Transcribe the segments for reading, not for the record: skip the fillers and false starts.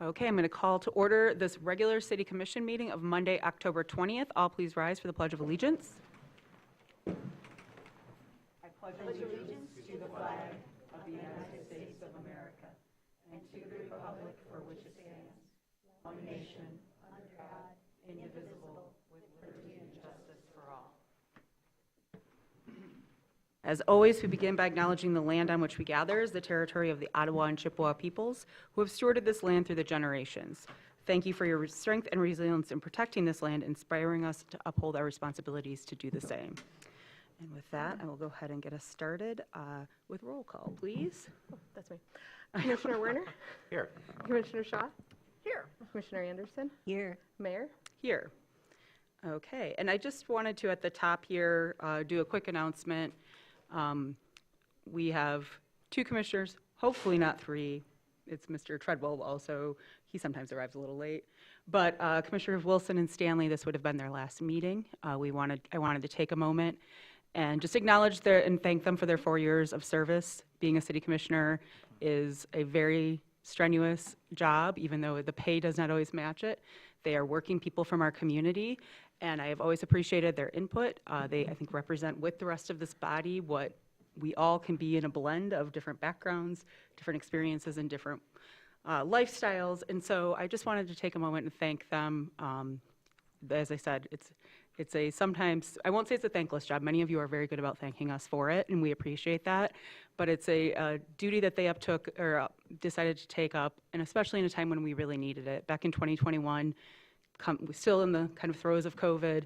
Okay, I'm going to call to order this regular City Commission meeting of Monday, October 20th. All please rise for the Pledge of Allegiance. I pledge allegiance to the flag of the United States of America and to the republic for which it stands, one nation, under God, indivisible, with liberty and justice for all. As always, we begin by acknowledging the land on which we gather is the territory of the Ottawa and Chippewa peoples who have stewarded this land through the generations. Thank you for your strength and resilience in protecting this land, inspiring us to uphold our responsibilities to do the same. And with that, I will go ahead and get us started with roll call, please. Oh, that's me. Commissioner Werner? Here. Commissioner Shaw? Here. Commissioner Anderson? Here. Mayor? Here. Okay, and I just wanted to, at the top here, do a quick announcement. We have 2 commissioners, hopefully not 3. It's Mr. Treadwell also. He sometimes arrives a little late. But Commissioners Wilson and Stanley, this would have been their last meeting. I wanted to take a moment and just acknowledge and thank them for their 4 years of service. Being a city commissioner is a very strenuous job, even though the pay does not always match it. They are working people from our community, and I have always appreciated their input. They, I think, represent with the rest of this body what we all can be in a blend of different backgrounds, different experiences, and different lifestyles. And so I just wanted to take a moment and thank them. As I said, it's a sometimes, I won't say it's a thankless job. Many of you are very good about thanking us for it, and we appreciate that. But it's a duty that they decided to take up, and especially in a time when we really needed it. Back in 2021, we're still in the kind of throes of COVID,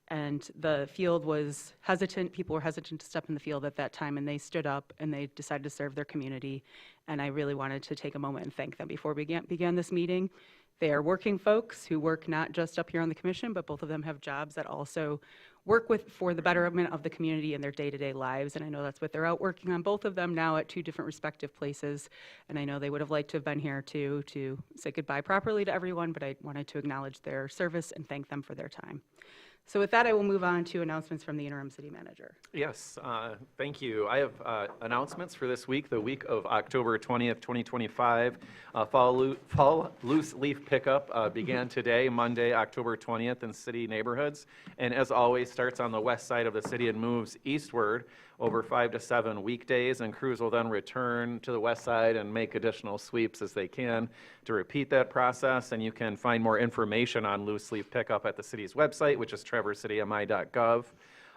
and the field was hesitant. People were hesitant to step in the field at that time, and they stood up and they decided to serve their community. And I really wanted to take a moment and thank them before we began this meeting. They are working folks who work not just up here on the commission, but both of them have jobs that also work for the betterment of the community in their day-to-day lives. And I know that's what they're out working on, both of them now at 2 different respective places. And I know they would have liked to have been here too, to say goodbye properly to everyone, but I wanted to acknowledge their service and thank them for their time. So with that, I will move on to announcements from the interim city manager. Yes, thank you. I have announcements for this week, the week of October 20th, 2025. Fall loose leaf pickup began today, Monday, October 20th, in city neighborhoods. And as always, starts on the west side of the city and moves eastward over 5 to 7 weekdays, and crews will then return to the west side and make additional sweeps as they can to repeat that process. And you can find more information on loose leaf pickup at the city's website, which is traversitymi.gov.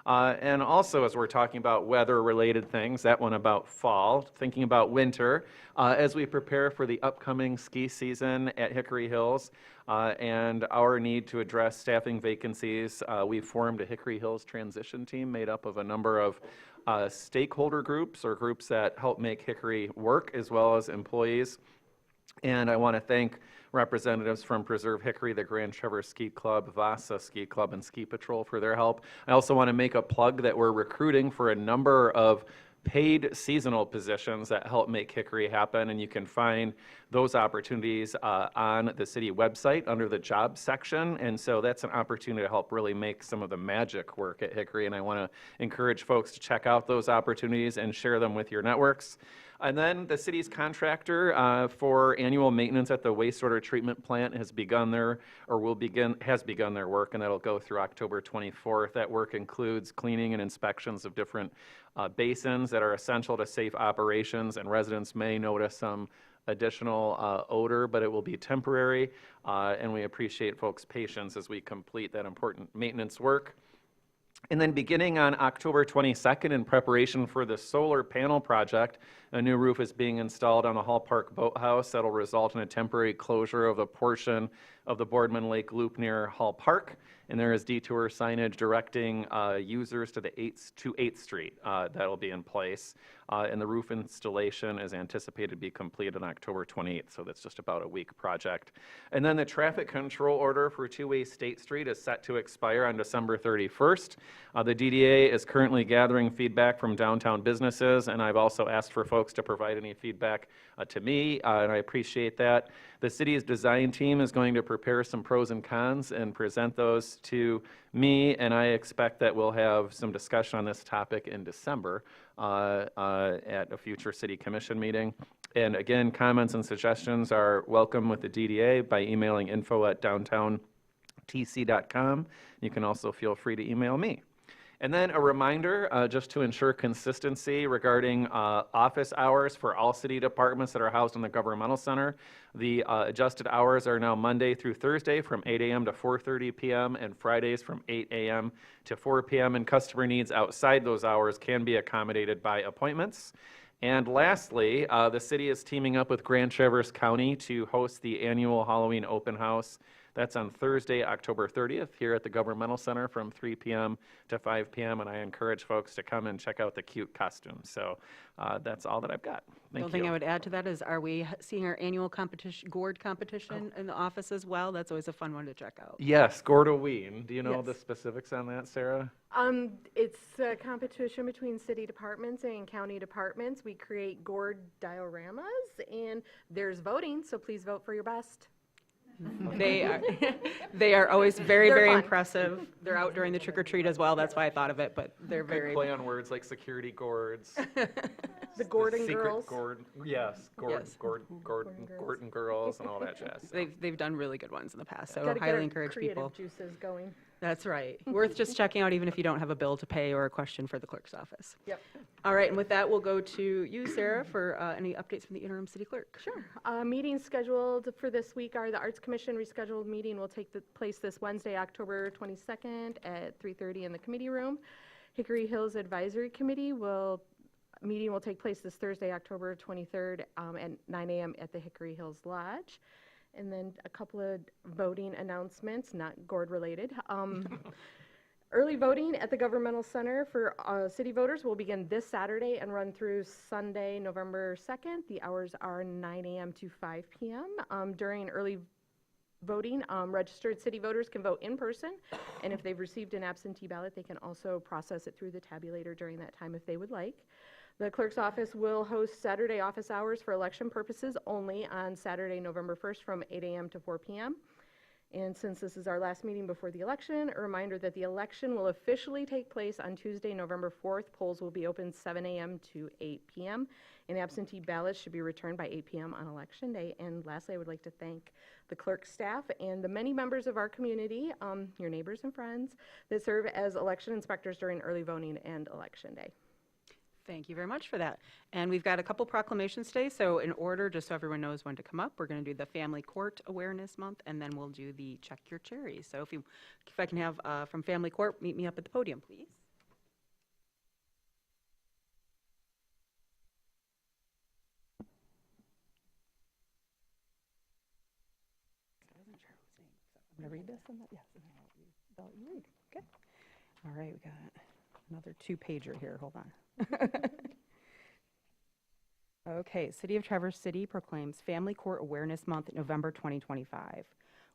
And also, as we're talking about weather-related things, that one about fall, thinking about winter, as we prepare for the upcoming ski season at Hickory Hills and our need to address staffing vacancies, we've formed a Hickory Hills transition team made up of a number of stakeholder groups or groups that help make Hickory work, as well as employees. And I want to thank representatives from Preserve Hickory, the Grand Traverse Ski Club, Vasa Ski Club, and Ski Patrol for their help. I also want to make a plug that we're recruiting for a number of paid seasonal positions that help make Hickory happen, and you can find those opportunities on the city website under the jobs section. And so that's an opportunity to help really make some of the magic work at Hickory, and I want to encourage folks to check out those opportunities and share them with your networks. And then the city's contractor for annual maintenance at the wastewater treatment plant has begun their work, and that'll go through October 24th. That work includes cleaning and inspections of different basins that are essential to safe operations, and residents may notice some additional odor, but it will be temporary, and we appreciate folks' patience as we complete that important maintenance work. And then beginning on October 22nd, in preparation for the solar panel project, a new roof is being installed on the Hall Park Boathouse that'll result in a temporary closure of a portion of the Boardman Lake Loop near Hall Park. And there is detour signage directing users to 8th Street that'll be in place. And the roof installation is anticipated to be completed on October 28th, so that's just about a week project. And then the traffic control order for 2-way State Street is set to expire on December 31st. The DDA is currently gathering feedback from downtown businesses, and I've also asked for folks to provide any feedback to me, and I appreciate that. The city's design team is going to prepare some pros and cons and present those to me, and I expect that we'll have some discussion on this topic in December at a future city commission meeting. And again, comments and suggestions are welcome with the DDA by emailing info@downtowntc.com. You can also feel free to email me. And then a reminder, just to ensure consistency regarding office hours for all city departments that are housed in the governmental center. The adjusted hours are now Monday through Thursday from 8 a.m. to 4:30 p.m. and Fridays from 8 a.m. to 4 p.m. And customer needs outside those hours can be accommodated by appointments. And lastly, the city is teaming up with Grand Traverse County to host the annual Halloween open house. That's on Thursday, October 30th, here at the Governmental Center from 3 p.m. to 5 p.m. And I encourage folks to come and check out the cute costumes. So that's all that I've got. The Thank only thing I you. would add to that is, are we seeing our annual competition, gourd competition in the office as well? That's always a fun one to check out. Yes, Gordoween. Do you know the Yes. specifics on that, Sarah? It's a competition between city departments and county departments. We create gourd dioramas, and there's voting, so please vote for your best. They are always very, They're very fun. impressive. They're out during the trick or treat as well. That's why I thought of it, but they're Good very, play on words like security gourds. The Gordon secret Girls. Gourd, yes, Yes. Gordon Girls. girls and all that jazz. So. they've done really good ones in the past, so Gotta get highly our encourage people. creative juices going. That's right. Worth just checking out even if you don't have a bill to pay or a question for the clerk's office. Yep. All right, and with that, we'll go to you, Sarah, for any updates from the interim city clerk. Sure. Meetings scheduled for this week are the Arts Commission rescheduled meeting will take place this Wednesday, October 22nd at 3:30 in the committee room. Hickory Hills Advisory Committee meeting will take place this Thursday, October 23rd at 9 a.m. at the Hickory Hills Lodge. And then a couple of voting announcements, not gourd related. Early voting at the Governmental Center for city voters will begin this Saturday and run through Sunday, November 2nd. The hours are 9 a.m. to 5 p.m. During early voting, registered city voters can vote in person, and if they've received an absentee ballot, they can also process it through the tabulator during that time if they would like. The clerk's office will host Saturday office hours for election purposes only on Saturday, November 1st from 8 a.m. to 4 p.m. And since this is our last meeting before the election, a reminder that the election will officially take place on Tuesday, November 4th. Polls will be open 7 a.m. to 8 p.m. And absentee ballots should be returned by 8 p.m. on Election Day. And lastly, I would like to thank the clerk staff and the many members of our community, your neighbors and friends, that serve as election inspectors during early voting and Election Day. Thank you very much for that. And we've got a couple proclamations today, so in order, just so everyone knows when to come up, we're going to do the Family Court Awareness Month, and then we'll do the Check Your Cherries. So if I can have from Family Court, meet me up at the podium, please. I'm going to read this and that, yes, and then I'll let you read. Okay. All right, we got another 2-pager here. Hold on. Okay, City of Traverse City proclaims Family Court Awareness Month, November 2025.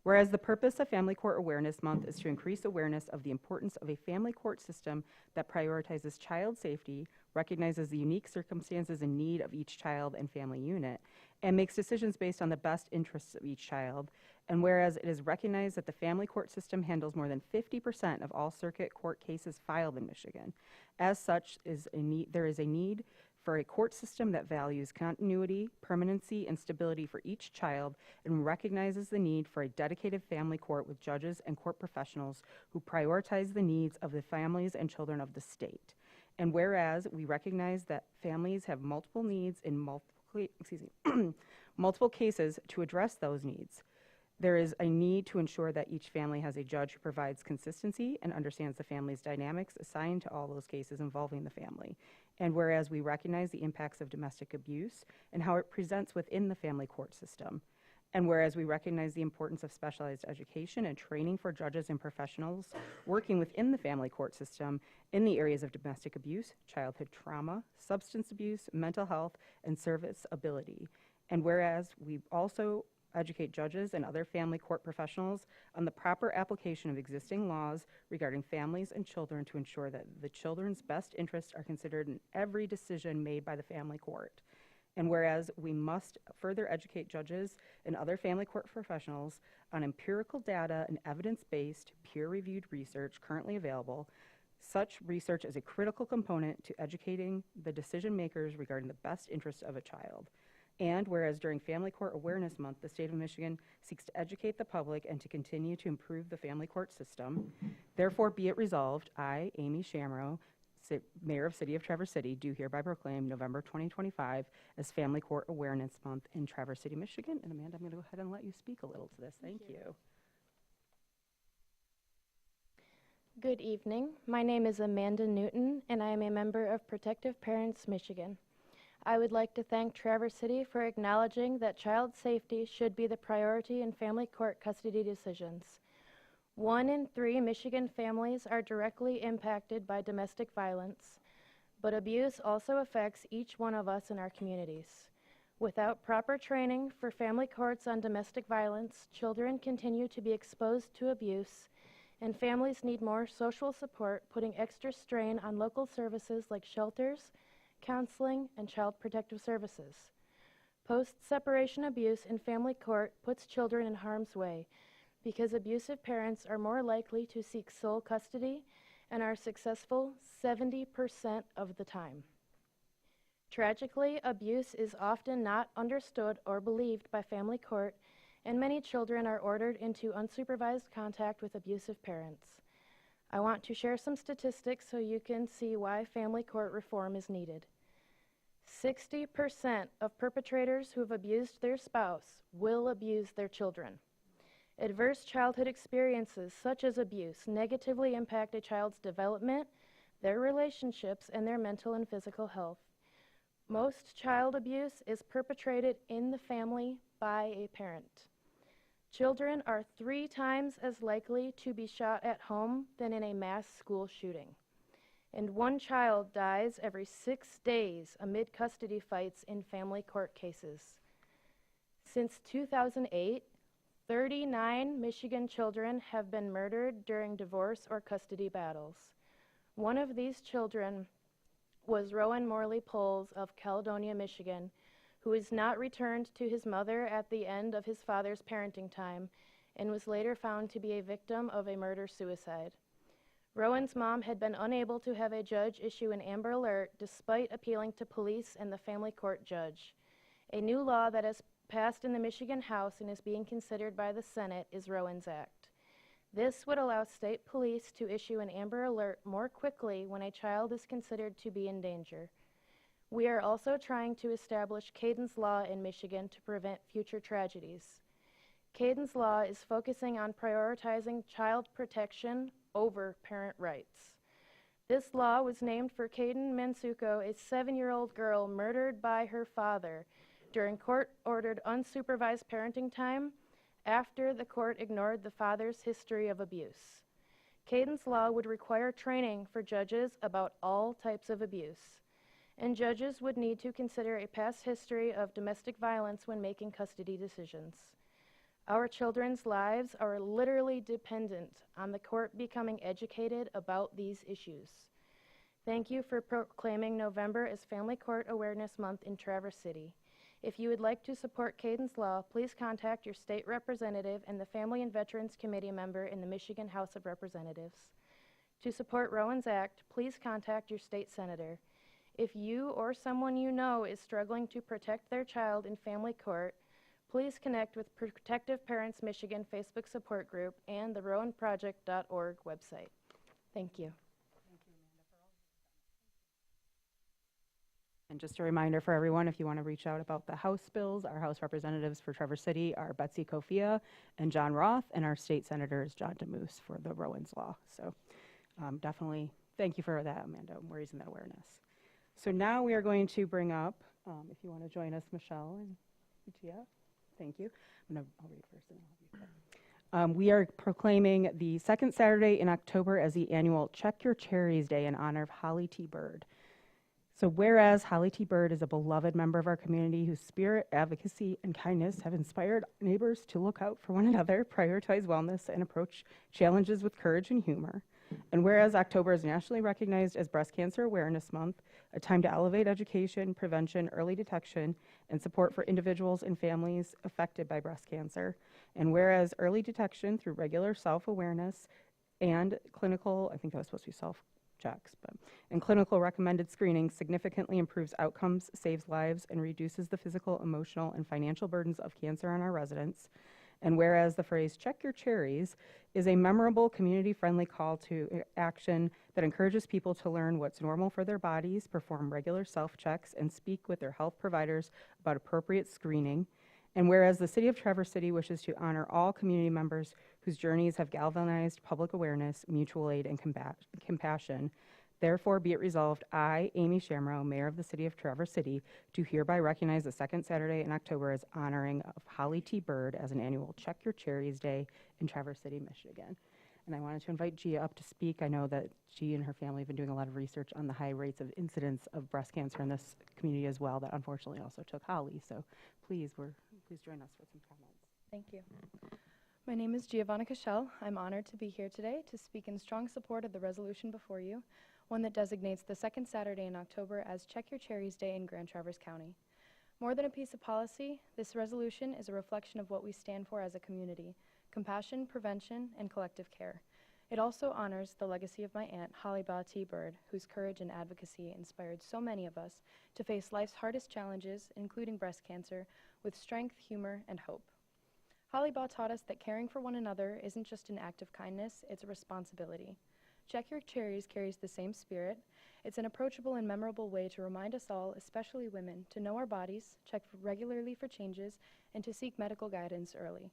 Whereas the purpose of Family Court Awareness Month is to increase awareness of the importance of a family court system that prioritizes child safety, recognizes the unique circumstances and need of each child and family unit, and makes decisions based on the best interests of each child. And whereas it is recognized that the family court system handles more than 50% of all circuit court cases filed in Michigan. As such, there is a need for a court system that values continuity, permanency, and stability for each child and recognizes the need for a dedicated family court with judges and court professionals who prioritize the needs of the families and children of the state. And whereas we recognize that families have multiple needs in multiple cases to address those needs, there is a need to ensure that each family has a judge who provides consistency and understands the family's dynamics assigned to all those cases involving the family. And whereas we recognize the impacts of domestic abuse and how it presents within the family court system. And whereas we recognize the importance of specialized education and training for judges and professionals working within the family court system in the areas of domestic abuse, childhood trauma, substance abuse, mental health, and serviceability. And whereas we also educate judges and other family court professionals on the proper application of existing laws regarding families and children to ensure that the children's best interests are considered in every decision made by the family court. And whereas we must further educate judges and other family court professionals on empirical data and evidence-based, peer-reviewed research currently available, such research is a critical component to educating the decision makers regarding the best interests of a child. And whereas during Family Court Awareness Month, the state of Michigan seeks to educate the public and to continue to improve the family court system, therefore be it resolved, I, Amy Shamrow, Mayor of City of Traverse City, do hereby proclaim November 2025 as Family Court Awareness Month in Traverse City, Michigan. And Amanda, I'm going to go ahead and let you speak a little to this. Thank you. Good evening. My name is Amanda Newton, and I am a member of Protective Parents Michigan. I would like to thank Traverse City for acknowledging that child safety should be the priority in family court custody decisions. 1 in 3 Michigan families are directly impacted by domestic violence, but abuse also affects each one of us in our communities. Without proper training for family courts on domestic violence, children continue to be exposed to abuse, and families need more social support, putting extra strain on local services like shelters, counseling, and child protective services. Post-separation abuse in family court puts children in harm's way because abusive parents are more likely to seek sole custody and are successful 70% of the time. Tragically, abuse is often not understood or believed by family court, and many children are ordered into unsupervised contact with abusive parents. I want to share some statistics so you can see why family court reform is needed. 60% of perpetrators who have abused their spouse will abuse their children. Adverse childhood experiences such as abuse negatively impact a child's development, their relationships, and their mental and physical health. Most child abuse is perpetrated in the family by a parent. Children are 3 times as likely to be shot at home than in a mass school shooting. And 1 child dies every 6 days amid custody fights in family court cases. Since 2008, 39 Michigan children have been murdered during divorce or custody battles. One of these children was Rowan Morley Poles of Caledonia, Michigan, who was not returned to his mother at the end of his father's parenting time and was later found to be a victim of a murder-suicide. Rowan's mom had been unable to have a judge issue an Amber Alert despite appealing to police and the family court judge. A new law that has passed in the Michigan House and is being considered by the Senate is Rowan's Act. This would allow state police to issue an Amber Alert more quickly when a child is considered to be in danger. We are also trying to establish Caden's Law in Michigan to prevent future tragedies. Caden's Law is focusing on prioritizing child protection over parent rights. This law was named for Caden Mansuko, a 7-year-old girl murdered by her father during court-ordered unsupervised parenting time after the court ignored the father's history of abuse. Caden's Law would require training for judges about all types of abuse, and judges would need to consider a past history of domestic violence when making custody decisions. Our children's lives are literally dependent on the court becoming educated about these issues. Thank you for proclaiming November as Family Court Awareness Month in Traverse City. If you would like to support Caden's Law, please contact your state representative and the Family and Veterans Committee member in the Michigan House of Representatives. To support Rowan's Act, please contact your state senator. If you or someone you know is struggling to protect their child in family court, please connect with Protective Parents Michigan Facebook support group and the rowanproject.org website. Thank you. And just a reminder for everyone, if you want to reach out about the House bills, our House representatives for Traverse City are Betsy Kofia and John Roth, and our state senator is John DeMoose for the Rowan's Law. So definitely thank you for that, Amanda, raising that awareness. So now we are going to bring up, if you want to join us, Michelle and Gia. Thank you. I'll read first and then I'll read. We are proclaiming the second Saturday in October as the annual Check Your Cherries Day in honor of Holly T. Bird. So whereas Holly T. Bird is a beloved member of our community whose spirit, advocacy, and kindness have inspired neighbors to look out for one another, prioritize wellness, and approach challenges with courage and humor. And whereas October is nationally recognized as Breast Cancer Awareness Month, a time to elevate education, prevention, early detection, and support for individuals and families affected by breast cancer. And whereas early detection through regular self-awareness and clinical, I think that was supposed to be self-checks, and clinical recommended screening significantly improves outcomes, saves lives, and reduces the physical, emotional, and financial burdens of cancer on our residents. And whereas the phrase "check your cherries" is a memorable, community-friendly call to action that encourages people to learn what's normal for their bodies, perform regular self-checks, and speak with their health providers about appropriate screening. And whereas the City of Traverse City wishes to honor all community members whose journeys have galvanized public awareness, mutual aid, and compassion, therefore be it resolved, I, Amy Shamrow, Mayor of the City of Traverse City, do hereby recognize the second Saturday in October as honoring of Holly T. Bird as an annual Check Your Cherries Day in Traverse City, Michigan. And I wanted to invite Gia up to speak. I know that she and her family have been doing a lot of research on the high rates of incidence of breast cancer in this community as well, that unfortunately also took Holly. So please join us for some comments. Thank you. My name is Giovanna Cashel. I'm honored to be here today to speak in strong support of the resolution before you, one that designates the second Saturday in October as Check Your Cherries Day in Grand Traverse County. More than a piece of policy, this resolution is a reflection of what we stand for as a community: compassion, prevention, and collective care. It also honors the legacy of my aunt, Holly Baugh T. Bird, whose courage and advocacy inspired so many of us to face life's hardest challenges, including breast cancer, with strength, humor, and hope. Holly Baugh taught us that caring for one another isn't just an act of kindness, it's a responsibility. Check Your Cherries carries the same spirit. It's an approachable and memorable way to remind us all, especially women, to know our bodies, check regularly for changes, and to seek medical guidance early.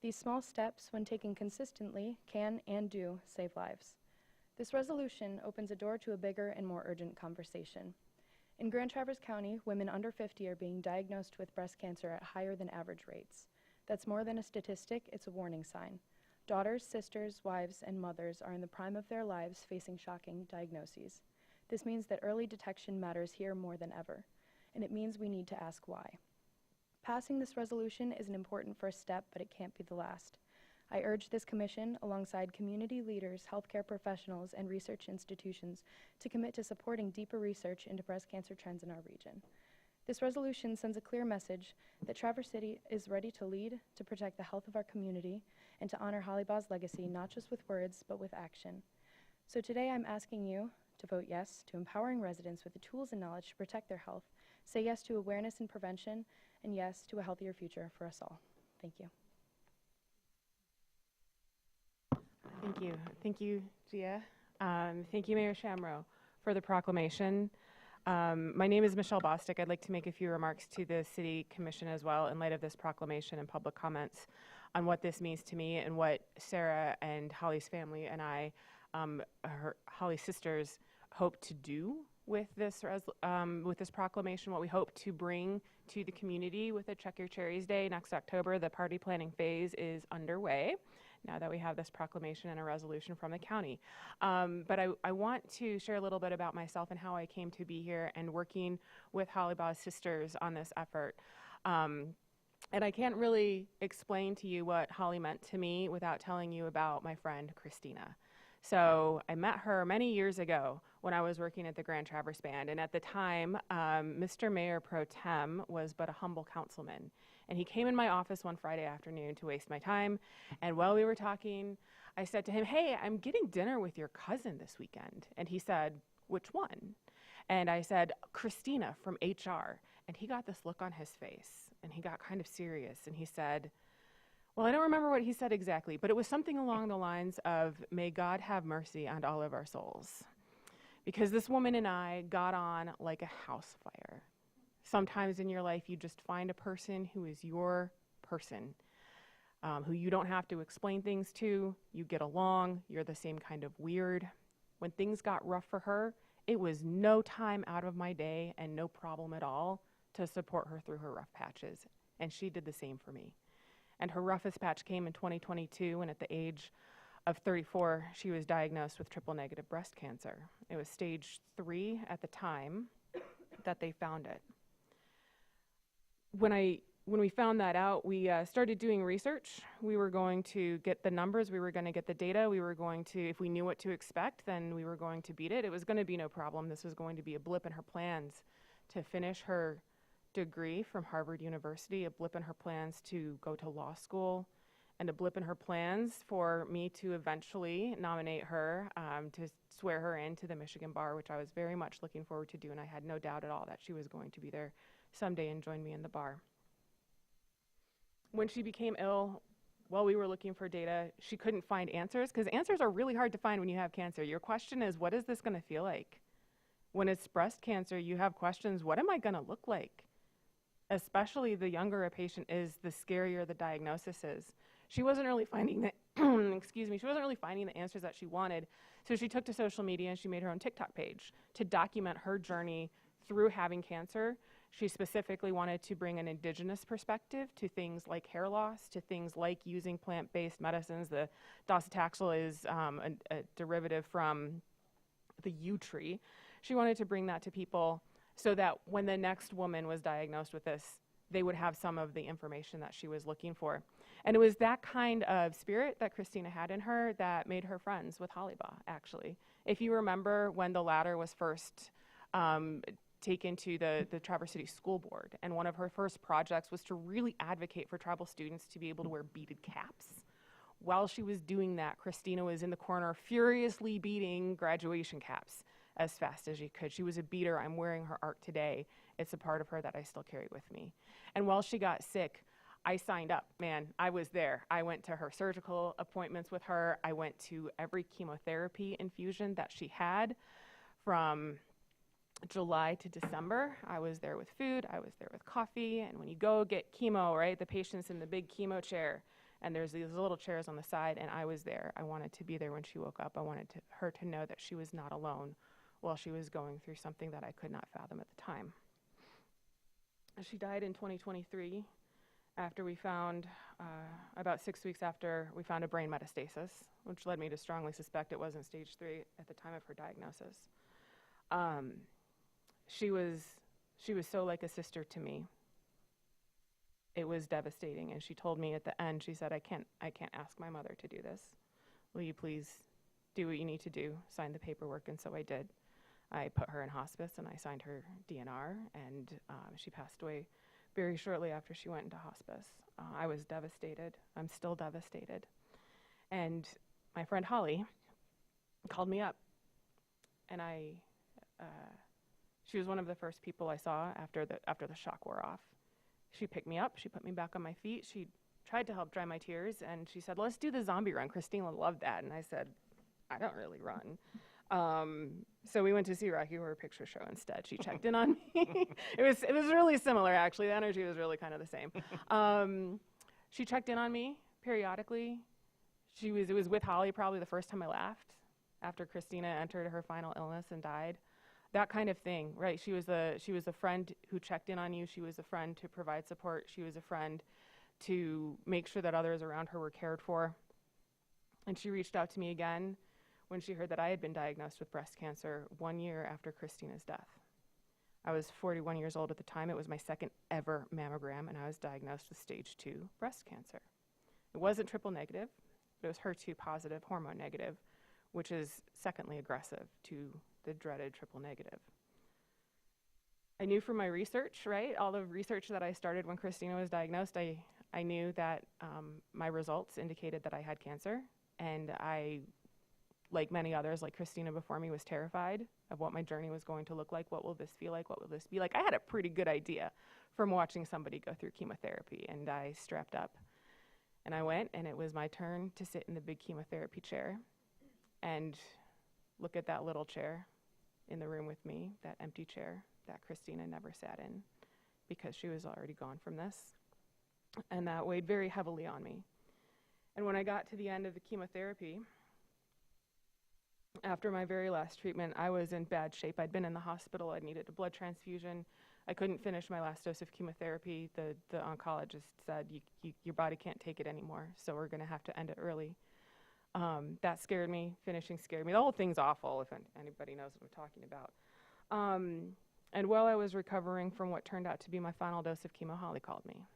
These small steps, when taken consistently, can and do save lives. This resolution opens a door to a bigger and more urgent conversation. In Grand Traverse County, women under 50 are being diagnosed with breast cancer at higher than average rates. That's more than a statistic, it's a warning sign. Daughters, sisters, wives, and mothers are in the prime of their lives facing shocking diagnoses. This means that early detection matters here more than ever, and it means we need to ask why. Passing this resolution is an important first step, but it can't be the last. I urge this commission, alongside community leaders, healthcare professionals, and research institutions, to commit to supporting deeper research into breast cancer trends in our region. This resolution sends a clear message that Traverse City is ready to lead, to protect the health of our community, and to honor Holly Baugh's legacy, not just with words, but with action. So today I'm asking you to vote yes to empowering residents with the tools and knowledge to protect their health, say yes to awareness and prevention, and yes to a healthier future for us all. Thank you. Thank you. Thank you, Gia. Thank you, Mayor Shamrow, for the proclamation. My name is Michelle Bostic. I'd like to make a few remarks to the City Commission as well in light of this proclamation and public comments on what this means to me and what Sarah and Holly's family and I, Holly's sisters, hope to do with this proclamation, what we hope to bring to the community with the Check Your Cherries Day next October. The party planning phase is underway now that we have this proclamation and a resolution from the county. But I want to share a little bit about myself and how I came to be here and working with Holly Baugh's sisters on this effort. And I can't really explain to you what Holly meant to me without telling you about my friend Christina. So I met her many years ago when I was working at the Grand Traverse Band, and at the time, Mr. Mayor Pro Tem was but a humble councilman. And he came in my office one Friday afternoon to waste my time, and while we were talking, I said to him, "Hey, I'm getting dinner with your cousin this weekend." And he said, "Which one?" And I said, "Christina from HR." And he got this look on his face, and he got kind of serious, and he said, well, I don't remember what he said exactly, but it was something along the lines of, "May God have mercy on all of our souls." Because this woman and I got on like a house fire. Sometimes in your life, you just find a person who is your person, who you don't have to explain things to. You get along. You're the same kind of weird. When things got rough for her, it was no time out of my day and no problem at all to support her through her rough patches. And she did the same for me. And her roughest patch came in 2022, when at the age of 34, she was diagnosed with triple-negative breast cancer. It was stage 3 at the time that they found it. When I when we found that out, we started doing research. We were going to get the numbers, we were going to get the data, we were going to, if we knew what to expect, then we were going to beat it. It was going to be no problem. This was going to be a blip in her plans to finish her degree from Harvard University, a blip in her plans to go to law school, and a blip in her plans for me to eventually nominate her to swear her into the Michigan bar, which I was very much looking forward to do, and I had no doubt at all that she was going to be there someday and join me in the bar. When she became ill, while we were looking for data, she couldn't find answers, because answers are really hard to find when you have cancer. Your question is, what is this going to feel like? When it's breast cancer, you have questions, what am I going to look like? Especially the younger a patient is, the scarier the diagnosis is. She wasn't really finding the, excuse me, she wasn't really finding the answers that she wanted. So she took to social media and she made her own TikTok page to document her journey through having cancer. She specifically wanted to bring an indigenous perspective to things like hair loss, to things like using plant-based medicines. The docetaxel is a derivative from the yew tree. She wanted to bring that to people so that when the next woman was diagnosed with this, they would have some of the information that she was looking for. And it was that kind of spirit that Christina had in her that made her friends with Holly Baugh, actually. If you remember when the latter was first taken to the Traverse City School Board, and one of her first projects was to really advocate for tribal students to be able to wear beaded caps. While she was doing that, Christina was in the corner furiously beating graduation caps as fast as she could. She was a beater. I'm wearing her art today. It's a part of her that I still carry with me. And while she got sick, I signed up, man. I was there. I went to her surgical appointments with her. I went to every chemotherapy infusion that she had from July to December. I was there with food. I was there with coffee. And when you go get chemo, right, the patient's in the big chemo chair, and there's these little chairs on the side, and I was there. I wanted to be there when she woke up. I wanted her to know that she was not alone while she was going through something that I could not fathom at the time. She died in 2023 after we found, about 6 weeks after we found a brain metastasis, which led me to strongly suspect it wasn't stage 3 at the time of her diagnosis. She was so like a sister to me. It was devastating, and she told me at the end, she said, I can't ask my mother to do this. Will you please do what you need to do, sign the paperwork? And so I did. I put her in hospice, and I signed her DNR, and she passed away very shortly after she went into hospice. I was devastated. I'm still devastated. And my friend Holly called me up, and she was one of the first people I saw after the shock wore off. She picked me up, she put me back on my feet, she tried to help dry my tears, and she said, let's do the zombie run. Christina loved that. And I said, I don't really run. So we went to see Rocky Horror Picture Show instead. She checked in on me. It was really similar, actually. The energy was really kind of the same. She checked in on me periodically. It was with Holly probably the first time I laughed after Christina entered her final illness and died. That kind of thing, right? She was a friend who checked in on you. She was a friend to provide support. She was a friend to make sure that others around her were cared for. And she reached out to me again when she heard that I had been diagnosed with breast cancer 1 year after Christina's death. I was 41 years old at the time. It was my second ever mammogram, and I was diagnosed with stage 2 breast cancer. It wasn't triple negative, but it was HER2 positive, hormone negative, which is secondly aggressive to the dreaded triple negative. I knew from my research, right, all the research that I started when Christina was diagnosed, I knew that my results indicated that I had cancer, and I, like many others, like Christina before me, was terrified of what my journey was going to look like. What will this feel like? What will this be like? I had a pretty good idea from watching somebody go through chemotherapy, and I strapped up, and I went, and it was my turn to sit in the big chemotherapy chair and look at that little chair in the room with me, that empty chair that Christina never sat in because she was already gone from this. And that weighed very heavily on me. And when I got to the end of the chemotherapy, after my very last treatment, I was in bad shape. I'd been in the hospital. I needed a blood transfusion. I couldn't finish my last dose of chemotherapy. The oncologist said, your body can't take it anymore, so we're going to have to end it early. That scared me. Finishing scared me. The whole thing's awful, if anybody knows what I'm talking about. And while I was recovering from what turned out to be my final dose of chemo, Holly called me.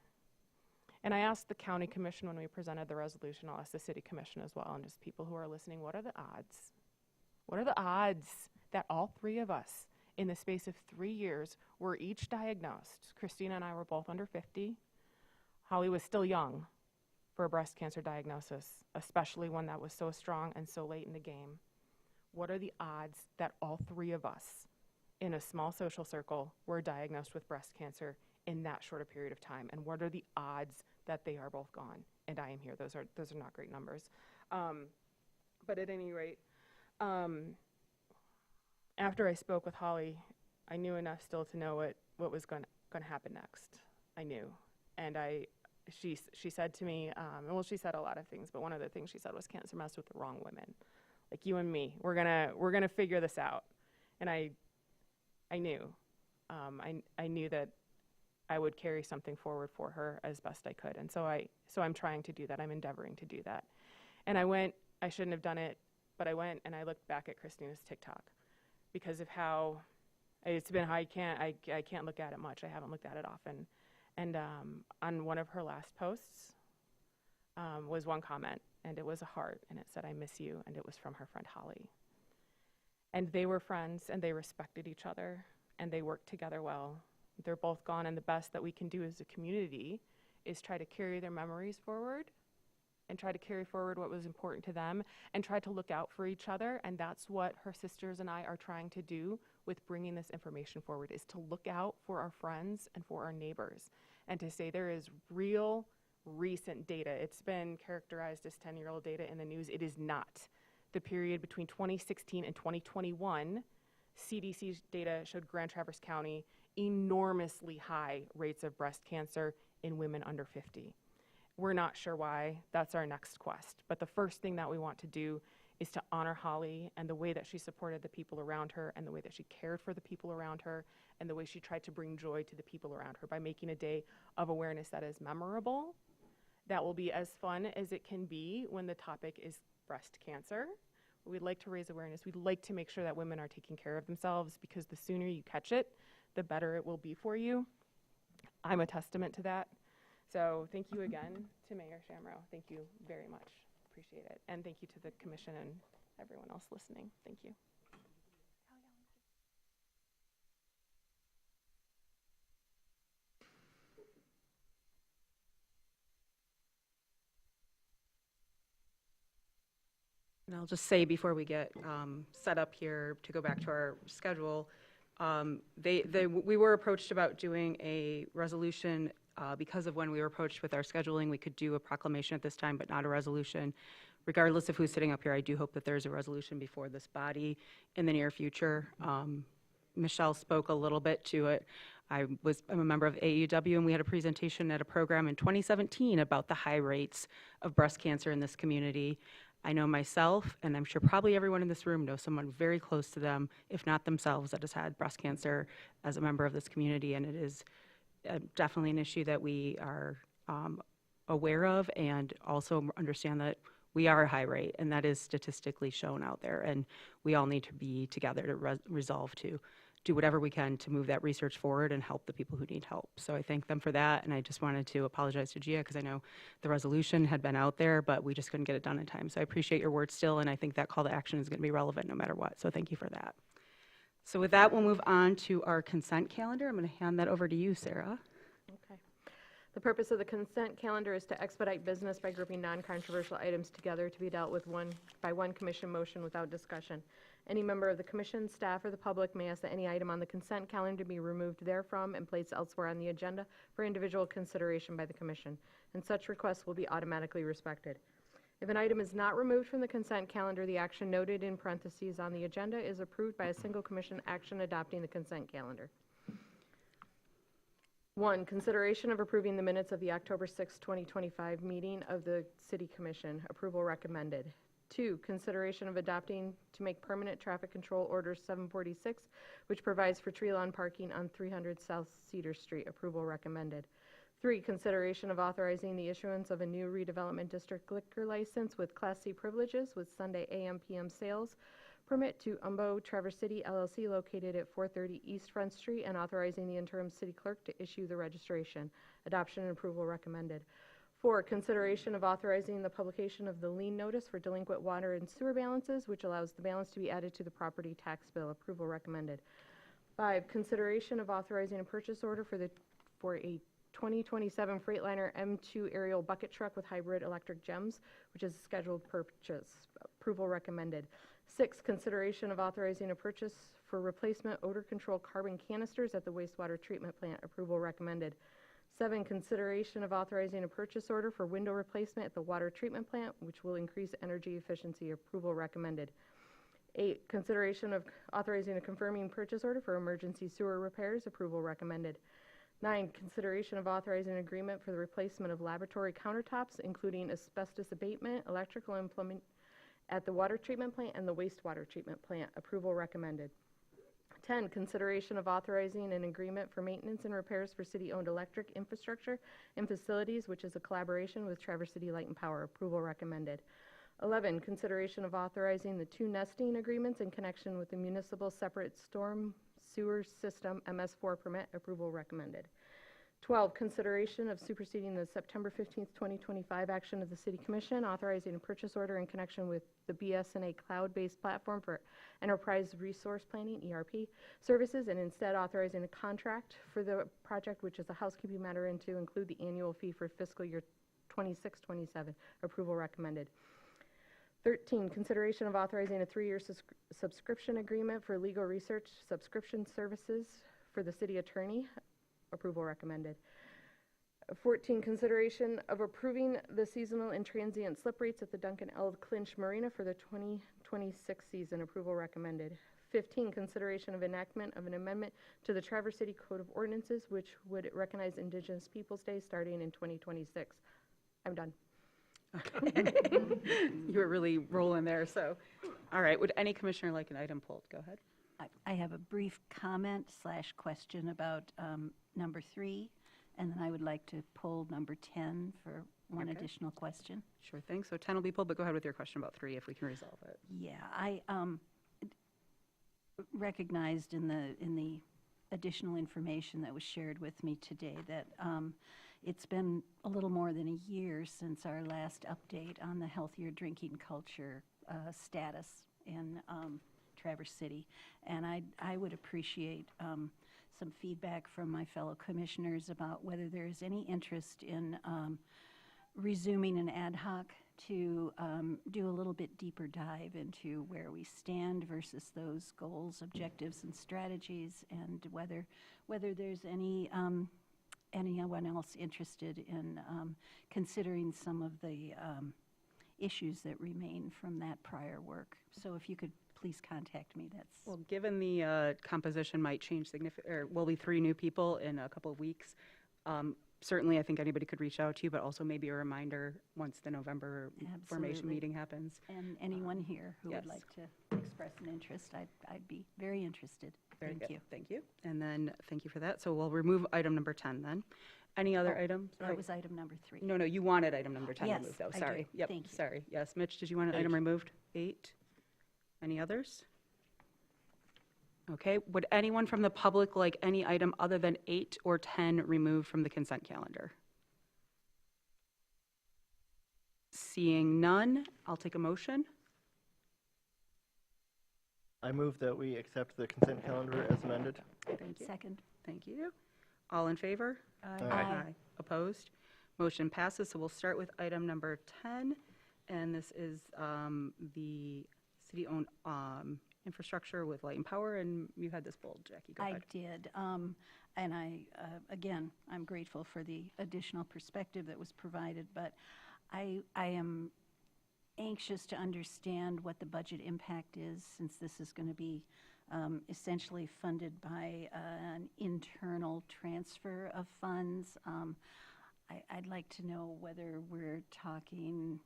And I asked the county commission when we presented the resolution, I'll ask the city commission as well, and just people who are listening, what are the odds? What are the odds that all three of us, in the space of 3 years, were each diagnosed? Christina and I were both under 50. Holly was still young for a breast cancer diagnosis, especially one that was so strong and so late in the game. What are the odds that all three of us in a small social circle were diagnosed with breast cancer in that short a period of time? And what are the odds that they are both gone and I am here? Those are not great numbers. But at any rate, after I spoke with Holly, I knew enough still to know what was going to happen next. I knew. And she said to me, well, she said a lot of things, but one of the things she said was cancer messed with the wrong women. Like you and me, we're gonna figure this out. And I knew. I knew that I would carry something forward for her as best I could. And so I'm trying to do that. I'm endeavoring to do that. And I shouldn't have done it, but I went and I looked back at Christina's TikTok because of how it's been. I can't look at it much. I haven't looked at it often. And on one of her last posts was one comment, and it was a heart, and it said, "I miss you," and it was from her friend Holly. And they were friends, and they respected each other, and they worked together well. They're both gone, and the best that we can do as a community is try to carry their memories forward and try to carry forward what was important to them and try to look out for each other. And that's what her sisters and I are trying to do with bringing this information forward, is to look out for our friends and for our neighbors and to say there is real recent data. It's been characterized as 10-year-old data in the news. It is not. The period between 2016 and 2021, CDC's data showed Grand Traverse County enormously high rates of breast cancer in women under 50. We're not sure why. That's our next quest. But the first thing that we want to do is to honor Holly and the way that she supported the people around her and the way that she cared for the people around her and the way she tried to bring joy to the people around her by making a day of awareness that is memorable, that will be as fun as it can be when the topic is breast cancer. We'd like to raise awareness. We'd like to make sure that women are taking care of themselves, because the sooner you catch it, the better it will be for you. I'm a testament to that. So thank you again to Mayor Shamrow. Thank you very much. Appreciate it. And thank you to the commission and everyone else listening. Thank you. And I'll just say before we get set up here to go back to our schedule, we were approached about doing a resolution because of when we were approached with our scheduling. We could do a proclamation at this time, but not a resolution. Regardless of who's sitting up here, I do hope that there's a resolution before this body in the near future. Michelle spoke a little bit to it. I'm a member of AEW, and we had a presentation at a program in 2017 about the high rates of breast cancer in this community. I know myself, and I'm sure probably everyone in this room knows someone very close to them, if not themselves, that has had breast cancer as a member of this community, and it is definitely an issue that we are aware of, and also understand that we are a high rate, and that is statistically shown out there, and we all need to be together to resolve to do whatever we can to move that research forward and help the people who need help. So I thank them for that, and I just wanted to apologize to Gia, because I know the resolution had been out there, but we just couldn't get it done in time. So I appreciate your words still, and I think that call to action is going to be relevant no matter what. So thank you for that. So with that, we'll move on to our consent calendar. I'm going to hand that over to you, Sarah. Okay. The purpose of the consent calendar is to expedite business by grouping non-controversial items together to be dealt with by one commission motion without discussion. Any member of the commission, staff, or the public may ask that any item on the consent calendar be removed therefrom and placed elsewhere on the agenda for individual consideration by the commission, and such requests will be automatically respected. If an item is not removed from the consent calendar, the action noted in parentheses on the agenda is approved by a single commission action adopting the consent calendar. 1, consideration of approving the minutes of the October 6, 2025 meeting of the City Commission. Approval recommended. 2, consideration of adopting to make permanent traffic control order 746, which provides for tree lawn parking on 300 South Cedar Street. Approval recommended. 3, consideration of authorizing the issuance of a new redevelopment district liquor license with Class C privileges with Sunday AM/PM sales permit to Umbo Traverse City LLC located at 430 East Front Street, and authorizing the interim city clerk to issue the registration. Adoption and approval recommended. 4, consideration of authorizing the publication of the lien notice for delinquent water and sewer balances, which allows the balance to be added to the property tax bill. Approval recommended. 5, consideration of authorizing a purchase order for a 2027 Freightliner M2 aerial bucket truck with hybrid electric gems, which is a scheduled purchase. Approval recommended. 6, consideration of authorizing a purchase for replacement odor control carbon canisters at the wastewater treatment plant. Approval recommended. 7, consideration of authorizing a purchase order for window replacement at the water treatment plant, which will increase energy efficiency. Approval recommended. 8, consideration of authorizing a confirming purchase order for emergency sewer repairs. Approval recommended. 9, consideration of authorizing an agreement for the replacement of laboratory countertops, including asbestos abatement, electrical and plumbing at the water treatment plant and the wastewater treatment plant. Approval recommended. 10, consideration of authorizing an agreement for maintenance and repairs for city-owned electric infrastructure and facilities, which is a collaboration with Traverse City Light and Power. Approval recommended. 11, consideration of authorizing the 2 nesting agreements in connection with the municipal separate storm sewer system MS4 permit. Approval recommended. 12, consideration of superseding the September 15th, 2025 action of the City Commission authorizing a purchase order in connection with the BSNA cloud-based platform for enterprise resource planning, ERP, services, and instead authorizing a contract for the project, which is a housekeeping matter, and to include the annual fee for fiscal year 26-27. Approval recommended. 13, consideration of authorizing a 3-year subscription agreement for legal research subscription services for the city attorney. Approval recommended. 14, consideration of approving the seasonal and transient slip rates at the Duncan L. Clinch Marina for the 2026 season. Approval recommended. 15, consideration of enactment of an amendment to the Traverse City Code of Ordinances, which would recognize Indigenous Peoples' Day starting in 2026. I'm done. You were really rolling there, so. All right, would any commissioner like an item pulled? Go ahead. I have a brief comment / question about number 3, and then I would like to pull number 10 for one Okay. additional question. Sure thing. So 10 will be pulled, but go ahead with your question about 3 if we can resolve it. Yeah, I recognized in the additional information that was shared with me today that it's been a little more than a year since our last update on the healthier drinking culture status in Traverse City. And I would appreciate some feedback from my fellow commissioners about whether there is any interest in resuming an ad hoc to do a little bit deeper dive into where we stand versus those goals, objectives, and strategies, and whether there's anyone else interested in considering some of the issues that remain from that prior work. So if you could please contact me, that's... Well, given the composition might change significantly, or will be 3 new people in a couple of weeks, certainly I think anybody could reach out to you, but also maybe a reminder once the November formation Absolutely. meeting happens. And anyone here who yes. would like to express an interest, I'd be very interested. Very Thank good. you. Thank you. And then, thank you for that. So we'll remove item number 10 then. Any other items? That was item number 3. No, you wanted item number 10 Yes, removed, though. I Sorry. do. Yep, Thank you. sorry. Yes, Mitch, did you want an item removed? 8. Any others? Okay, would anyone from the public like any item other than 8 or 10 removed from the consent calendar? Seeing none, I'll take a motion. I move that we accept the consent calendar as amended. Thank you. Second. Thank you. All in favor? Aye. Opposed? Motion passes. So we'll start with item number 10, and this is the city-owned infrastructure with light and power, and you had this pulled, Jackie. Go I ahead. did. And again, I'm grateful for the additional perspective that was provided, but I am anxious to understand what the budget impact is, since this is going to be essentially funded by an internal transfer of funds. I'd like to know whether we're talking,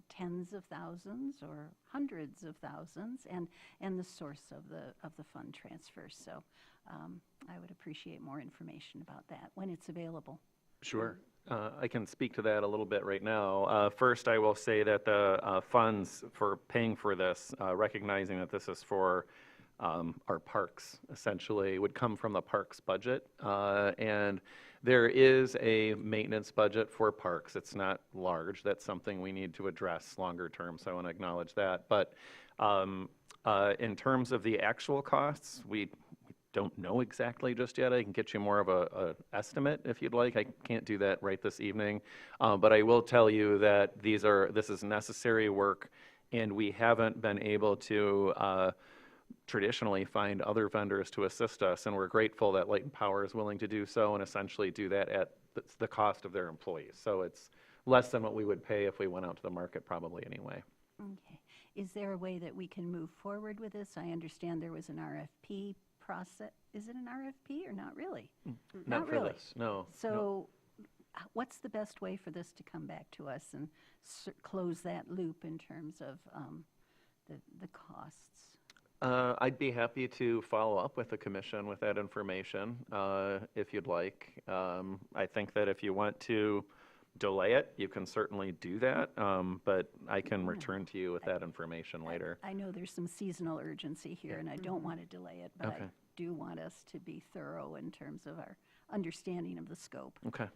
tens of thousands or hundreds of thousands, and the source of the fund transfer. So I would appreciate more information about that when it's available. Sure. I can speak to that a little bit right now. First, I will say that the funds for paying for this, recognizing that this is for our parks, essentially, would come from the parks budget. And There is a maintenance budget for parks. It's not large. That's something we need to address longer term, so I want to acknowledge that. But in terms of the actual costs, we don't know exactly just yet. I can get you more of a estimate if you'd like. I can't do that right this evening. But I will tell you that this is necessary work, and we haven't been able to traditionally find other vendors to assist us, and we're grateful that Light and Power is willing to do so and essentially do that at the cost of their employees. So it's less than what we would pay if we went out to the market probably anyway. Okay. Is there a way that we can move forward with this? I understand there was an RFP process. Is it an RFP or not really? Not for really. this, no. So what's the best way for this to come back to us and close that loop in terms of the costs? I'd be happy to follow up with the commission with that information, if you'd like. I think that if you want to delay it, you can certainly do that, but I can return to you with that information later. I know there's some seasonal urgency here, and I don't want to delay it, but I Okay. do want us to be thorough in terms of our understanding of the scope. Okay.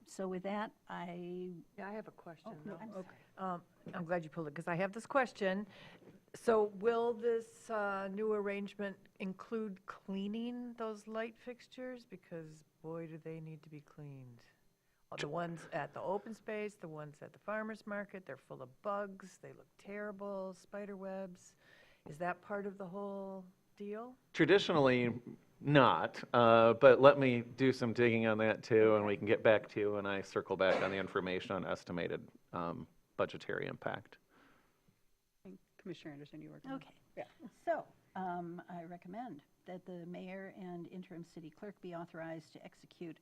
So with that, Yeah, I have a question, no, though. I'm sorry. I'm glad you pulled it, because I have this question. So will this new arrangement include cleaning those light fixtures? Because boy, do they need to be cleaned. The ones at the open space, the ones at the farmer's market, they're full of bugs, they look terrible, spider webs. Is that part of the whole deal? Traditionally, not, but let me do some digging on that too, and we can get back to you when I circle back on the information on estimated budgetary impact. Commissioner Anderson, you were. Okay. So, I recommend that the mayor and interim city clerk be authorized to execute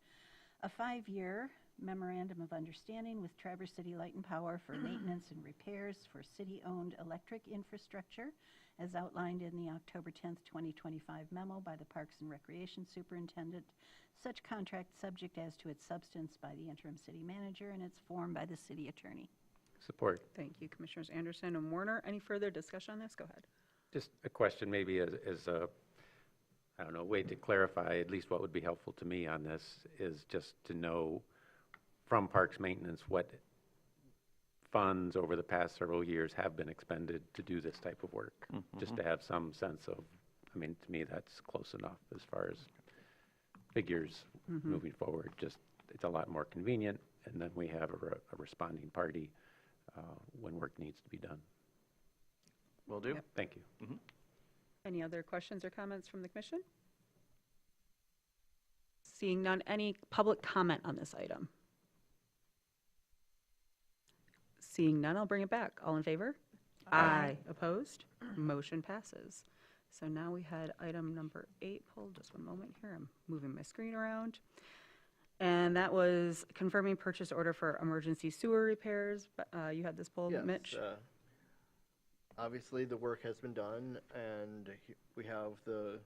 a 5-year memorandum of understanding with Traverse City Light and Power for maintenance and repairs for city-owned electric infrastructure, as outlined in the October 10th, 2025 memo by the Parks and Recreation Superintendent. Such contract subject as to its substance by the interim city manager and its form by the city attorney. Support. Thank you, Commissioners Anderson and Warner. Any further discussion on this? Go ahead. Just a question maybe as a, I don't know, way to clarify, at least what would be helpful to me on this is just to know from Parks Maintenance what funds over the past several years have been expended to do this type of work. Just to have some sense of, I mean, to me, that's close enough as far as figures moving forward. Just, it's a lot more convenient, and then we have a responding party when work needs to be done. Will do. Yep. Thank you. Any other questions or comments from the commission? Seeing none, any public comment on this item? Seeing none, I'll bring it back. All in favor? Aye. Opposed? Motion passes. So now we had item number 8 pulled. Just one moment here. I'm moving my screen around. And that was confirming purchase order for emergency sewer repairs. You had this pulled, Yes, Mitch? obviously, the work has been done, and we have the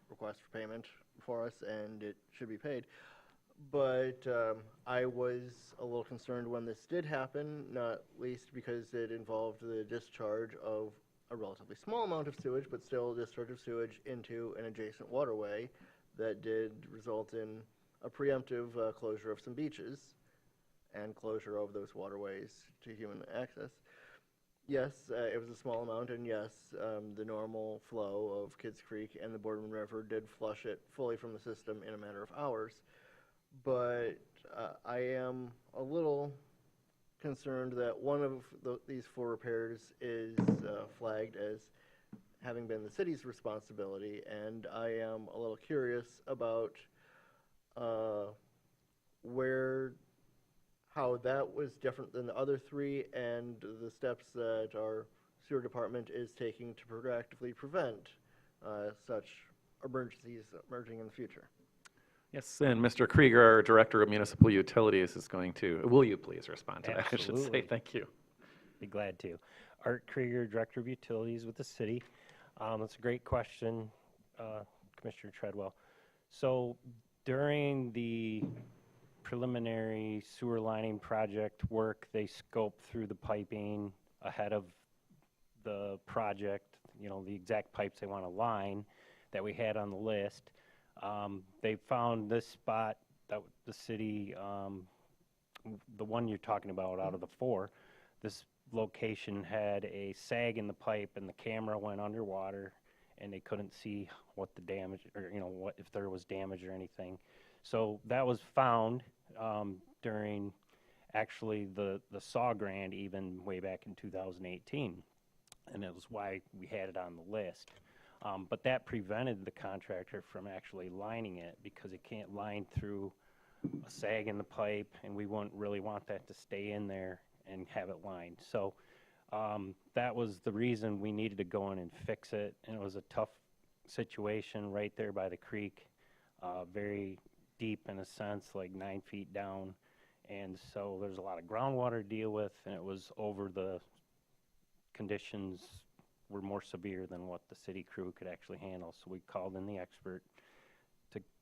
request for payment for us, and it should be paid. But I was a little concerned when this did happen, not least because it involved the discharge of a relatively small amount of sewage, but still a discharge of sewage into an adjacent waterway that did result in a preemptive closure of some beaches and closure of those waterways to human access. Yes, it was a small amount, and yes, the normal flow of Kids Creek and the Boardman River did flush it fully from the system in a matter of hours. But I am a little concerned that one of these 4 repairs is flagged as having been the city's responsibility, and I am a little curious about how that was different than the other 3 and the steps that our sewer department is taking to proactively prevent such emergencies emerging in the future. Yes, and Mr. Krieger, our Director of Municipal Utilities, is going to, will you please respond to that? I should say, Absolutely. thank you. Be glad to. Art Krieger, Director of Utilities with the city. That's a great question, Commissioner Treadwell. So during the preliminary sewer lining project work, they scoped through the piping ahead of the project, you know, the exact pipes they want to line that we had on the list. They found this spot that the city, the one you're talking about out of the four, this location had a sag in the pipe and the camera went underwater and they couldn't see what the damage, or, what, if there was damage or anything. So that was found during actually the SAW grant even way back in 2018. And it was why we had it on the list. But that prevented the contractor from actually lining it because it can't line through a sag in the pipe, and we wouldn't really want that to stay in there and have it lined. So that was the reason we needed to go in and fix it, and it was a tough situation right there by the creek, very deep in a sense, like 9 feet down, and so there's a lot of groundwater to deal with, and it was over the conditions were more severe than what the city crew could actually handle. So we called in the expert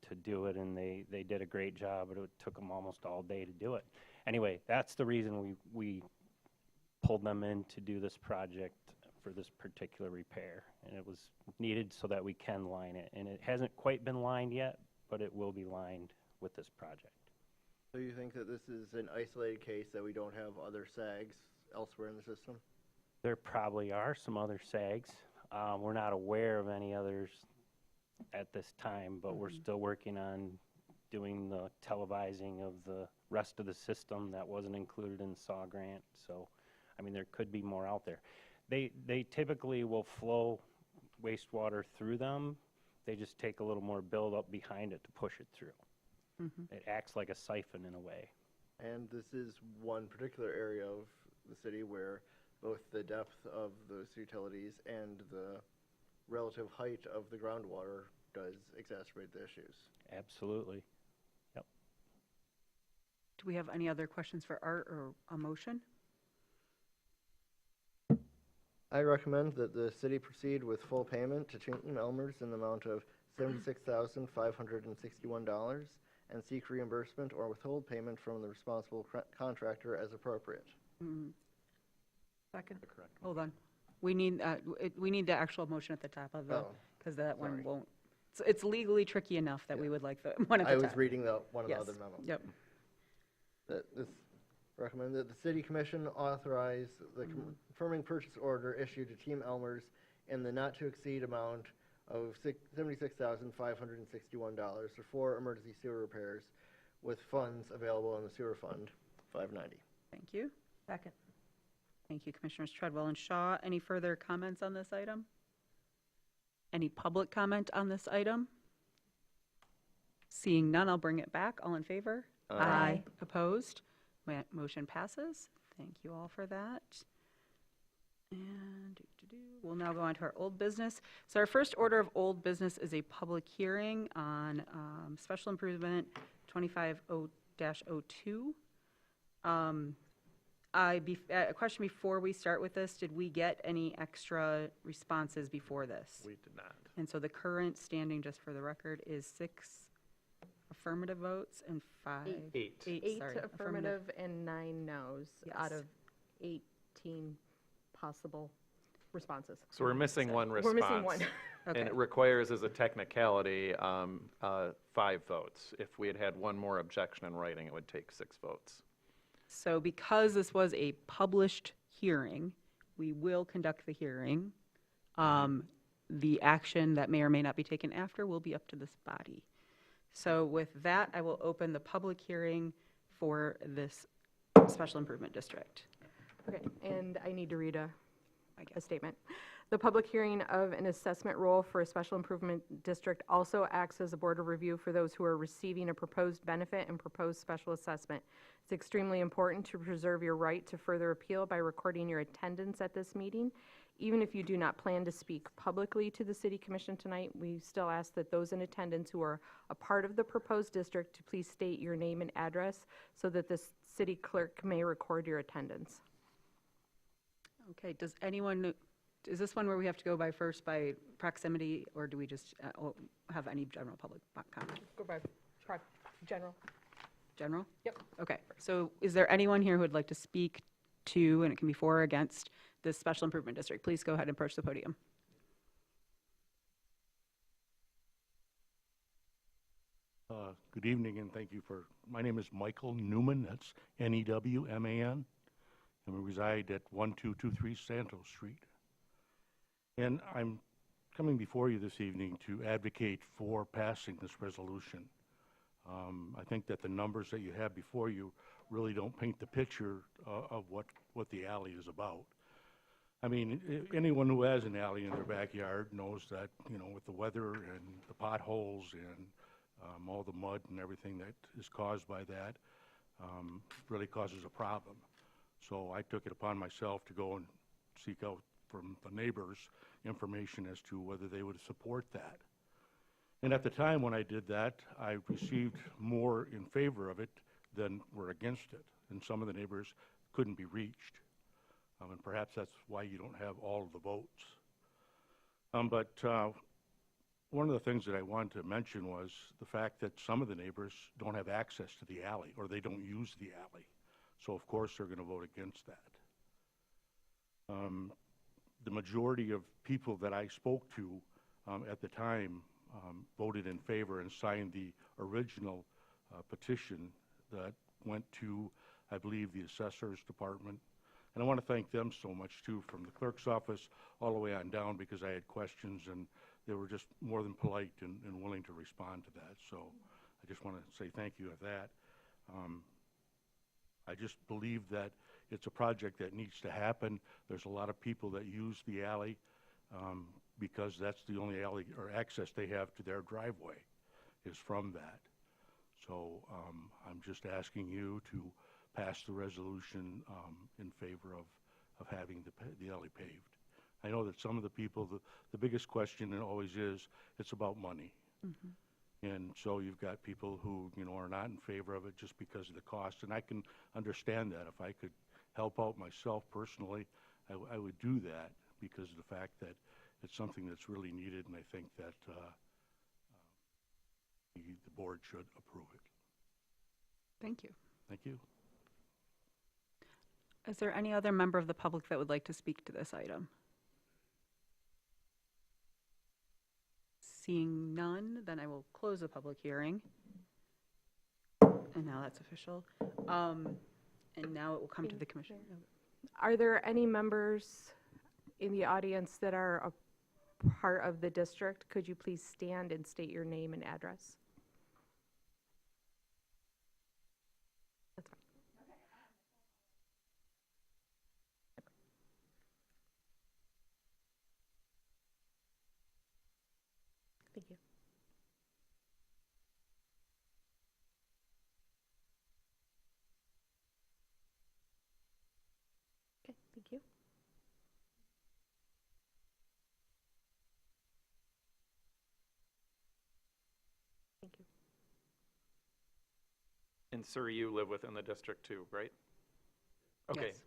to do it, and they did a great job, but it took them almost all day to do it. Anyway, that's the reason we pulled them in to do this project for this particular repair, and it was needed so that we can line it. And it hasn't quite been lined yet, but it will be lined with this project. So you think that this is an isolated case, that we don't have other SAGs elsewhere in the system? There probably are some other SAGs. We're not aware of any others at this time, but we're still working on doing the televising of the rest of the system that wasn't included in the SAW grant. So, I mean, there could be more out there. They typically will flow wastewater through them. They just take a little more buildup behind it to push it through. It acts like a siphon in a way. And this is one particular area of the city where both the depth of those utilities and the relative height of the groundwater does exacerbate the issues. Absolutely. Yep. Do we have any other questions for Art or a motion? I recommend that the city proceed with full payment to Chinton Elmers in the amount of $76,561 and seek reimbursement or withhold payment from the responsible contractor as appropriate. Second. Hold on. We need the actual motion at the top of the, Oh, because that one sorry. won't, it's legally tricky enough that we would like the one at the I top. was reading one of the Yes. other memos. Yep. That this recommend that the city commission authorize the confirming purchase order issued to Team Elmers in the not to exceed amount of $76,561 for 4 emergency sewer repairs with funds available in the sewer fund 590. Thank you. Second. Thank you, Commissioners Treadwell and Shaw. Any further comments on this item? Any public comment on this item? Seeing none, I'll bring it back. All in favor? Aye. Opposed? Motion passes. Thank you all for that. And we'll now go on to our old business. So our first order of old business is a public hearing on special improvement 25-02. A question before we start with this, did we get any extra responses before this? We did not. And so the current standing, just for the record, is 6 affirmative votes and 5. Eight. 8 sorry, affirmative and 9 no's out Yes. of 18 possible responses. So we're missing one We're response. missing one. And Okay. it requires, as a technicality, 5 votes. If we had had one more objection in writing, it would take 6 votes. So because this was a published hearing, we will conduct the hearing. The action that may or may not be taken after will be up to this body. So with that, I will open the public hearing for this special improvement district. Okay, and I need to read a I a guess. statement. The public hearing of an assessment role for a special improvement district also acts as a board of review for those who are receiving a proposed benefit and proposed special assessment. It's extremely important to preserve your right to further appeal by recording your attendance at this meeting. Even if you do not plan to speak publicly to the city commission tonight, we still ask that those in attendance who are a part of the proposed district to please state your name and address so that the city clerk may record your attendance. Okay, does anyone, is this one where we have to go by first by proximity, or do we just have any general public comment? Go by general. General? Yep. Okay, so is there anyone here who would like to speak to, and it can be for or against, this special improvement district? Please go ahead and approach the podium. Good evening, and thank you for, my name is Michael Newman, that's Newman, and we reside at 1223 Santos Street. And I'm coming before you this evening to advocate for passing this resolution. I think that the numbers that you have before you really don't paint the picture of what the alley is about. I mean, anyone who has an alley in their backyard knows that, you know, with the weather and the potholes and all the mud and everything that is caused by that, really causes a problem. So I took it upon myself to go and seek out from the neighbors information as to whether they would support that. And at the time when I did that, I received more in favor of it than were against it. And some of the neighbors couldn't be reached. And perhaps that's why you don't have all of the votes. But one of the things that I wanted to mention was the fact that some of the neighbors don't have access to the alley, or they don't use the alley. So of course they're going to vote against that. The majority of people that I spoke to at the time voted in favor and signed the original petition that went to, I believe, the assessor's department. And I want to thank them so much too, from the clerk's office all the way on down, because I had questions and they were just more than polite and willing to respond to that. So I just want to say thank you for that. I just believe that it's a project that needs to happen. There's a lot of people that use the alley because that's the only alley or access they have to their driveway is from that. So I'm just asking you to pass the resolution in favor of having the alley paved. I know that some of the people, the biggest question always is, it's about money. And so you've got people who, you know, are not in favor of it just because of the cost. And I can understand that. If I could help out myself personally, I would do that because of the fact that it's something that's really needed, and I think that the board should approve it. Thank you. Thank you. Is there any other member of the public that would like to speak to this item? Seeing none, then I will close the public hearing. And now that's official. And now it will come to the commission. Are there any members in the audience that are a part of the district? Could you please stand and state your name and address? That's fine. Thank you. Okay, thank you. Thank you. And sir, you live within the district too, right? Okay. Yes.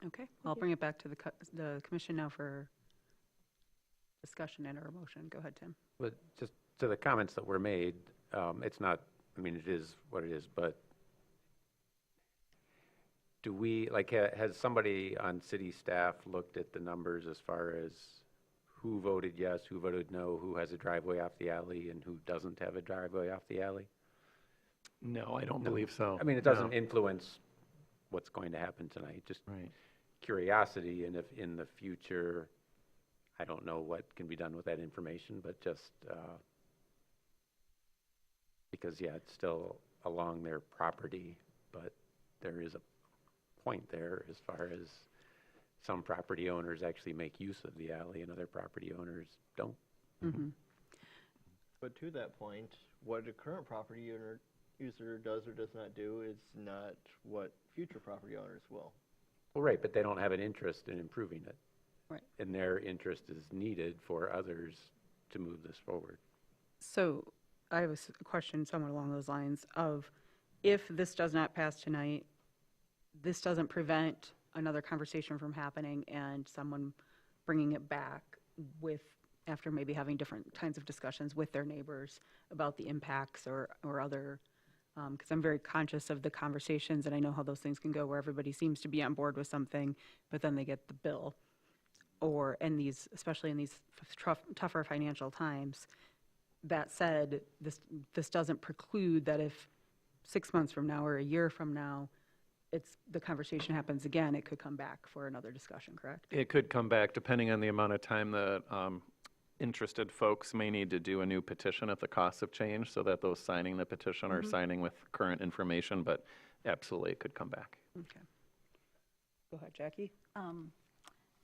Okay, I'll bring it back to the commission now for discussion and or motion. Go ahead, Tim. But just to the comments that were made, it's not, I mean, it is what it is, but do we, like, has somebody on city staff looked at the numbers as far as who voted yes, who voted no, who has a driveway off the alley, and who doesn't have a driveway off the alley? No, I don't believe so. I mean, it doesn't influence what's going to happen tonight, just curiosity, and if in the future, I don't know what can be done with that information, but just because, yeah, it's still along their property, but there is a point there as far as some property owners actually make use of the alley and other property owners don't. But to that point, what a current property user does or does not do is not what future property owners will. Well, right, but they don't have an interest in improving it. Right. And their interest is needed for others to move this forward. So I have a question somewhat along those lines of, if this does not pass tonight, this doesn't prevent another conversation from happening and someone bringing it back with, after maybe having different kinds of discussions with their neighbors about the impacts or other because I'm very conscious of the conversations, and I know how those things can go, where everybody seems to be on board with something, but then they get the bill. Especially in these tougher financial times. That said, this doesn't preclude that if 6 months from now or a year from now, the conversation happens again, it could come back for another discussion, correct? It could come back depending on the amount of time that interested folks may need to do a new petition if the costs have changed, so that those signing the petition are signing with current information, but absolutely it could come back. Okay. Go ahead, Jackie.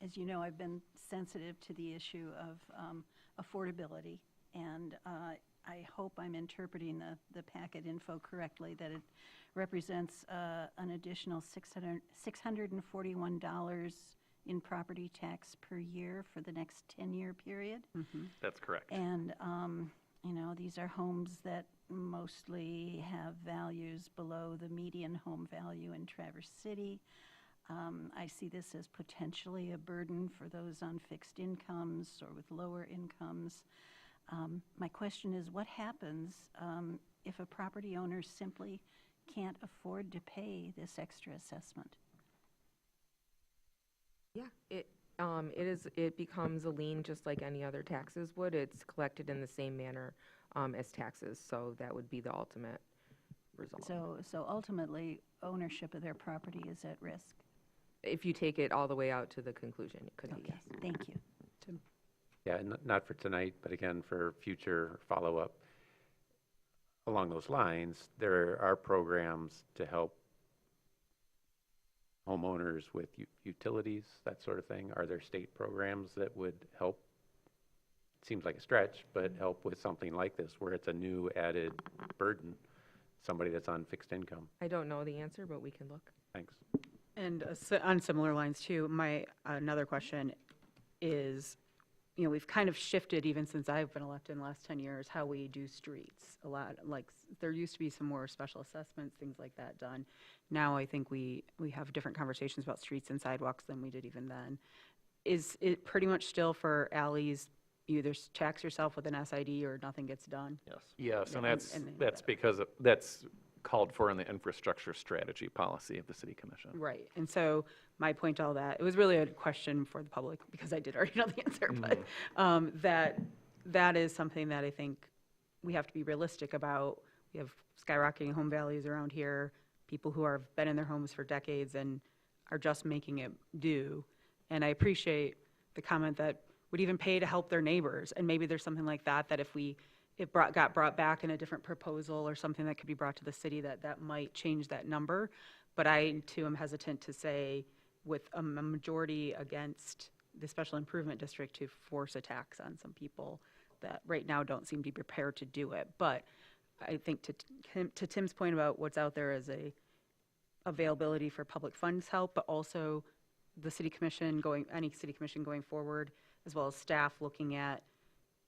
As you know, I've been sensitive to the issue of affordability, and I hope I'm interpreting the packet info correctly, that it represents an additional $641 in property tax per year for the next 10-year period. That's correct. And, these are homes that mostly have values below the median home value in Traverse City. I see this as potentially a burden for those on fixed incomes or with lower incomes. My question is, what happens if a property owner simply can't afford to pay this extra assessment? Yeah, it becomes a lien just like any other taxes would. It's collected in the same manner as taxes, so that would be the ultimate result. So ultimately, ownership of their property is at risk. If you take it all the way out to the conclusion, it could be, Okay, yes. thank you. Tim? Yeah, not for tonight, but again, for future follow-up. Along those lines, there are programs to help homeowners with utilities, that sort of thing. Are there state programs that would help? It seems like a stretch, but help with something like this, where it's a new added burden, somebody that's on fixed income. I don't know the answer, but we can look. Thanks. And on similar lines too, another question is, we've kind of shifted even since I've been elected in the last 10 years, how we do streets a lot. Like there used to be some more special assessments, things like that done. Now I think we have different conversations about streets and sidewalks than we did even then. Is it pretty much still for alleys, you either tax yourself with an SID or nothing gets done? Yes. Yes, and And- that's because that's called for in the infrastructure strategy policy of the city commission. Right, and so my point to all that, it was really a question for the public, because I did already know the answer, but that is something that I think we have to be realistic about. We have skyrocketing home values around here, people who have been in their homes for decades and are just making it do. And I appreciate the comment that would even pay to help their neighbors, and maybe there's something like that, that if got brought back in a different proposal or something that could be brought to the city, that might change that number. But I, too, am hesitant to say, with a majority against the special improvement district, to force a tax on some people that right now don't seem to be prepared to do it. But I think to Tim's point about what's out there as a availability for public funds help, but also the city commission any city commission going forward, as well as staff looking at,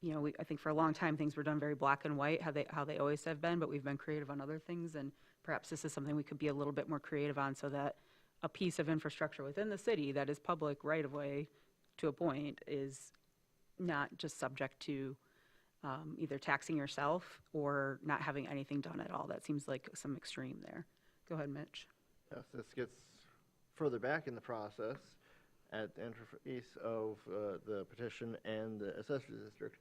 I think for a long time, things were done very black and white, how they always have been, but we've been creative on other things, and perhaps this is something we could be a little bit more creative on, so that a piece of infrastructure within the city that is public right-of-way to a point is not just subject to either taxing yourself or not having anything done at all. That seems like some extreme there. Go ahead, Mitch. Yes, this gets further back in the process at the interface of the petition and the assessor's district.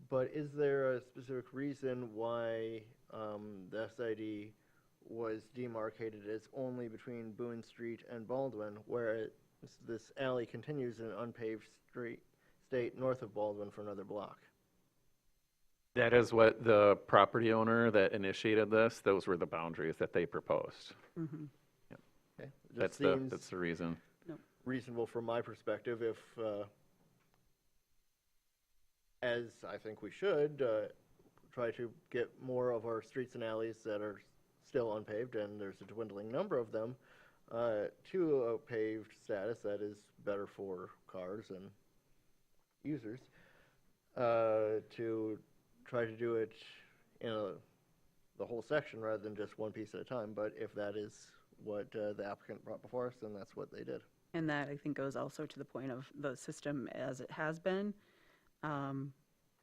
But is there a specific reason why the SID was demarcated as only between Boone Street and Baldwin, where this alley continues in an unpaved state north of Baldwin for another block? That is what the property owner that initiated this, those were the boundaries that they proposed. Mm-hmm. Okay. It That's just seems the reason. reasonable from my perspective if, as I think we should, try to get more of our streets and alleys that are still unpaved, and there's a dwindling number of them, to a paved status that is better for cars and users, to try to do it in the whole section rather than just one piece at a time. But if that is what the applicant brought before us, then that's what they did. And that, I think, goes also to the point of the system as it has been,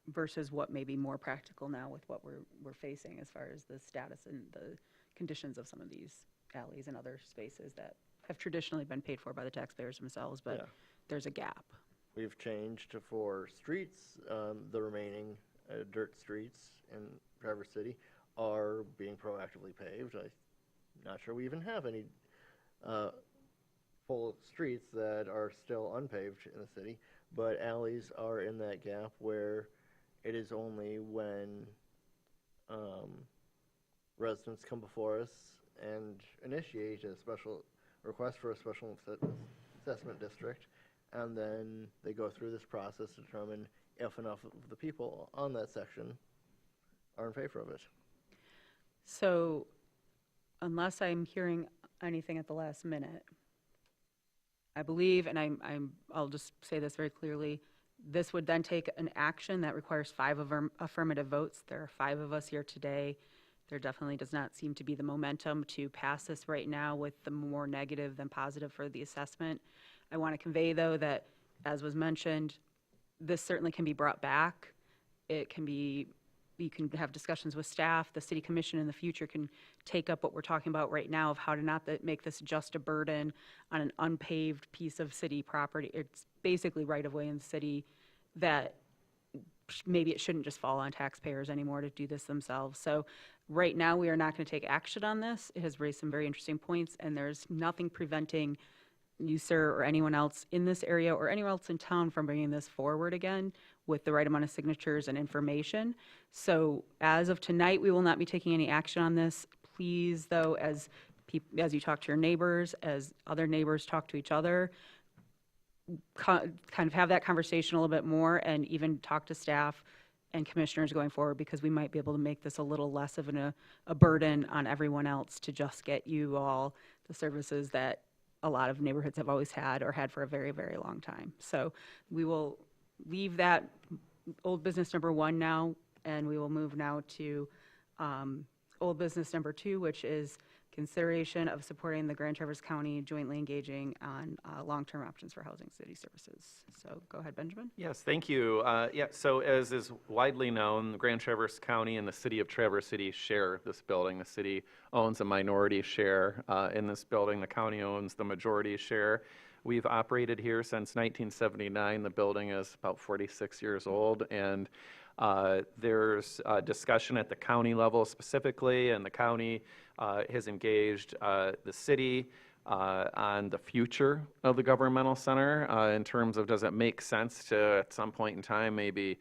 versus what may be more practical now with what we're facing as far as the status and the conditions of some of these alleys and other spaces that have traditionally been paid for by the taxpayers themselves, but Yeah. there's a gap. We've changed for streets, the remaining dirt streets in Traverse City are being proactively paved. I'm not sure we even have any full streets that are still unpaved in the city, but alleys are in that gap where it is only when residents come before us and initiate a special request for a special assessment district, and then they go through this process to determine if enough of the people on that section are in favor of it. So unless I'm hearing anything at the last minute, I believe, and I'll just say this very clearly, this would then take an action that requires 5 affirmative votes. There are 5 of us here today. There definitely does not seem to be the momentum to pass this right now with the more negative than positive for the assessment. I want to convey, though, that, as was mentioned, this certainly can be brought back. It can be, you can have discussions with staff. The city commission in the future can take up what we're talking about right now of how to not make this just a burden on an unpaved piece of city property. It's basically right-of-way in the city that maybe it shouldn't just fall on taxpayers anymore to do this themselves. So right now, we are not going to take action on this. It has raised some very interesting points, and there's nothing preventing you, sir, or anyone else in this area or anyone else in town from bringing this forward again with the right amount of signatures and information. So as of tonight, we will not be taking any action on this. Please, though, as you talk to your neighbors, as other neighbors talk to each other, kind of have that conversation a little bit more and even talk to staff and commissioners going forward, because we might be able to make this a little less of a burden on everyone else to just get you all the services that a lot of neighborhoods have always had or had for a very, very long time. So we will leave that old business number 1 now, and we will move now to old business number 2, which is consideration of supporting the Grand Traverse County jointly engaging on long-term options for housing city services. So go ahead, Benjamin. Yes, thank you. So as is widely known, Grand Traverse County and the city of Traverse City share this building. The city owns a minority share in this building. The county owns the majority share. We've operated here since 1979. The building is about 46 years old, and there's discussion at the county level specifically, and the county has engaged the city on the future of the governmental center in terms of, does it make sense to, at some point in time, maybe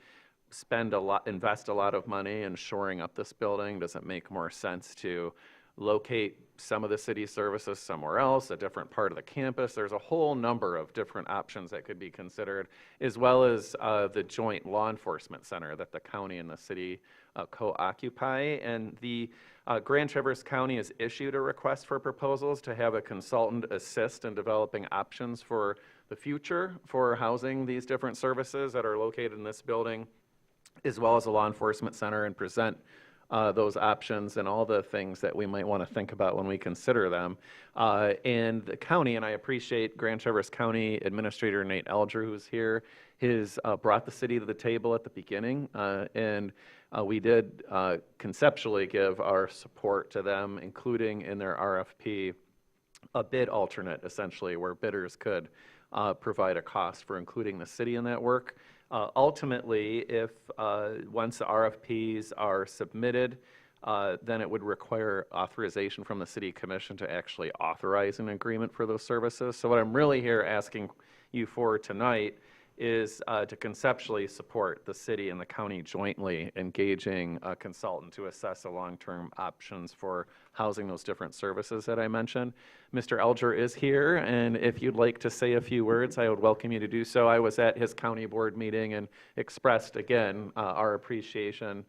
invest a lot of money in shoring up this building? Does it make more sense to locate some of the city services somewhere else, a different part of the campus? There's a whole number of different options that could be considered, as well as the joint law enforcement center that the county and the city co-occupy. And the Grand Traverse County has issued a request for proposals to have a consultant assist in developing options for the future for housing these different services that are located in this building, as well as a law enforcement center, and present those options and all the things that we might want to think about when we consider them. And the county, and I appreciate Grand Traverse County Administrator Nate Alger, who's here, has brought the city to the table at the beginning, and we did conceptually give our support to them, including in their RFP a bid alternate, essentially, where bidders could provide a cost for including the city in that work. Ultimately, if once the RFPs are submitted, then it would require authorization from the city commission to actually authorize an agreement for those services. So what I'm really here asking you for tonight is to conceptually support the city and the county jointly engaging a consultant to assess the long-term options for housing those different services that I mentioned. Mr. Alger is here, and if you'd like to say a few words, I would welcome you to do so. I was at his county board meeting and expressed again our appreciation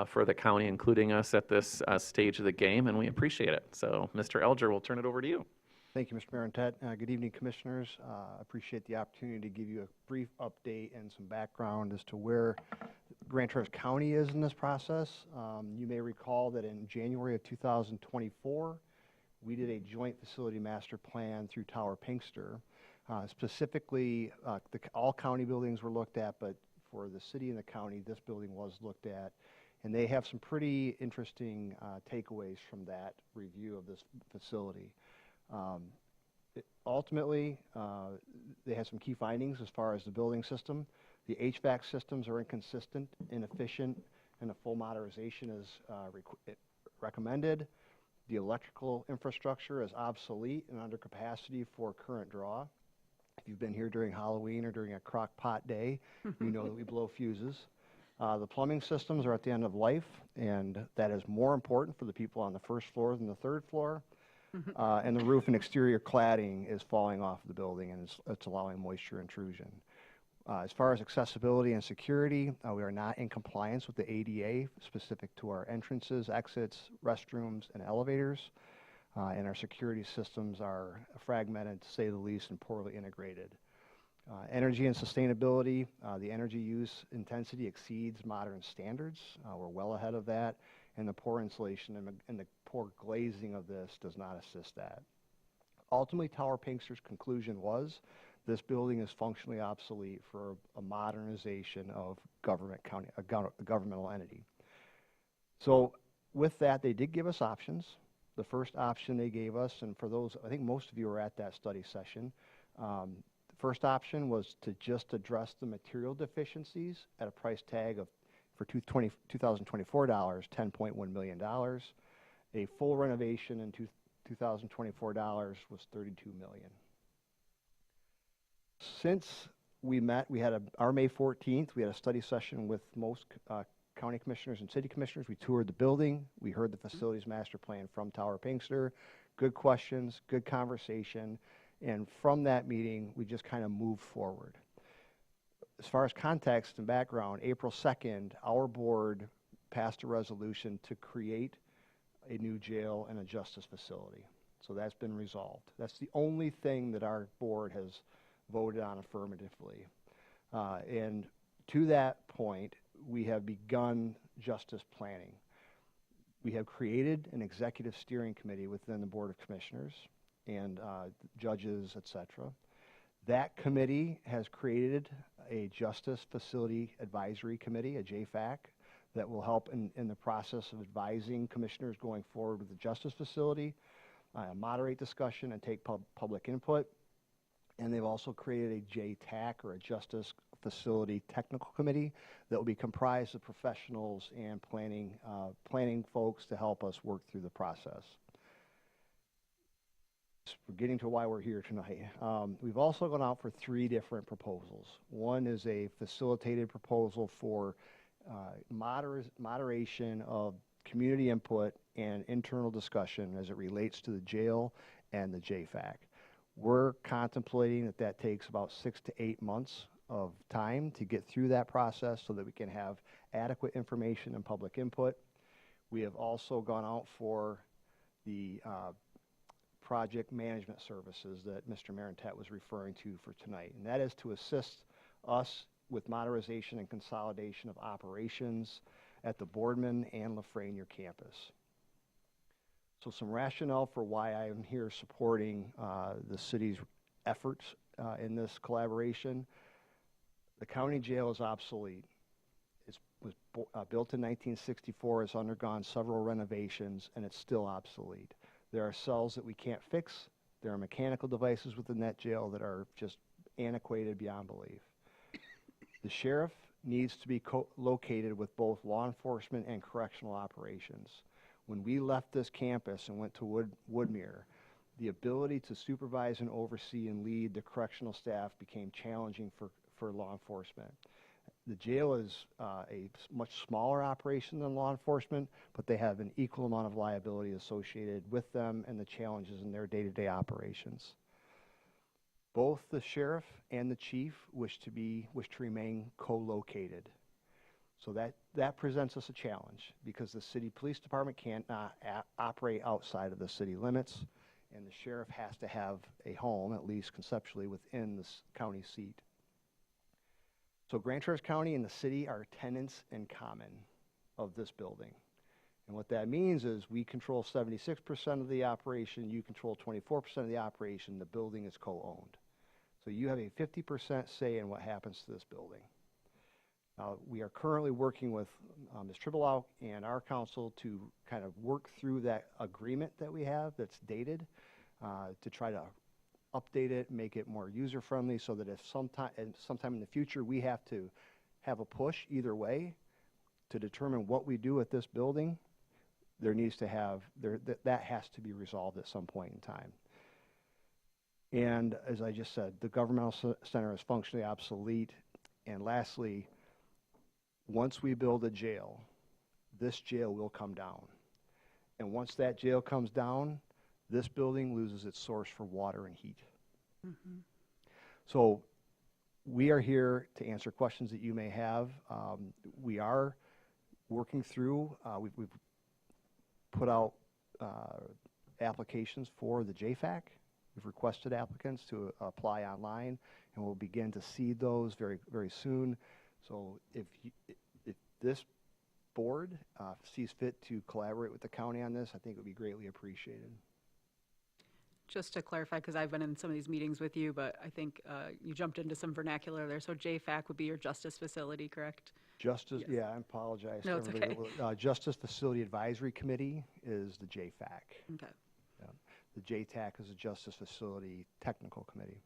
for the county including us at this stage of the game, and we appreciate it. So, Mr. Alger, we'll turn it over to you. Thank you, Mr. Mayor and Ted. Good evening, Commissioners. I appreciate the opportunity to give you a brief update and some background as to where Grand Traverse County is in this process. You may recall that in January of 2024, we did a joint facility master plan through Tower Pinkster. Specifically, all county buildings were looked at, but for the city and the county, this building was looked at. And they have some pretty interesting takeaways from that review of this facility. Ultimately, they had some key findings as far as the building system. The HVAC systems are inconsistent, inefficient, and a full modernization is recommended. The electrical infrastructure is obsolete and under capacity for current draw. If you've been here during Halloween or during a crock pot day, you know that we blow fuses. The plumbing systems are at the end of life, and that is more important for the people on the first floor than the third floor. And the roof and exterior cladding is falling off the building, and it's allowing moisture intrusion. As far as accessibility and security, we are not in compliance with the ADA specific to our entrances, exits, restrooms, and elevators. And our security systems are fragmented, to say the least, and poorly integrated. Energy and sustainability, the energy use intensity exceeds modern standards. We're well ahead of that, and the poor insulation and the poor glazing of this does not assist that. Ultimately, Tower Pinkster's conclusion was this building is functionally obsolete for a modernization of a governmental entity. So with that, they did give us options. The first option they gave us, and for those, I think most of you were at that study session, the first option was to just address the material deficiencies at a price tag of, for 2024 dollars, $10.1 million. A full renovation in 2024 dollars was $32 million. Since we met, we had our May 14th, we had a study session with most county commissioners and city commissioners. We toured the building. We heard the facilities master plan from Tower Pinkster. Good questions, good conversation. And from that meeting, we just kind of moved forward. As far as context and background, April 2nd, our board passed a resolution to create a new jail and a justice facility. So that's been resolved. That's the only thing that our board has voted on affirmatively. And to that point, we have begun justice planning. We have created an executive steering committee within the Board of Commissioners and judges, etc. That committee has created a Justice Facility Advisory Committee, a JFAC, that will help in the process of advising commissioners going forward with the justice facility, moderate discussion, and take public input. And they've also created a JTAC, or a Justice Facility Technical Committee, that will be comprised of professionals and planning folks to help us work through the process. We're getting to why we're here tonight. We've also gone out for 3 different proposals. One is a facilitated proposal for moderation of community input and internal discussion as it relates to the jail and the JFAC. We're contemplating that takes about 6 to 8 months of time to get through that process so that we can have adequate information and public input. We have also gone out for the project management services that Mr. Marentet was referring to for tonight, and that is to assist us with modernization and consolidation of operations at the Boardman and Lafreniere campus. So some rationale for why I am here supporting the city's efforts in this collaboration. The county jail is obsolete. It was built in 1964, it's undergone several renovations, and it's still obsolete. There are cells that we can't fix. There are mechanical devices within that jail that are just antiquated beyond belief. The sheriff needs to be located with both law enforcement and correctional operations. When we left this campus and went to Woodmere, the ability to supervise and oversee and lead the correctional staff became challenging for law enforcement. The jail is a much smaller operation than law enforcement, but they have an equal amount of liability associated with them and the challenges in their day-to-day operations. Both the sheriff and the chief wish to remain co-located. So that presents us a challenge because the city police department cannot operate outside of the city limits, and the sheriff has to have a home, at least conceptually, within the county seat. So Grand Traverse County and the city are tenants in common of this building. And what that means is we control 76% of the operation, you control 24% of the operation, the building is co-owned. So you have a 50% say in what happens to this building. We are currently working with Ms. Tribelau and our council to kind of work through that agreement that we have that's dated, to try to update it, make it more user-friendly, so that if sometime in the future we have to have a push either way to determine what we do with this building, there needs to have, that has to be resolved at some point in time. And as I just said, the governmental center is functionally obsolete. And lastly, once we build a jail, this jail will come down. And once that jail comes down, this building loses its source for water and heat. So we are here to answer questions that you may have. We are working through, we've put out applications for the JFAC. We've requested applicants to apply online, and we'll begin to seed those very, very soon. So if this board sees fit to collaborate with the county on this, I think it would be greatly appreciated. Just to clarify, because I've been in some of these meetings with you, but I think you jumped into some vernacular there. So JFAC would be your justice facility, correct? Justice, Yes. yeah, I apologize. No, it's okay. Justice Facility Advisory Committee is the JFAC. Okay, Yeah. The JTAC is the Justice Facility Technical Committee.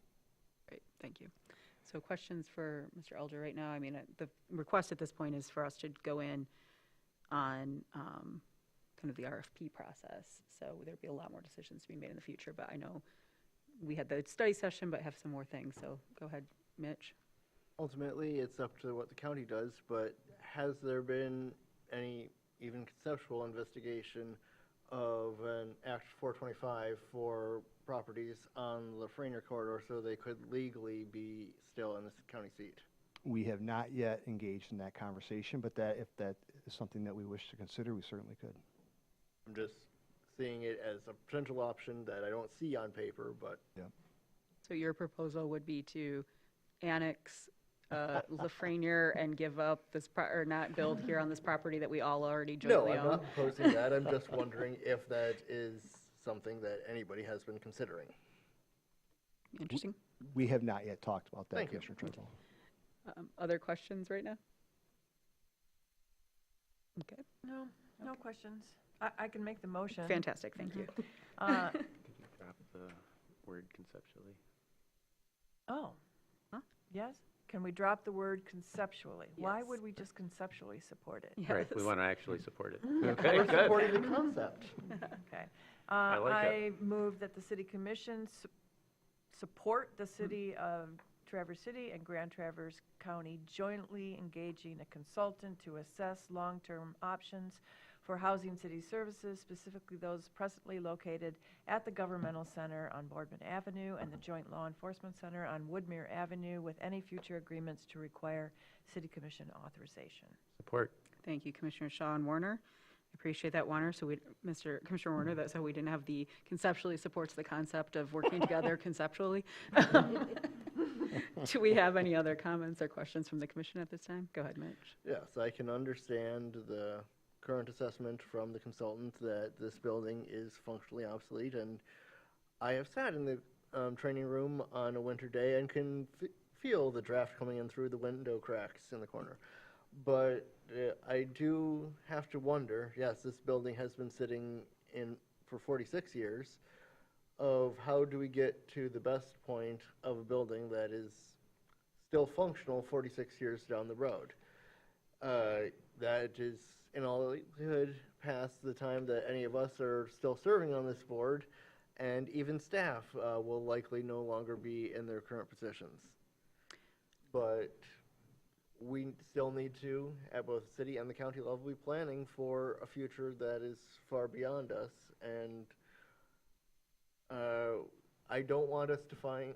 great, thank you. So questions for Mr. Elder right now? I mean, the request at this point is for us to go in on kind of the RFP process. So there'd be a lot more decisions to be made in the future, but I know we had the study session, but have some more things. So go ahead, Mitch. Ultimately, it's up to what the county does, but has there been any even conceptual investigation of an Act 425 for properties on the Lafreniere corridor so they could legally be still in the county seat? We have not yet engaged in that conversation, but that if that is something that we wish to consider, we certainly could. I'm just seeing it as a potential option that I don't see on paper, but So your proposal would be to annex Lafreniere and give up this, or not build here on this property that we all already no, jointly I'm own? not proposing that. I'm just wondering if that is something that anybody has been considering. Interesting. We have not yet talked about that, Thank you. Commissioner Treadwell. Other questions right now? Okay, No, no questions. I can make the motion. fantastic, thank you. Uh, Could you drop the word conceptually? Oh. Huh? Yes? Can we drop the word conceptually? Why Yes. would we just conceptually support it? Right, we Yes. want to actually support it. Okay, We're good. supporting the concept. Okay. I like I move that the city commission support the city of Traverse City and Grand Traverse County jointly engaging a consultant to assess long-term options for housing city services, specifically those presently located at the Governmental Center on Boardman Avenue and the Joint Law Enforcement Center on Woodmere Avenue, with any future agreements to require city commission authorization. Support. Thank you, Commissioner Shaw and Warner. I appreciate that, Warner. So Commissioner Warner, that's how we didn't have the conceptually supports the concept of working together conceptually. Do we have any other comments or questions from the commission at this time? Go ahead, Mitch. Yes, I can understand the current assessment from the consultant that this building is functionally obsolete, and I have sat in the training room on a winter day and can feel the draft coming in through the window cracks in the corner. But I do have to wonder, yes, this building has been sitting in for 46 years, of how do we get to the best point of a building that is still functional 46 years down the road. That is, in all likelihood, past the time that any of us are still serving on this board, and even staff will likely no longer be in their current positions. But we still need to, at both the city and the county level, be planning for a future that is far beyond us. And I don't want us to find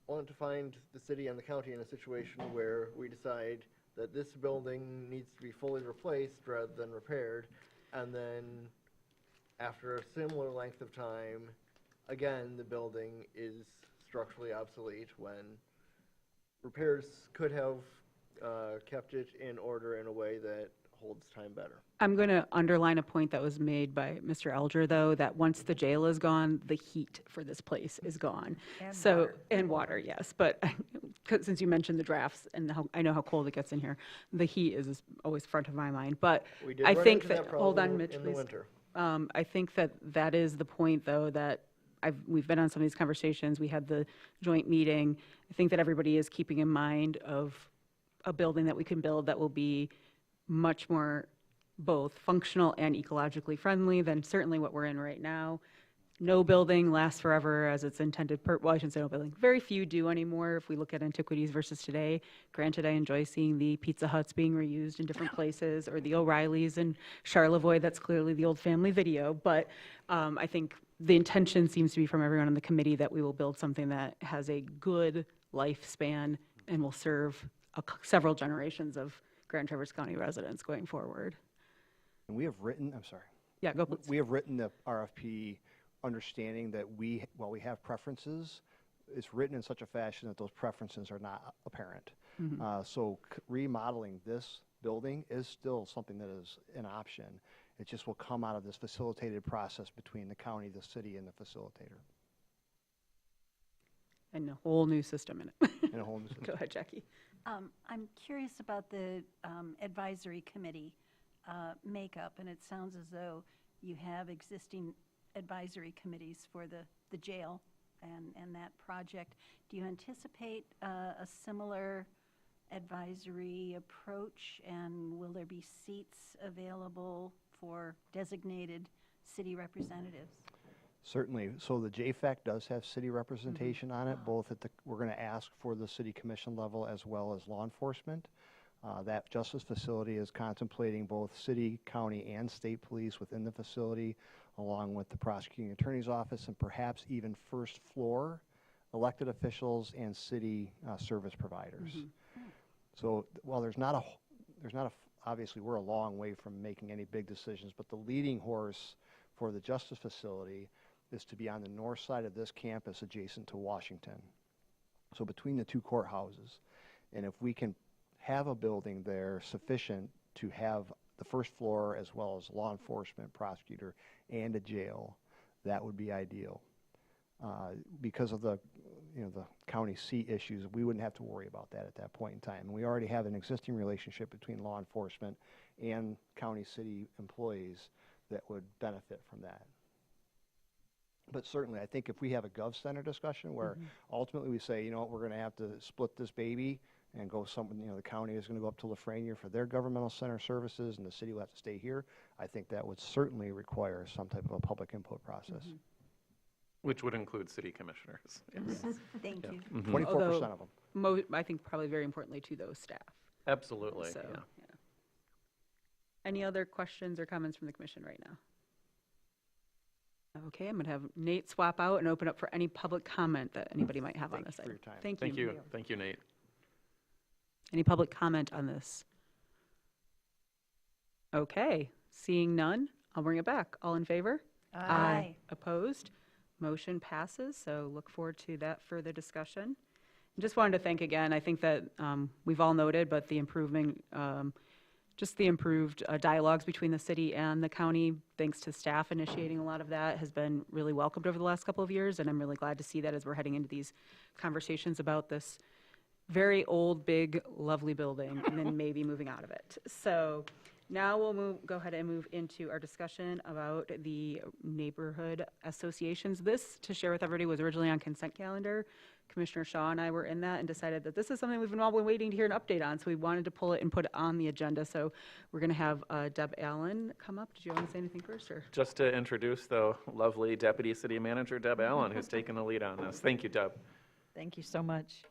the city and the county in a situation where we decide that this building needs to be fully replaced rather than repaired, and then after a similar length of time, again, the building is structurally obsolete when repairs could have kept it in order in a way that holds time better. I'm going to underline a point that was made by Mr. Elger, though, that once the jail is gone, the heat for this place is gone. And So, water. and water, yes, but since you mentioned the drafts and how, I know how cold it gets in here, the heat is always front of my mind. But We did I run think into that, that hold on, problem Mitch, in the please. winter. I think that that is the point, though, that we've been on some of these conversations. We had the joint meeting. I think that everybody is keeping in mind of a building that we can build that will be much more both functional and ecologically friendly than certainly what we're in right now. No building lasts forever as its intended well, I shouldn't say no building. Very few do anymore if we look at antiquities versus today. Granted, I enjoy seeing the Pizza Huts being reused in different places, or the O'Reillys in Charlevoix, that's clearly the old family video. But I think the intention seems to be from everyone on the committee that we will build something that has a good lifespan and will serve several generations of Grand Traverse County residents going forward. And we have written, I'm sorry. Yeah, go please. We have written the RFP understanding that while we have preferences, it's written in such a fashion that those preferences are not apparent. So remodeling this building is still something that is an option. It just will come out of this facilitated process between the county, the city, and the facilitator. And a whole new system in it. And a whole new system. Go ahead, Jackie. I'm curious about the advisory committee makeup, and it sounds as though you have existing advisory committees for the jail and that project. Do you anticipate a similar advisory approach, and will there be seats available for designated city representatives? Certainly. So the JFAC does have city representation on it, both at we're going to ask for the city commission level as well as law enforcement. That justice facility is contemplating both city, county, and state police within the facility, along with the prosecuting attorney's office and perhaps even first floor elected officials and city service providers. So while obviously we're a long way from making any big decisions, but the leading horse for the justice facility is to be on the north side of this campus adjacent to Washington. So between the two courthouses. And if we can have a building there sufficient to have the first floor as well as law enforcement, prosecutor, and a jail, that would be ideal. Because of the county seat issues, we wouldn't have to worry about that at that point in time. And we already have an existing relationship between law enforcement and county city employees that would benefit from that. But certainly, I think if we have a Gov Center discussion where ultimately we say, you know what, we're going to have to split this baby and go the county is going to go up to Lafreniere for their governmental center services and the city will have to stay here, I think that would certainly require some type of a public input process. Which would include city commissioners. Yes. Thank you. 24% of them. I think probably very importantly to those staff. Absolutely, So, yeah. yeah. Any other questions or comments from the commission right now? Okay, I'm going to have Nate swap out and open up for any public comment that anybody might have on this Thank you item. for your time. Thank Thank you. you. Thank you, Nate. Any public comment on this? Okay, seeing none, I'll bring it back. All in favor? Aye. Opposed? Motion passes, so look forward to that further discussion. Just wanted to thank again, I think that we've all noted, but the improved dialogues between the city and the county, thanks to staff initiating a lot of that, has been really welcomed over the last couple of years, and I'm really glad to see that as we're heading into these conversations about this very old, big, lovely building, and then maybe moving out of it. So now we'll go ahead and move into our discussion about the neighborhood associations. This, to share with everybody, was originally on consent calendar. Commissioner Shaw and I were in that and decided that this is something we've all been waiting to hear an update on, so we wanted to pull it and put it on the agenda. So we're going to have Deb Allen come up. Did you want to say anything first? Or? Just to introduce the lovely Deputy City Manager, Deb Allen, who's taken the lead on this. Thank you, Deb. Thank you so much.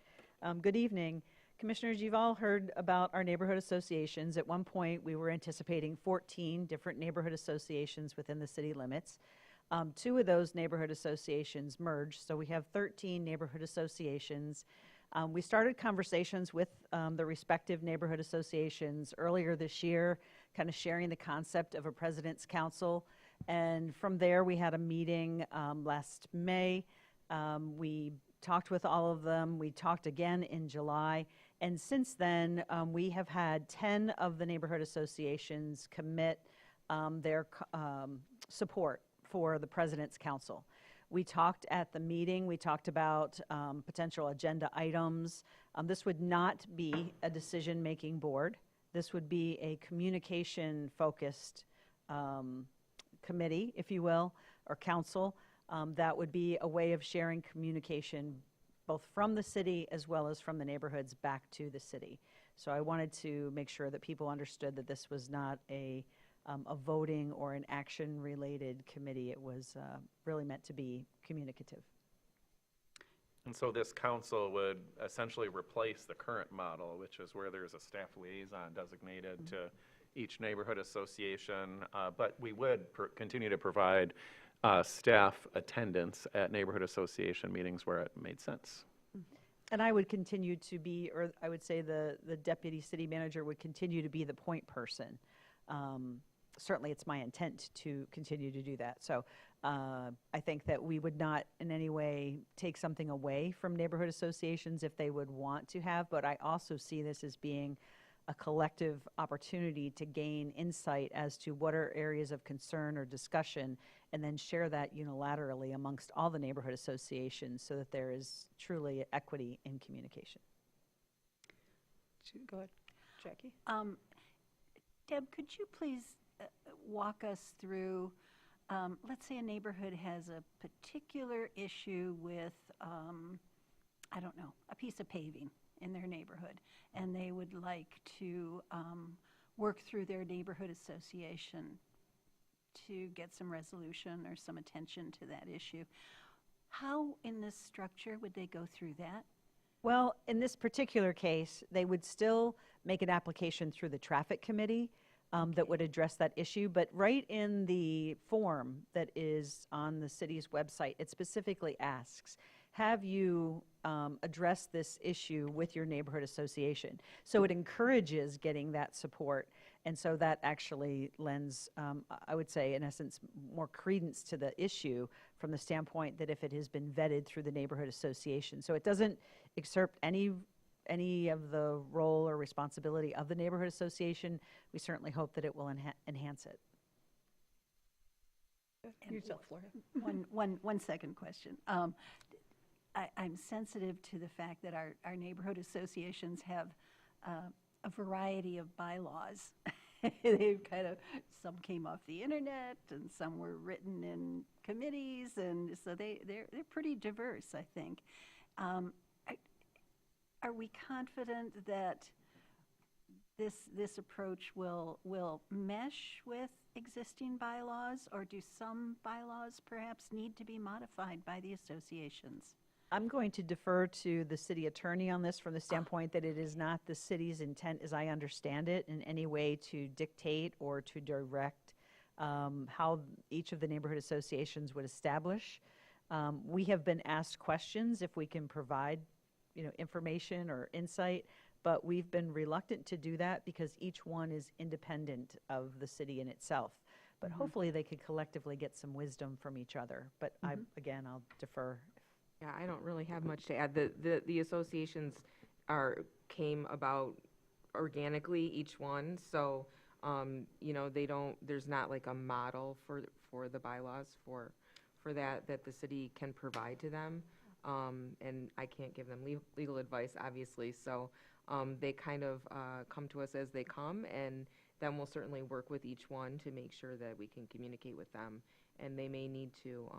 Good evening. Commissioners, you've all heard about our neighborhood associations. At one point, we were anticipating 14 different neighborhood associations within the city limits. 2 of those neighborhood associations merged, so we have 13 neighborhood associations. We started conversations with the respective neighborhood associations earlier this year, kind of sharing the concept of a president's council. And from there, we had a meeting last May. We talked with all of them. We talked again in July. And since then, we have had 10 of the neighborhood associations commit their support for the President's Council. We talked at the meeting, we talked about potential agenda items. This would not be a decision-making board. This would be a communication-focused committee, if you will, or council. That would be a way of sharing communication both from the city as well as from the neighborhoods back to the city. So I wanted to make sure that people understood that this was not a voting or an action-related committee. It was really meant to be communicative. And so this council would essentially replace the current model, which is where there's a staff liaison designated to each neighborhood association, but we would continue to provide staff attendance at neighborhood association meetings where it made sense. And I would continue to be, or I would say the deputy city manager would continue to be the point person. Certainly, it's my intent to continue to do that. So I think that we would not in any way take something away from neighborhood associations if they would want to have, but I also see this as being a collective opportunity to gain insight as to what are areas of concern or discussion, and then share that unilaterally amongst all the neighborhood associations so that there is truly equity in communication. Go ahead, Jackie. Deb, could you please walk us through, let's say a neighborhood has a particular issue with, I don't know, a piece of paving in their neighborhood, and they would like to work through their neighborhood association to get some resolution or some attention to that issue. How in this structure would they go through that? Well, in this particular case, they would still make an application through the traffic committee that would address that issue, but right in the form that is on the city's website, it specifically asks, have you addressed this issue with your neighborhood association? So it encourages getting that support, and so that actually lends, I would say, in essence, more credence to the issue from the standpoint that if it has been vetted through the neighborhood association. So it doesn't excerpt any of the role or responsibility of the neighborhood association. We certainly hope that it will enhance it. Yourself, Laura. One second question. I'm sensitive to the fact that our neighborhood associations have a variety of bylaws. They've some came off the internet and some were written in committees, and so they're pretty diverse, I think. Are we confident that this approach will mesh with existing bylaws, or do some bylaws perhaps need to be modified by the associations? I'm going to defer to the city attorney on this from the standpoint that it is not the city's intent, as I understand it, in any way to dictate or to direct how each of the neighborhood associations would establish. We have been asked questions if we can provide, information or insight, but we've been reluctant to do that because each one is independent of the city in itself. But hopefully they could collectively get some wisdom from each other. But again, I'll defer. Yeah, I don't really have much to add. The associations came about organically, each one, so, there's not like a model for the bylaws for that the city can provide to them. And I can't give them legal advice, obviously, so they kind of come to us as they come, and then we'll certainly work with each one to make sure that we can communicate with them. And they may need to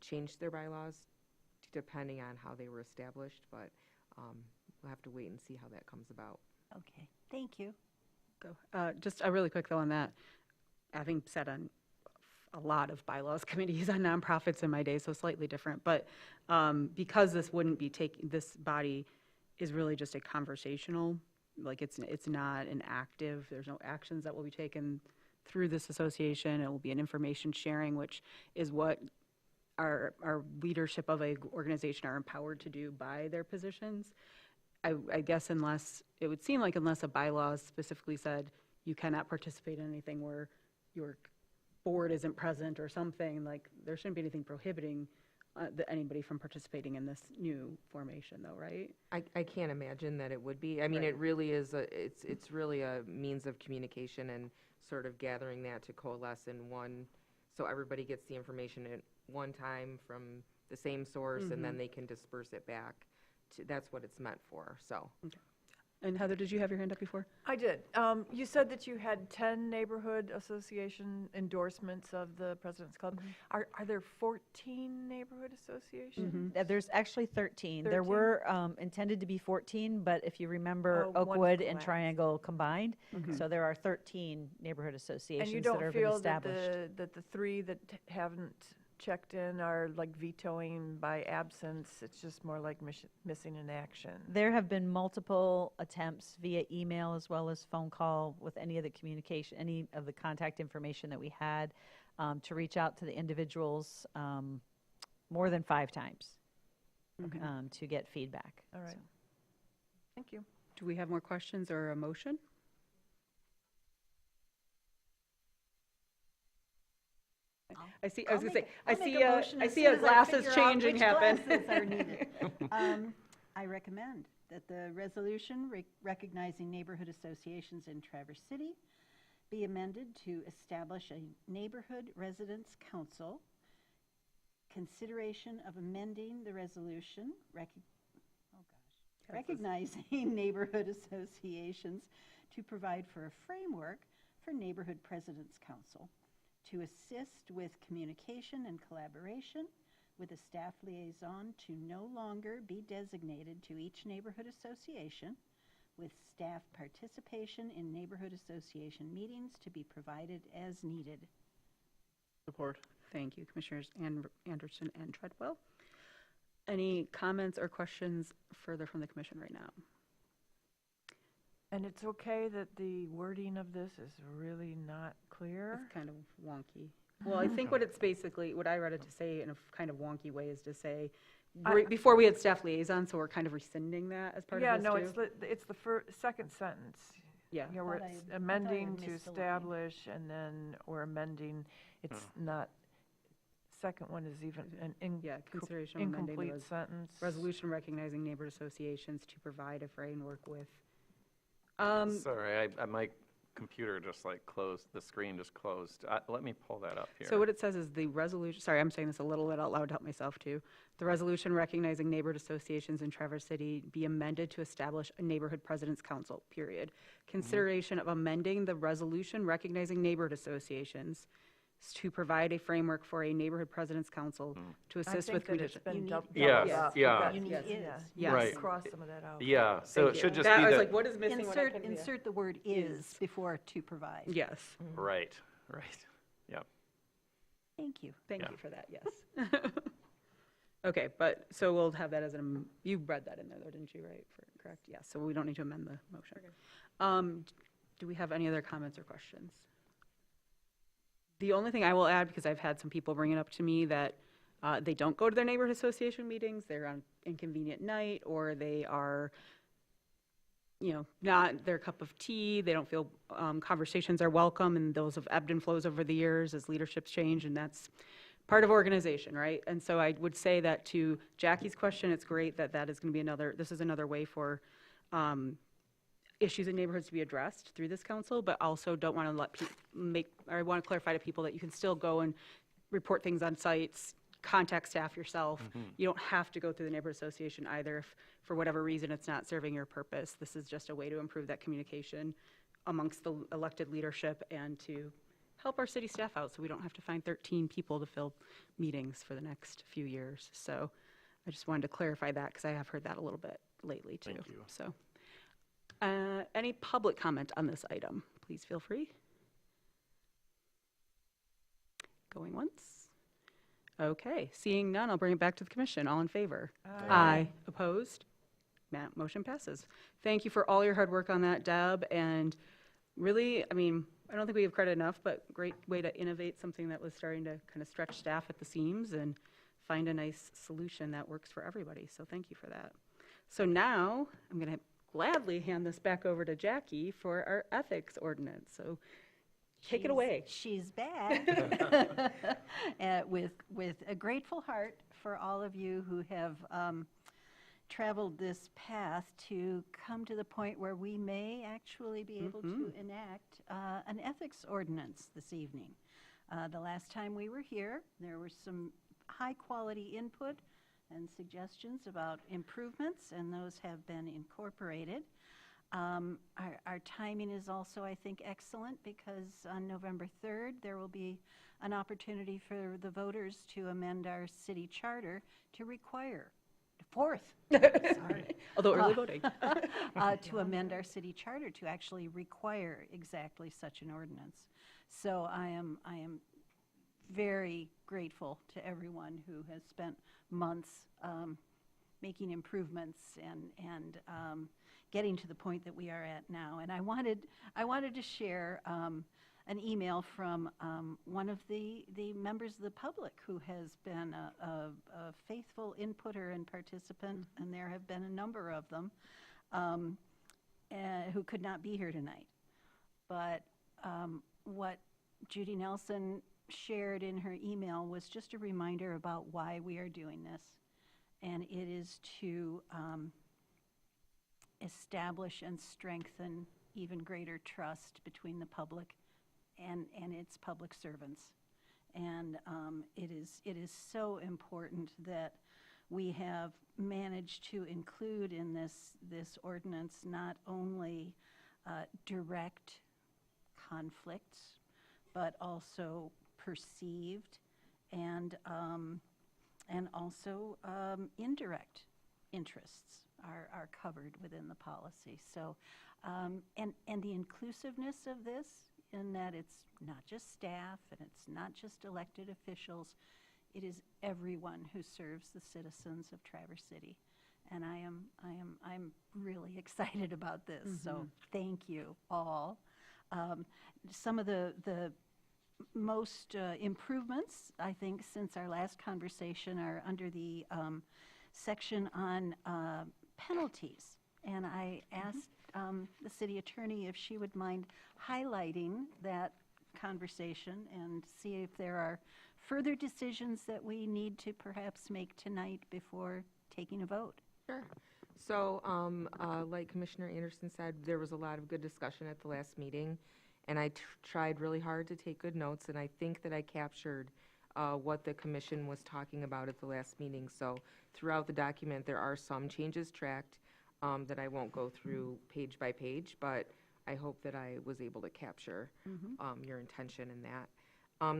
change their bylaws depending on how they were established, but we'll have to wait and see how that comes about. Okay, thank you. Go. Just really quick though on that, having sat on a lot of bylaws committees on nonprofits in my day, so slightly different, but because this wouldn't be this body is really just a conversational, like it's not an active, there's no actions that will be taken through this association. It will be an information sharing, which is what our leadership of a organization are empowered to do by their positions. I guess unless a bylaw specifically said you cannot participate in anything where your board isn't present or something, like there shouldn't be anything prohibiting anybody from participating in this new formation though, right? I can't imagine that it would be. I mean, Right. it really is it's really a means of communication and sort of gathering that to coalesce in one so everybody gets the information at one time from the same source, and then they can disperse it back. That's what it's meant for, so. And Heather, did you have your hand up before? I did. You said that you had 10 neighborhood association endorsements of the President's Club. Are there 14 neighborhood associations? There's actually 13. There 13? were intended to be 14, but if you remember, Oh, one Oakwood and collapsed. Triangle combined. So there are 13 neighborhood associations And you that don't have been feel that established. the three that haven't checked in are like vetoing by absence? It's just more like missing in action? There have been multiple attempts via email as well as phone call with any of the communication, any of the contact information that we had to reach out to the individuals more than 5 times to get feedback. All right. So. Thank you. Do we have more questions or a motion? I see, I was gonna say, I see a glasses changing happen. I recommend that the resolution recognizing neighborhood associations in Traverse City be amended to establish a neighborhood residents council. Consideration of amending the resolution recognizing neighborhood associations to provide for a framework for neighborhood presidents council to assist with communication and collaboration with a staff liaison to no longer be designated to each neighborhood association, with staff participation in neighborhood association meetings to be provided as needed. Support. Thank you, Commissioners Anderson and Treadwell. Any comments or questions further from the commission right now? And it's okay that the wording of this is really not clear? It's kind of wonky. Well, I think what it's basically, what I read it to say in a kind of wonky way is to say, before we had staff liaison, so we're kind of rescinding that as part of this too. Yeah, it's the second sentence. Yeah. You know, where it's amending to establish, and then we're amending, it's not, second one is even an Consideration of amending the incomplete sentence. resolution recognizing neighborhood associations to provide a framework with. Sorry, my computer just like closed, the screen just closed. Let me pull that up here. So what it says is the resolution, sorry, I'm saying this a little bit out loud to help myself too. The resolution recognizing neighborhood associations in Traverse City be amended to establish a neighborhood presidents council, period. Consideration of amending the resolution recognizing neighborhood associations to provide a framework for a neighborhood presidents council to assist with communication. Yes, yeah. You need is. Yes. Right. Cross some of that out. Yeah, so it should just be I was the, like, what is missing when I couldn't- Insert the word is before to provide. Yes. right, yeah. Thank you Yeah. for that, yes. Okay, but, so we'll have that as you read that in there though, didn't you, right? Correct, yes, so we don't need to amend the motion. Do we have any other comments or questions? The only thing I will add, because I've had some people bring it up to me, that they don't go to their neighborhood association meetings, they're on inconvenient night, or they are, not their cup of tea, they don't feel conversations are welcome, and those have ebbed and flows over the years as leaderships change, and that's part of organization, right? And so I would say that to Jackie's question, it's great that that is going to be this is another way for issues in neighborhoods to be addressed through this council, but also don't want to I want to clarify to people that you can still go and report things on sites, contact staff yourself. You don't have to go through the neighborhood association either if for whatever reason it's not serving your purpose. This is just a way to improve that communication amongst the elected leadership and to help our city staff out so we don't have to find 13 people to fill meetings for the next few years. So I just wanted to clarify that because I have heard that a little bit lately too. Thank you. So. Any public comment on this item? Please feel free. Going once. Okay, seeing none, I'll bring it back to the commission. All in favor? Aye. Opposed? Motion passes. Thank you for all your hard work on that, Deb, and really, I don't think we have credit enough, but great way to innovate something that was starting to kind of stretch staff at the seams and find a nice solution that works for everybody. So thank you for that. So now I'm going to gladly hand this back over to Jackie for our ethics ordinance. So take it away. She's back with a grateful heart for all of you who have traveled this path to come to the point where we may actually be able to enact an ethics ordinance this evening. The last time we were here, there were some high-quality input and suggestions about improvements, and those have been incorporated. Our timing is also, I think, excellent because on November 3rd, there will be an opportunity for the voters to amend our city charter to require, 4th, sorry. Although early voting. To amend our city charter to actually require exactly such an ordinance. So I am very grateful to everyone who has spent months making improvements and getting to the point that we are at now. And I wanted to share an email from one of the members of the public who has been a faithful inputter and participant, and there have been a number of them who could not be here tonight. But what Judy Nelson shared in her email was just a reminder about why we are doing this. And it is to establish and strengthen even greater trust between the public and its public servants. And it is so important that we have managed to include in this ordinance not only direct conflicts, but also perceived and also indirect interests are covered within the policy. So, and the inclusiveness of this, in that it's not just staff and it's not just elected officials, it is everyone who serves the citizens of Traverse City. And I'm really excited about this. So thank you all. Some of the most improvements, I think, since our last conversation are under the section on penalties. And I asked the city attorney if she would mind highlighting that conversation and see if there are further decisions that we need to perhaps make tonight before taking a vote. Sure. So, like Commissioner Anderson said, there was a lot of good discussion at the last meeting, and I tried really hard to take good notes, and I think that I captured what the commission was talking about at the last meeting. So throughout the document, there are some changes tracked that I won't go through page by page, but I hope that I was able to capture your intention in that.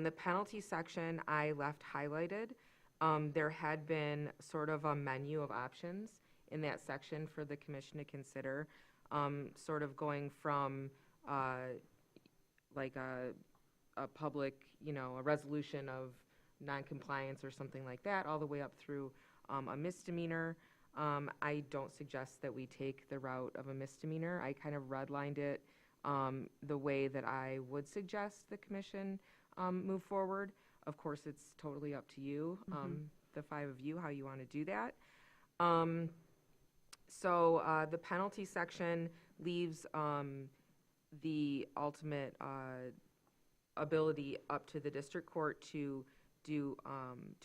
The penalty section I left highlighted. There had been sort of a menu of options in that section for the commission to consider, sort of going from like a public, a resolution of noncompliance or something like that, all the way up through a misdemeanor. I don't suggest that we take the route of a misdemeanor. I kind of redlined it the way that I would suggest the commission move forward. Of course, it's totally up to you, the 5 of you, how you want to do that. So the penalty section leaves the ultimate ability up to the district court to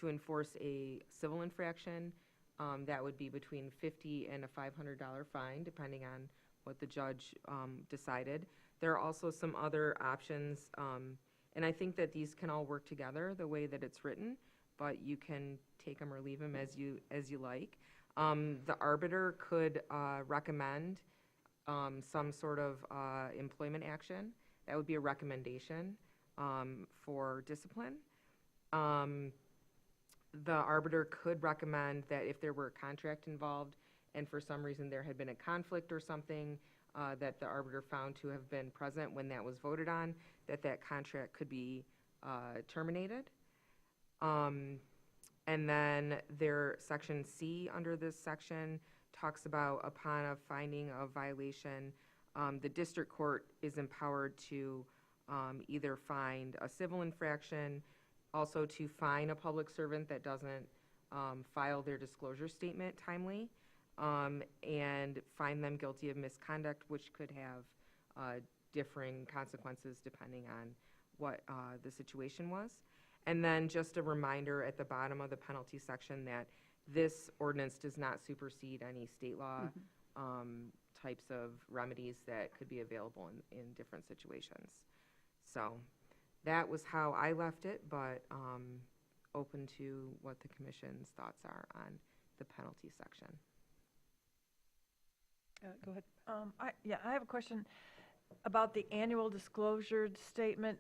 enforce a civil infraction. That would be between $50 and a $500 fine, depending on what the judge decided. There are also some other options, and I think that these can all work together the way that it's written, but you can take them or leave them as you like. The arbiter could recommend some sort of employment action. That would be a recommendation for discipline. The arbiter could recommend that if there were a contract involved and for some reason there had been a conflict or something that the arbiter found to have been present when that was voted on, that contract could be terminated. And then section C under this section talks about upon a finding of violation, the district court is empowered to either find a civil infraction, also to fine a public servant that doesn't file their disclosure statement timely, and find them guilty of misconduct, which could have differing consequences depending on what the situation was. And then just a reminder at the bottom of the penalty section that this ordinance does not supersede any state law types of remedies that could be available in different situations. So that was how I left it, but open to what the commission's thoughts are on the penalty section. Go ahead. I have a question about the annual disclosure statement.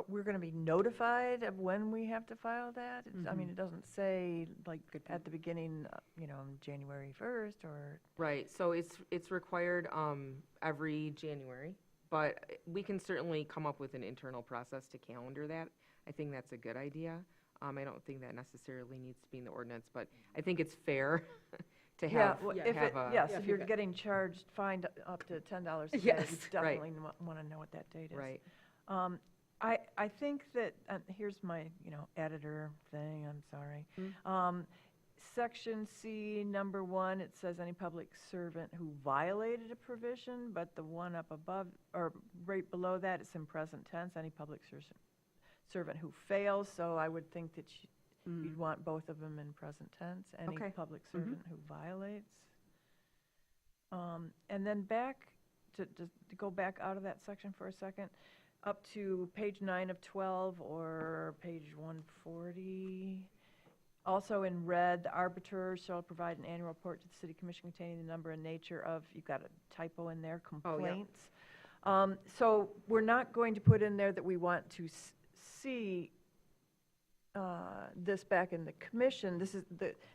We're going to be notified of when we have to file that? I mean, it doesn't say like at the beginning, January 1st or. Right, so it's required every January, but we can certainly come up with an internal process to calendar that. I think that's a good idea. I don't think that necessarily needs to be in the ordinance, but I think it's fair to have, if you're getting fined up to $10 a day, Yes, you right. definitely want to know what that date is. right. I think that, here's my, editor thing, I'm sorry. Section C, number 1, it says any public servant who violated a provision, but the one up above, or right below that, it's in present tense, any public servant who fails, so I would think that you'd want both of them in present tense, any Okay. public servant who violates. And then back, to go back out of that section for a second, up to page 9 of 12 or page 140. Also in red, the arbiter shall provide an annual report to the city commission containing the number and nature of, you've got a typo in there, complaints. So we're not going to put in there that we want to see this back in the commission.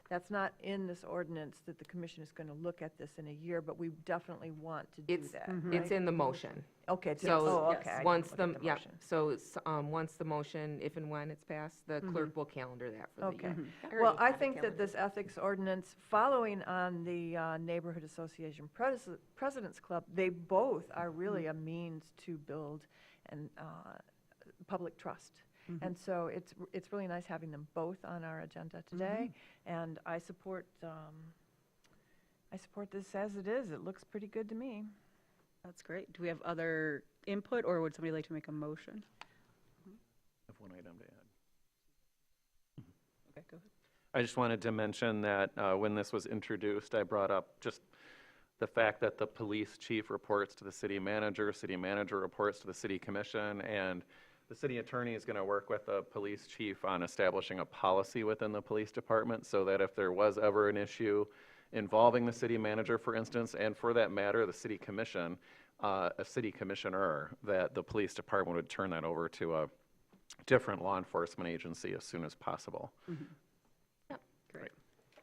That's not in this ordinance that the commission is going to look at this in a year, but we definitely want to do that. It's in the motion. Okay, So, okay. I once didn't look at motion. so once the motion, if and when it's passed, the clerk will calendar that for the Okay. year. Well, I think that this ethics ordinance, following on the Neighborhood Association President's Club, they both are really a means to build and public trust. And so it's really nice having them both on our agenda today, and I support this as it is. It looks pretty good to me. That's great. Do we have other input, or would somebody like to make a motion? I have one item to add. Okay, go ahead. I just wanted to mention that when this was introduced, I brought up just the fact that the police chief reports to the city manager reports to the city commission, and the city attorney is going to work with the police chief on establishing a policy within the police department so that if there was ever an issue involving the city manager, for instance, and for that matter, the city commission, a city commissioner, that the police department would turn that over to a different law enforcement agency as soon as possible. Yep, great.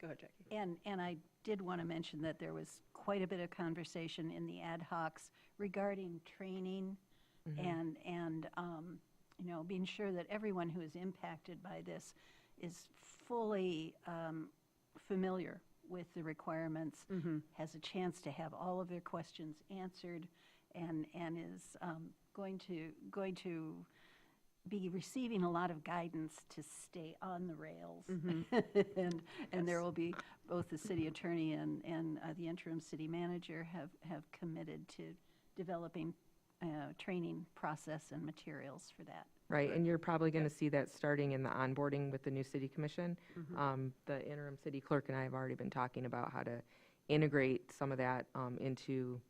Go ahead, Jackie. And I did want to mention that there was quite a bit of conversation in the ad hocs regarding training and being sure that everyone who is impacted by this is fully familiar with the requirements, has a chance to have all of their questions answered, and is going to be receiving a lot of guidance to stay on the rails. And there will be both the city attorney and the interim city manager have committed to developing training process and materials for that. Right, and you're probably going to see that starting in the onboarding with the new city commission. The interim city clerk and I have already been talking about how to integrate some of that into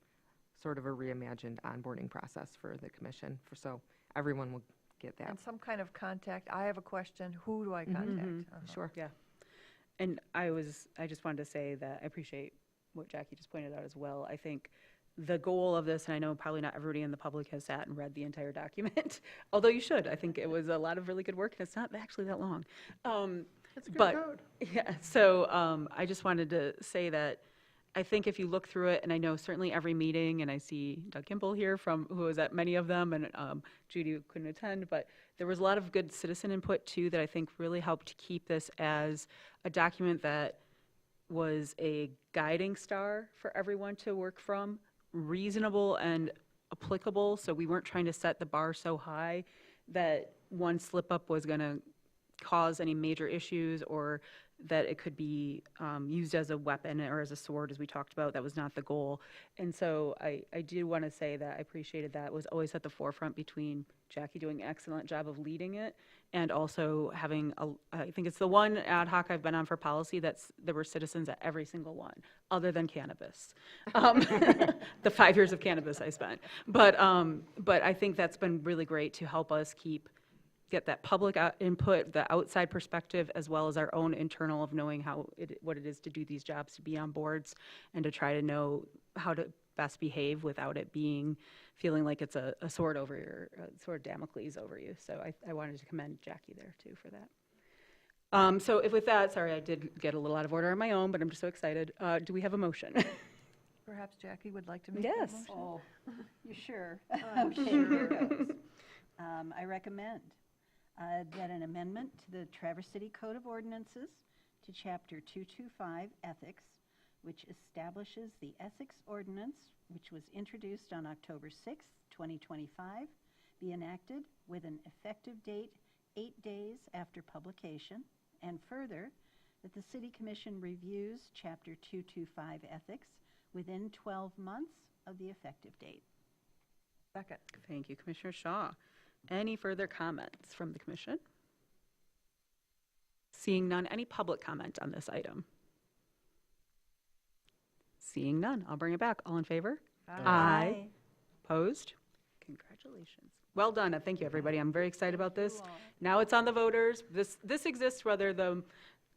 sort of a reimagined onboarding process for the commission, so everyone will get that. And some kind of contact. I have a question. Who do I contact? Sure. Yeah. And I just wanted to say that I appreciate what Jackie just pointed out as well. I think the goal of this, and I know probably not everybody in the public has sat and read the entire document, although you should. I think it was a lot of really good work, and it's not actually that long. It's a good But, code. yeah, so I just wanted to say that I think if you look through it, and I know certainly every meeting, and I see Doug Kimball here who was at many of them, and Judy couldn't attend, but there was a lot of good citizen input too that I think really helped keep this as a document that was a guiding star for everyone to work from, reasonable and applicable, so we weren't trying to set the bar so high that one slip up was going to cause any major issues, or that it could be used as a weapon or as a sword, as we talked about. That was not the goal. And so I do want to say that I appreciated that. It was always at the forefront between Jackie doing an excellent job of leading it, and also having, I think it's the one ad hoc I've been on for policy there were citizens at every single one, other than cannabis. The 5 years of cannabis I spent. But I think that's been really great to help us keep get that public input, the outside perspective, as well as our own internal of knowing what it is to do these jobs, to be on boards, and to try to know how to best behave without it feeling like it's a sword over sword of Damocles over you. So I wanted to commend Jackie there too for that. So if with that, sorry, I did get a little out of order on my own, but I'm just so excited. Do we have a motion? Perhaps Jackie would like to make Yes. that motion? Oh, you sure? I'm Okay, sure. here goes. I recommend that an amendment to the Traverse City Code of Ordinances to Chapter 225 Ethics, which establishes the Ethics Ordinance, which was introduced on October 6, 2025, be enacted with an effective date 8 days after publication, and further, that the City Commission reviews Chapter 225 Ethics within 12 months of the effective date. Second. Thank you, Commissioner Shaw. Any further comments from the commission? Seeing none, any public comment on this item? Seeing none, I'll bring it back. All in favor? Aye. Opposed? Congratulations. Well done. Thank you, everybody. I'm very excited about this. Now it's on the voters. This exists whether the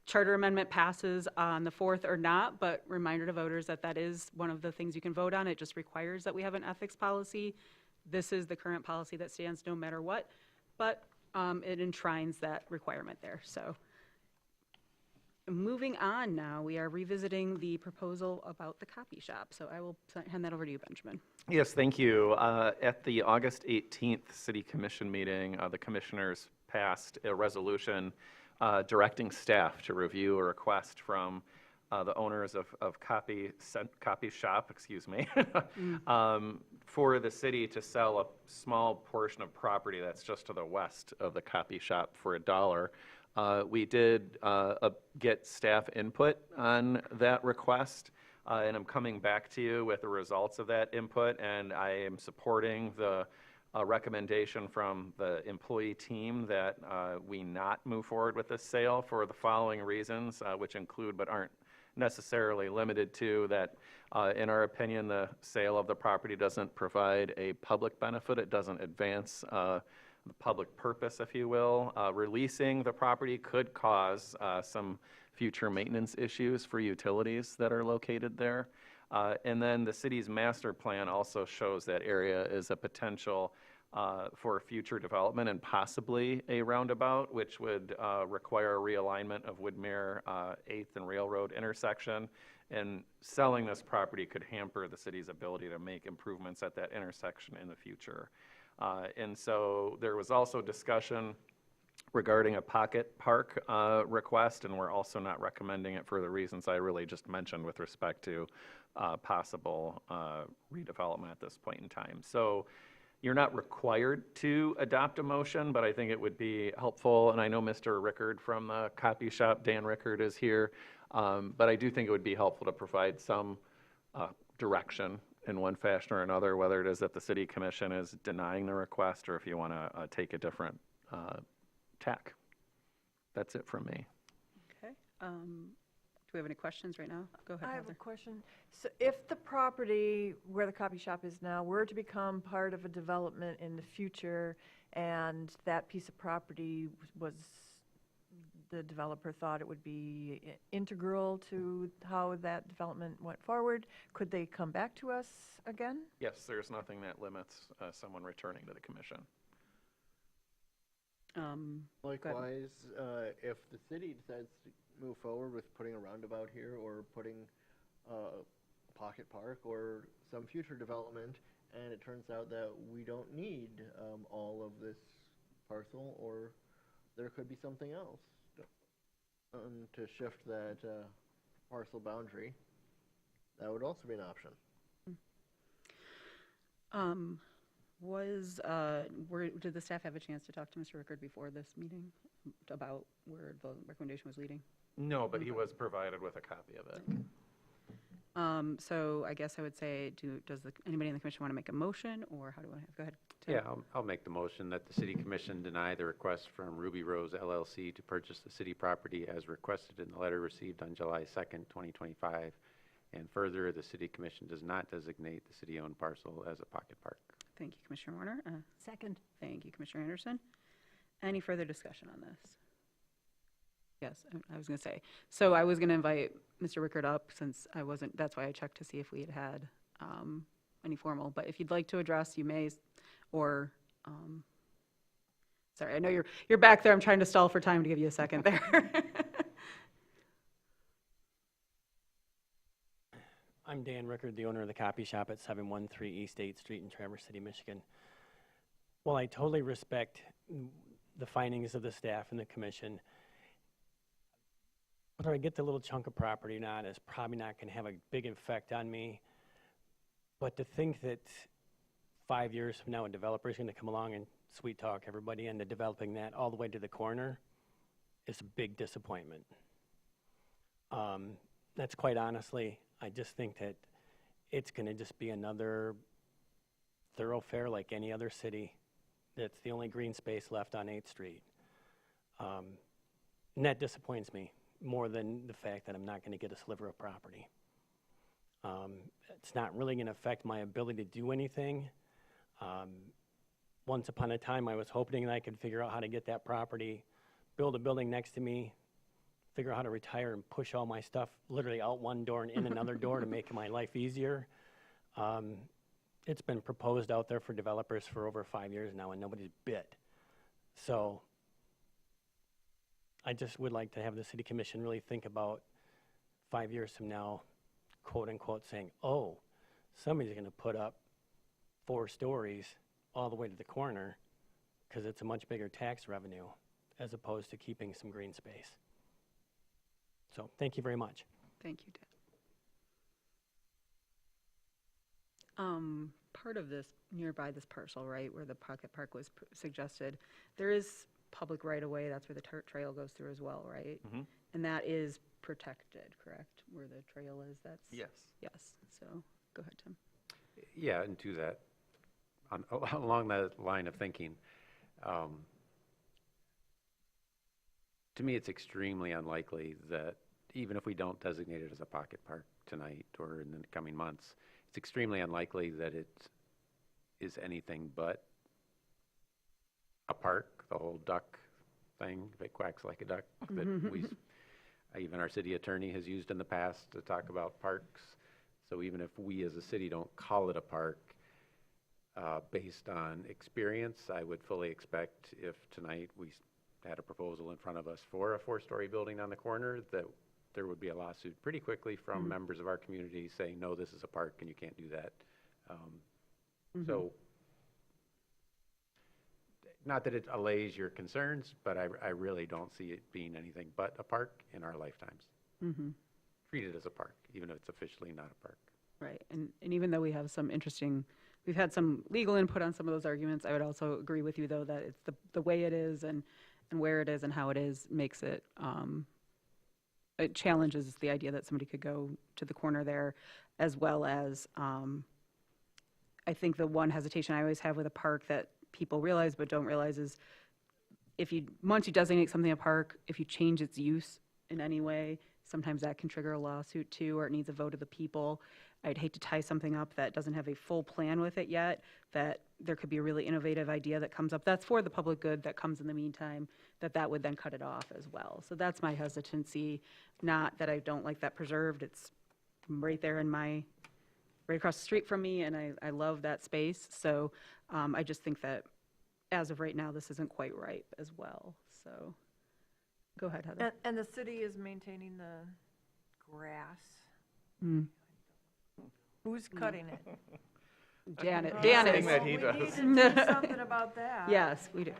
charter amendment passes on the 4th or not, but reminder to voters that that is one of the things you can vote on. It just requires that we have an ethics policy. This is the current policy that stands no matter what, but it enshrines that requirement there. So moving on now, we are revisiting the proposal about the copy shop. So I will hand that over to you, Benjamin. Yes, thank you. At the August 18th City Commission meeting, the commissioners passed a resolution directing staff to review a request from the owners of Copy Shop, excuse me, for the city to sell a small portion of property that's just to the west of the Copy Shop for $1. We did get staff input on that request, and I'm coming back to you with the results of that input, and I am supporting the recommendation from the employee team that we not move forward with this sale for the following reasons, which include but aren't necessarily limited to that, in our opinion, the sale of the property doesn't provide a public benefit. It doesn't advance the public purpose, if you will. Releasing the property could cause some future maintenance issues for utilities that are located there. And then the city's master plan also shows that area is a potential for future development and possibly a roundabout, which would require a realignment of Woodmere 8th and Railroad intersection. And selling this property could hamper the city's ability to make improvements at that intersection in the future. And so there was also discussion regarding a pocket park request, and we're also not recommending it for the reasons I really just mentioned with respect to possible redevelopment at this point in time. So you're not required to adopt a motion, but I think it would be helpful, and I know Mr. Rickard from the Copy Shop, Dan Rickard, is here, but I do think it would be helpful to provide some direction in one fashion or another, whether it is that the City Commission is denying the request or if you want to take a different tack. That's it from me. Okay. Do we have any questions right now? Go ahead, I have a Heather. question. So if the property where the copy shop is now were to become part of a development in the future, and that piece of property was, the developer thought it would be integral to how that development went forward, could they come back to us again? Yes, there's nothing that limits someone returning to the commission. Go ahead. Likewise, if the city decides to move forward with putting a roundabout here or putting a pocket park or some future development, and it turns out that we don't need all of this parcel, or there could be something else to shift that parcel boundary, that would also be an option. Did the staff have a chance to talk to Mr. Rickard before this meeting about where the recommendation was leading? No, but he was provided with a copy of it. So I guess I would say, does anybody in the commission want to make a motion, or how do I, go ahead. Tim. Yeah, I'll make the motion that the City Commission deny the request from Ruby Rose LLC to purchase the city property as requested in the letter received on July 2nd, 2025. And further, the City Commission does not designate the city-owned parcel as a pocket park. Thank you, Commissioner Warner. Second. Thank you, Commissioner Anderson. Any further discussion on this? Yes, I was going to say. So I was going to invite Mr. Rickard up since I wasn't, that's why I checked to see if we had any formal. But if you'd like to address, you may, or, sorry, I know you're back there. I'm trying to stall for time to give you a second there. I'm Dan Rickard, the owner of the copy shop at 713 East 8th Street in Traverse City, Michigan. While I totally respect the findings of the staff and the commission, whether I get the little chunk of property or not is probably not going to have a big effect on me. But to think that 5 years from now a developer is going to come along and sweet talk everybody into developing that all the way to the corner is a big disappointment. That's quite honestly, I just think that it's going to just be another thoroughfare like any other city. That's the only green space left on 8th Street. And that disappoints me more than the fact that I'm not going to get a sliver of property. It's not really going to affect my ability to do anything. Once upon a time, I was hoping that I could figure out how to get that property, build a building next to me, figure out how to retire and push all my stuff literally out one door and in another door to make my life easier. It's been proposed out there for developers for over 5 years now, and nobody's bit. So I just would like to have the city commission really think about 5 years from now, quote unquote, saying, oh, somebody's going to put up 4 stories all the way to the corner because it's a much bigger tax revenue as opposed to keeping some green space. So thank you very much. Thank you, Dan. Part of this, nearby this parcel, right, where the pocket park was suggested, there is public right-of-way, that's where the trail goes through as well, right? Mm-hmm. And that is protected, correct? Where the trail is, that's? Yes. Yes, so, go ahead, Tim. Yeah, and to that, along that line of thinking, to me, it's extremely unlikely that even if we don't designate it as a pocket park tonight or in the coming months, it's extremely unlikely that it is anything but a park, the whole duck thing, if it quacks like a duck, that we, even our city attorney has used in the past to talk about parks. So even if we as a city don't call it a park, based on experience, I would fully expect if tonight we had a proposal in front of us for a 4-story building on the corner, that there would be a lawsuit pretty quickly from members of our community saying, no, this is a park and you can't do that. So, not that it allays your concerns, but I really don't see it being anything but a park in our lifetimes. Treat it as a park, even if it's officially not a park. Right, and even though we have some interesting, we've had some legal input on some of those arguments, I would also agree with you, though, that it's the way it is and where it is and how it is makes it, it challenges the idea that somebody could go to the corner there, as well as, I think the one hesitation I always have with a park that people realize but don't realize is once you designate something a park, if you change its use in any way, sometimes that can trigger a lawsuit too, or it needs a vote of the people. I'd hate to tie something up that doesn't have a full plan with it yet, that there could be a really innovative idea that comes up that's for the public good that comes in the meantime, that would then cut it off as well. So that's my hesitancy, not that I don't like that preserved. It's right there right across the street from me, and I love that space. So I just think that as of right now, this isn't quite ripe as well. So go ahead, Heather. And the city is maintaining the grass. Who's cutting it? Janet. Oh, Janet. well, we need to do something about that. Yes, we do.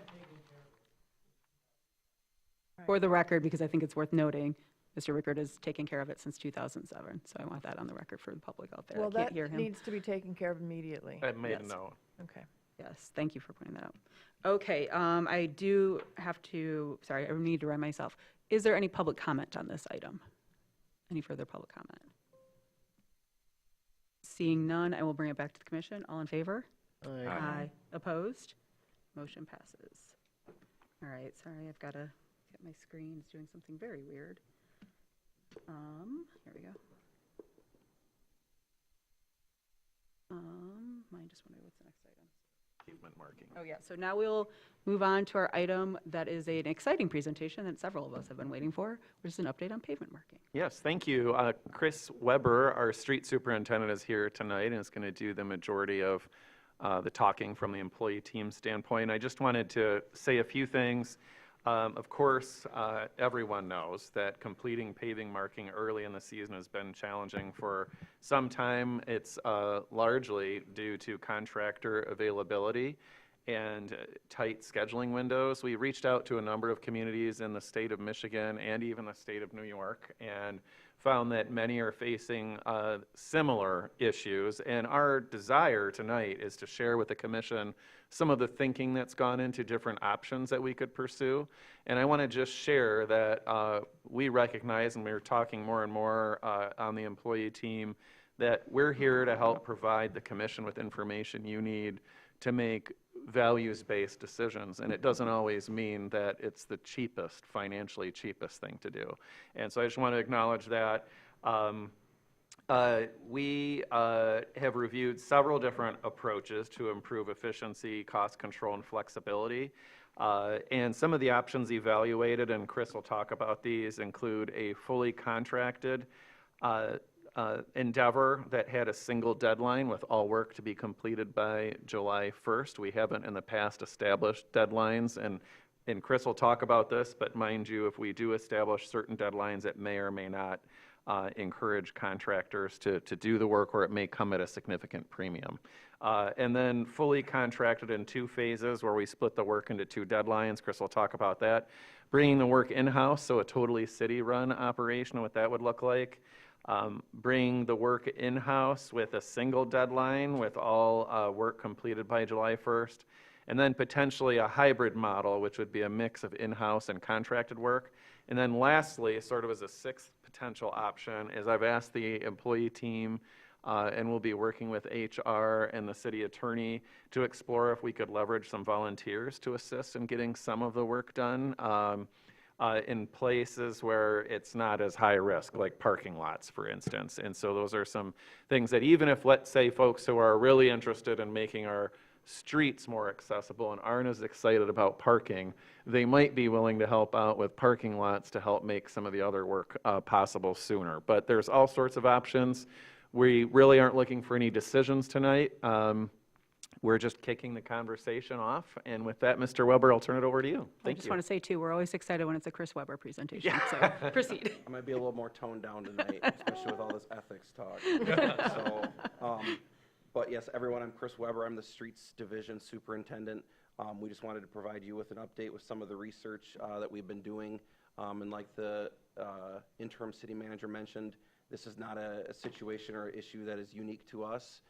For the record, because I think it's worth noting, Mr. Rickard has taken care of it since 2007, so I want that on the record for the public out there. Well, I can't that hear him. needs to be taken care of immediately. I made Yes. a note. Okay. Yes, thank you for pointing that out. Okay, I do have to, sorry, I need to remind myself. Is there any public comment on this item? Any further public comment? Seeing none, I will bring it back to the commission. All in favor? Aye. Opposed? Motion passes. All right, sorry, I've got to get my screen. It's doing something very weird. Here we go. Mine just wondering what's the next item. pavement marking. Oh, yeah, so now we'll move on to our item that is an exciting presentation that several of us have been waiting for, which is an update on pavement marking. Yes, thank you. Chris Weber, our street superintendent, is here tonight and is going to do the majority of the talking from the employee team standpoint. I just wanted to say a few things. Of course, everyone knows that completing paving marking early in the season has been challenging for some time. It's largely due to contractor availability and tight scheduling windows. We reached out to a number of communities in the state of Michigan and even the state of New York and found that many are facing similar issues. And our desire tonight is to share with the commission some of the thinking that's gone into different options that we could pursue. And I want to just share that we recognize, and we're talking more and more on the employee team, that we're here to help provide the commission with information you need to make values-based decisions, and it doesn't always mean that it's the cheapest, financially cheapest thing to do. And so I just want to acknowledge that. We have reviewed several different approaches to improve efficiency, cost control, and flexibility. And some of the options evaluated, and Chris will talk about these, include a fully contracted endeavor that had a single deadline with all work to be completed by July 1st. We haven't in the past established deadlines, and Chris will talk about this, but mind you, if we do establish certain deadlines, it may or may not encourage contractors to do the work, or it may come at a significant premium. And then fully contracted in 2 phases where we split the work into 2 deadlines. Chris will talk about that. Bringing the work in-house, so a totally city-run operation, what that would look like. Bring the work in-house with a single deadline with all work completed by July 1st, and then potentially a hybrid model, which would be a mix of in-house and contracted work. And then lastly, sort of as a 6th potential option, is I've asked the employee team, and we'll be working with HR and the city attorney to explore if we could leverage some volunteers to assist in getting some of the work done. In places where it's not as high risk, like parking lots, for instance. And so those are some things that even if, let's say, folks who are really interested in making our streets more accessible and aren't as excited about parking, they might be willing to help out with parking lots to help make some of the other work possible sooner. But there's all sorts of options. We really aren't looking for any decisions tonight. We're just kicking the conversation off. And with that, Mr. Weber, I'll turn it over to you. I just want to say, too, we're always excited when it's a Chris Weber presentation, so proceed. I might be a little more toned down tonight, especially with all this ethics talk. But yes, everyone, I'm Chris Weber. I'm the Streets Division Superintendent. We just wanted to provide you with an update with some of the research that we've been doing. And like the interim city manager mentioned, this is not a situation or issue that is unique to us.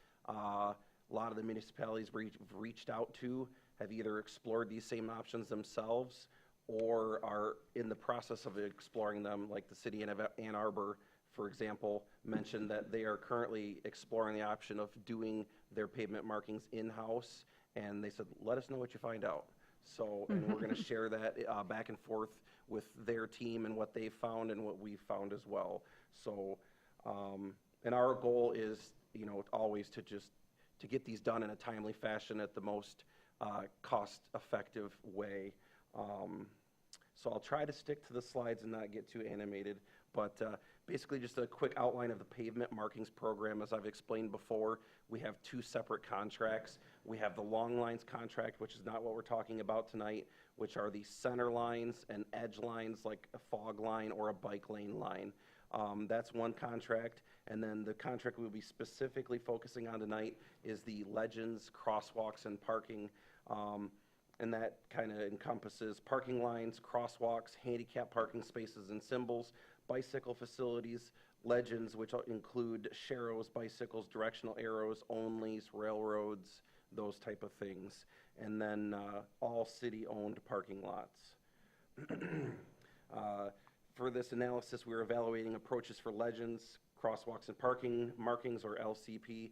A lot of the municipalities we've reached out to have either explored these same options themselves or are in the process of exploring them, like the city of Ann Arbor, for example, mentioned that they are currently exploring the option of doing their pavement markings in-house, and they said, let us know what you find out. So, and we're going to share that back and forth with their team and what they found and what we found as well. So, and our goal is, always to get these done in a timely fashion at the most cost-effective way. So I'll try to stick to the slides and not get too animated, but basically just a quick outline of the pavement markings program. As I've explained before, we have 2 separate contracts. We have the long lines contract, which is not what we're talking about tonight, which are the center lines and edge lines like a fog line or a bike lane line. That's one contract. And then the contract we'll be specifically focusing on tonight is the legends, crosswalks, and parking. And that kind of encompasses parking lines, crosswalks, handicap parking spaces and symbols, bicycle facilities, legends, which include sharrows, bicycles, directional arrows, onlys, railroads, those type of things. And then all city-owned parking lots. For this analysis, we're evaluating approaches for legends, crosswalks, and parking markings, or LCP.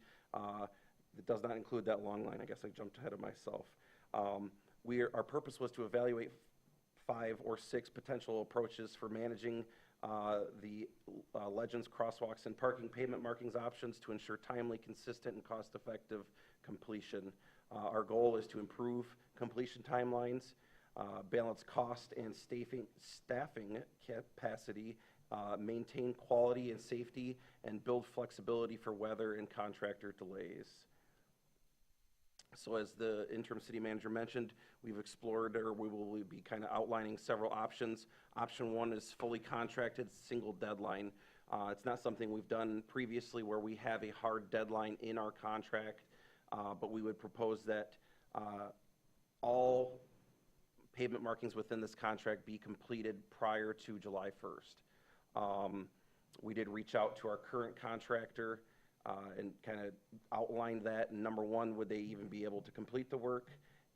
It does not include that long line. I guess I jumped ahead of myself. Our purpose was to evaluate 5 or 6 potential approaches for managing the legends, crosswalks, and parking pavement markings options to ensure timely, consistent, and cost-effective completion. Our goal is to improve completion timelines, balance cost and staffing capacity, maintain quality and safety, and build flexibility for weather and contractor delays. So as the interim city manager mentioned, we've explored, or we will be kind of outlining several options. Option one is fully contracted, single deadline. It's not something we've done previously where we have a hard deadline in our contract, but we would propose that all pavement markings within this contract be completed prior to July 1st. We did reach out to our current contractor and kind of outlined that. Number one, would they even be able to complete the work?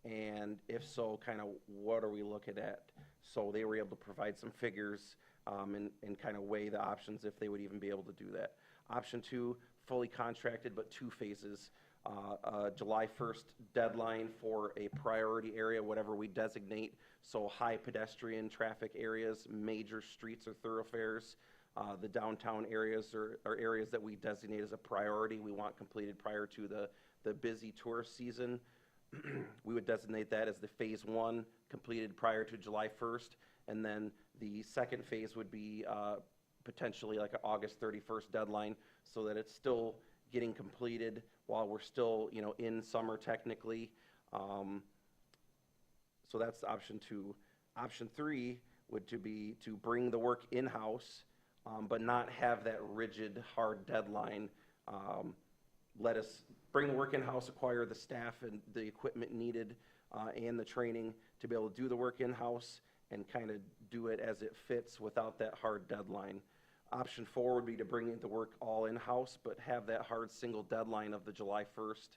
And if so, kind of what are we looking at? So they were able to provide some figures and kind of weigh the options if they would even be able to do that. Option two, fully contracted, but 2 phases. July 1st deadline for a priority area, whatever we designate. So high pedestrian traffic areas, major streets or thoroughfares. The downtown areas are areas that we designate as a priority. We want completed prior to the busy tourist season. We would designate that as the phase 1, completed prior to July 1st. And then the second phase would be potentially like an August 31st deadline, so that it's still getting completed while we're still, in summer technically. So that's option 2. Option 3 would be to bring the work in-house, but not have that rigid, hard deadline. Let us bring the work in-house, acquire the staff and the equipment needed, and the training to be able to do the work in-house and kind of do it as it fits without that hard deadline. Option 4 would be to bring the work all in-house, but have that hard single deadline of the July 1st,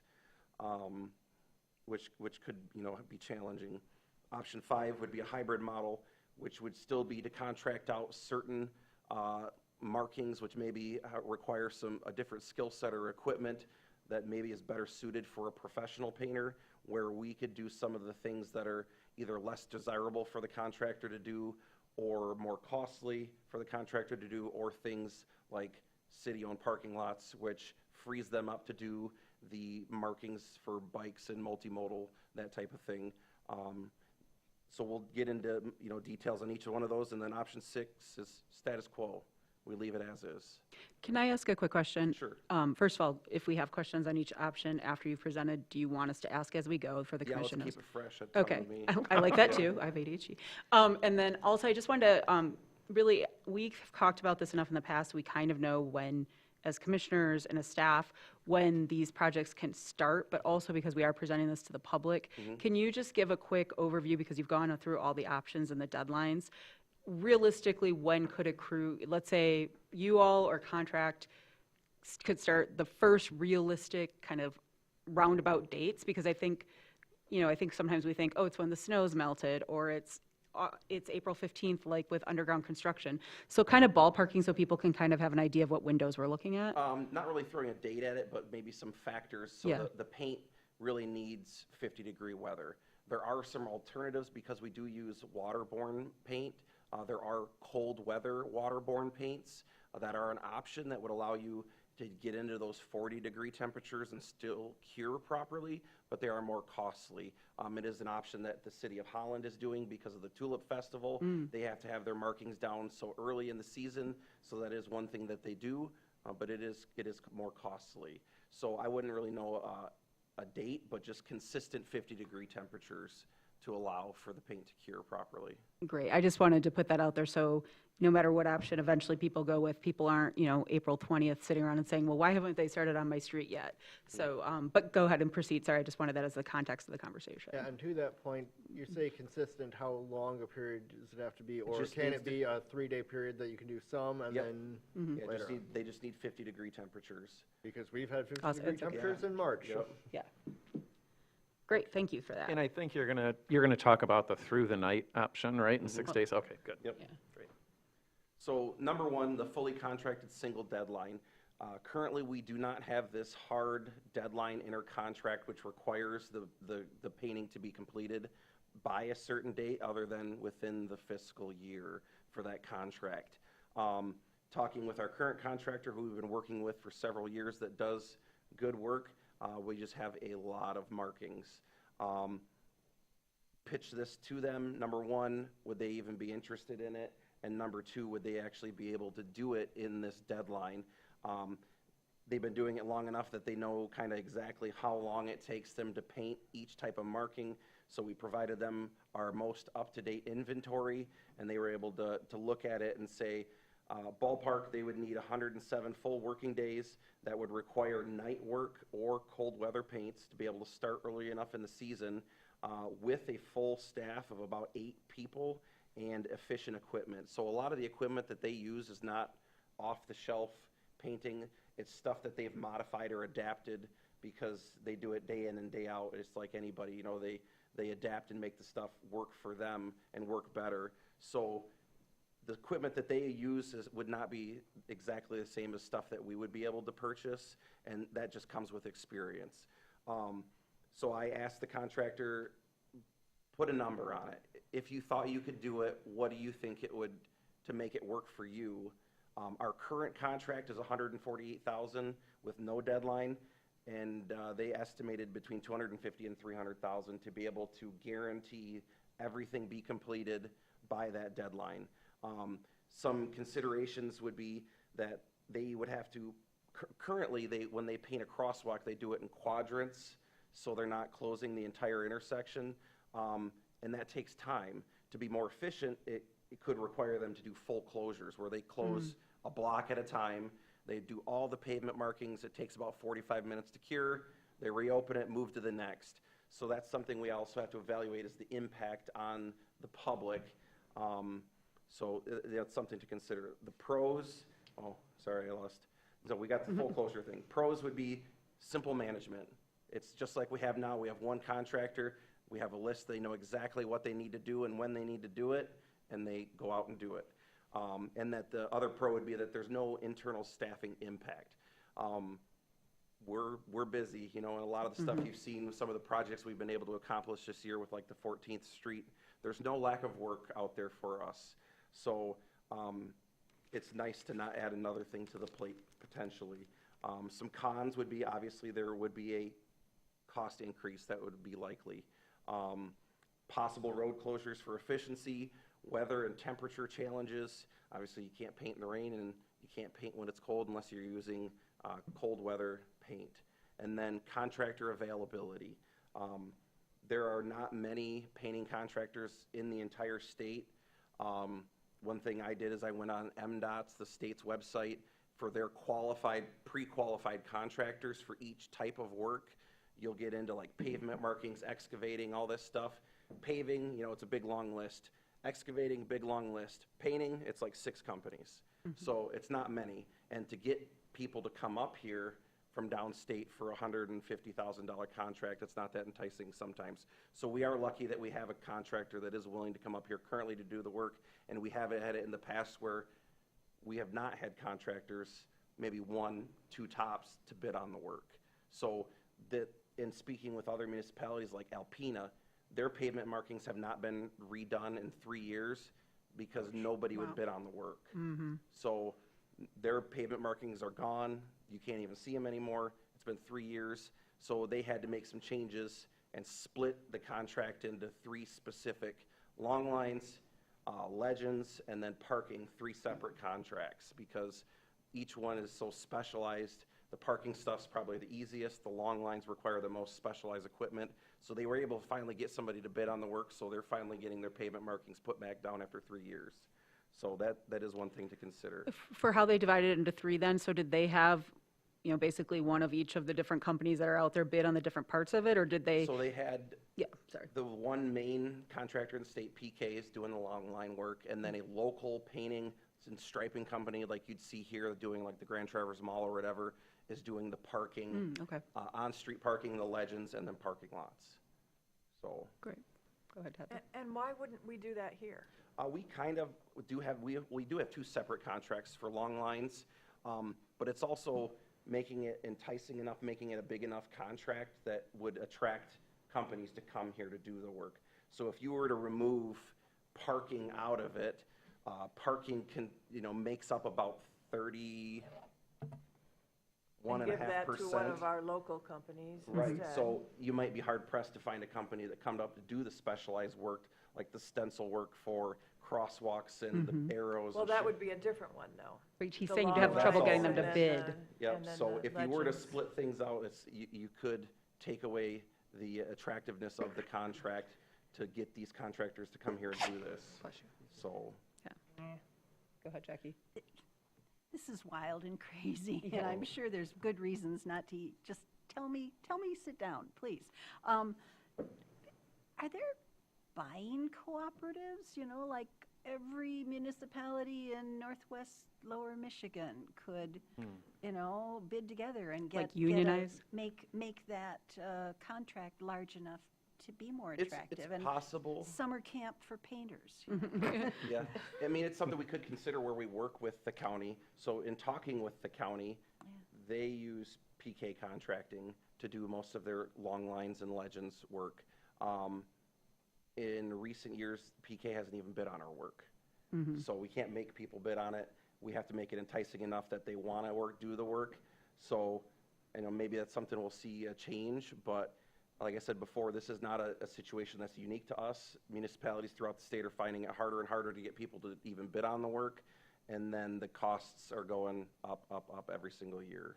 which could, be challenging. Option 5 would be a hybrid model, which would still be to contract out certain markings, which maybe require a different skill set or equipment that maybe is better suited for a professional painter, where we could do some of the things that are either less desirable for the contractor to do or more costly for the contractor to do, or things like city-owned parking lots, which frees them up to do the markings for bikes and multimodal, that type of thing. So we'll get into details on each one of those, and then option 6 is status quo. We leave it as is. Can I ask a quick question? Sure. First of all, if we have questions on each option after you've presented, do you want us to ask as we go for the commission? Yeah, let's keep it fresh. That's Okay, fine with me. I like that too. I have ADHD. And then also, I just wanted to really, we've talked about this enough in the past. We kind of know when, as commissioners and as staff, when these projects can start, but also because we are presenting this to the public. Can you just give a quick overview, because you've gone through all the options and the deadlines? Realistically, when could a crew, let's say you all or contract could start the first realistic kind of roundabout dates? Because I think sometimes we think, oh, it's when the snow's melted, or it's April 15th, like with underground construction. So kind of ballparking so people can kind of have an idea of what windows we're looking at. Not really throwing a date at it, but maybe some factors. So Yeah. the paint really needs 50-degree weather. There are some alternatives because we do use waterborne paint. There are cold weather waterborne paints that are an option that would allow you to get into those 40-degree temperatures and still cure properly, but they are more costly. It is an option that the City of Holland is doing because of the Tulip Festival. They have to have their markings down so early in the season, so that is one thing that they do, but it is more costly. So I wouldn't really know a date, but just consistent 50-degree temperatures to allow for the paint to cure properly. Great. I just wanted to put that out there, so no matter what option eventually people go with, people aren't, April 20th sitting around and saying, well, why haven't they started on my street yet? So, but go ahead and proceed. Sorry, I just wanted that as the context of the conversation. Yeah, and to that point, you say consistent, how long a period does it have to be? Or just can needs it to- be a 3-day period that you can do some and Yep. then Yeah, later on? they just need 50-degree temperatures. Because we've had Awesome. 50-degree It's okay. temperatures in March. Yep. Yeah. Great, thank you for that. And I think you're gonna talk about the through the night option, right, in 6 days? Okay, good. Yep. Yeah. Great. So number one, the fully contracted single deadline. Currently, we do not have this hard deadline in our contract, which requires the painting to be completed by a certain date other than within the fiscal year for that contract. Talking with our current contractor, who we've been working with for several years, that does good work, We just have a lot of markings. Pitch this to them. Number one, would they even be interested in it? And number two, would they actually be able to do it in this deadline? They've been doing it long enough that they know kind of exactly how long it takes them to paint each type of marking. So we provided them our most up-to-date inventory, and they were able to look at it and say, ballpark, they would need 107 full working days. That would require night work or cold weather paints to be able to start early enough in the season with a full staff of about 8 people and efficient equipment. So a lot of the equipment that they use is not off-the-shelf painting. It's stuff that they've modified or adapted because they do it day in and day out. It's like anybody, you know, they adapt and make the stuff work for them and work better. So the equipment that they use would not be exactly the same as stuff that we would be able to purchase, and that just comes with experience. So I asked the contractor, put a number on it. If you thought you could do it, what do you think it would to make it work for you? Our current contract is $148,000 with no deadline, and they estimated between $250,000 and $300,000 to be able to guarantee everything be completed by that deadline. Some considerations would be that they would have to, currently, when they paint a crosswalk, they do it in quadrants, so they're not closing the entire intersection, and that takes time. To be more efficient, it could require them to do full closures, where they close a block at a time. They do all the pavement markings. It takes about 45 minutes to cure. They reopen it, move to the next. So that's something we also have to evaluate is the impact on the public. So that's something to consider. The pros, oh, sorry, I lost. So we got the full closure thing. Pros would be simple management. It's just like we have now. We have one contractor. We have a list. They know exactly what they need to do and when they need to do it, and they go out and do it. And that the other pro would be that there's no internal staffing impact. We're busy, you know, and a lot of the stuff you've seen with some of the projects we've been able to accomplish this year with like the 14th Street, there's no lack of work out there for us. So it's nice to not add another thing to the plate potentially. Some cons would be, obviously, there would be a cost increase that would be likely. Possible road closures for efficiency, weather and temperature challenges. Obviously, you can't paint in the rain and you can't paint when it's cold unless you're using cold weather paint. And then contractor availability. There are not many painting contractors in the entire state. One thing I did is I went on MDOT's, the state's website, for their qualified, pre-qualified contractors for each type of work. You'll get into like pavement markings, excavating, all this stuff. Paving, you know, it's a big long list. Excavating, big long list. Painting, it's like 6 companies. So it's not many. And to get people to come up here from downstate for a $150,000 contract, it's not that enticing sometimes. So we are lucky that we have a contractor that is willing to come up here currently to do the work, and we have had it in the past where we have not had contractors, maybe 1, 2 tops, to bid on the work. So that in speaking with other municipalities like Alpena, their pavement markings have not been redone in 3 years because nobody would bid on the work. So their pavement markings are gone. You can't even see them anymore. It's been 3 years. So they had to make some changes and split the contract into 3 specific long lines, legends, and then parking, 3 separate contracts because each one is so specialized. The parking stuff's probably the easiest. The long lines require the most specialized equipment. So they were able to finally get somebody to bid on the work, so they're finally getting their pavement markings put back down after 3 years. So that is one thing to consider. For how they divided it into 3 then, so did they have, you know, basically one of each of the different companies that are out there bid on the different parts of it, or did they? So they had Yeah, sorry. the one main contractor in the state, PK, is doing the long line work, and then a local painting and striping company like you'd see here doing like the Grand Traverse Mall or whatever is doing the parking, Okay, on-street parking, the legends, and then parking lots. So great. Go ahead, Heather. And why wouldn't we do that here? we kind of do have, we do have 2 separate contracts for long lines, but it's also making it enticing enough, making it a big enough contract that would attract companies to come here to do the work. So if you were to remove parking out of it, parking can, makes up about 30, And give that to one 1.5%. of our local companies Right, instead. so you might be hard pressed to find a company that come up to do the specialized work, like the stencil work for crosswalks and the arrows. Well, and that shit. would be a different one, though. Right, he's The saying you'd long have trouble lights getting them to and bid. then Yep, and then so the if you were to legends. split things out, you could take away the attractiveness of the contract to get these contractors to come here and do this. So, Go ahead, Jackie. This is wild and crazy, and I'm sure there's good reasons not to, just tell me, sit down, please. Are there buying cooperatives, like every municipality in Northwest Lower Michigan could, bid together and Like get unionize? make that contract large enough to be more it's attractive? And possible. summer camp for painters. Yeah, I mean, it's something we could consider where we work with the county. So in talking with the county, they use PK contracting to do most of their long lines and legends work. In recent years, PK hasn't even bid on our work. So we can't make people bid on it. We have to make it enticing enough that they want to do the work. So, maybe that's something we'll see a change, but like I said before, this is not a situation that's unique to us. Municipalities throughout the state are finding it harder and harder to get people to even bid on the work, and then the costs are going up, up, up every single year.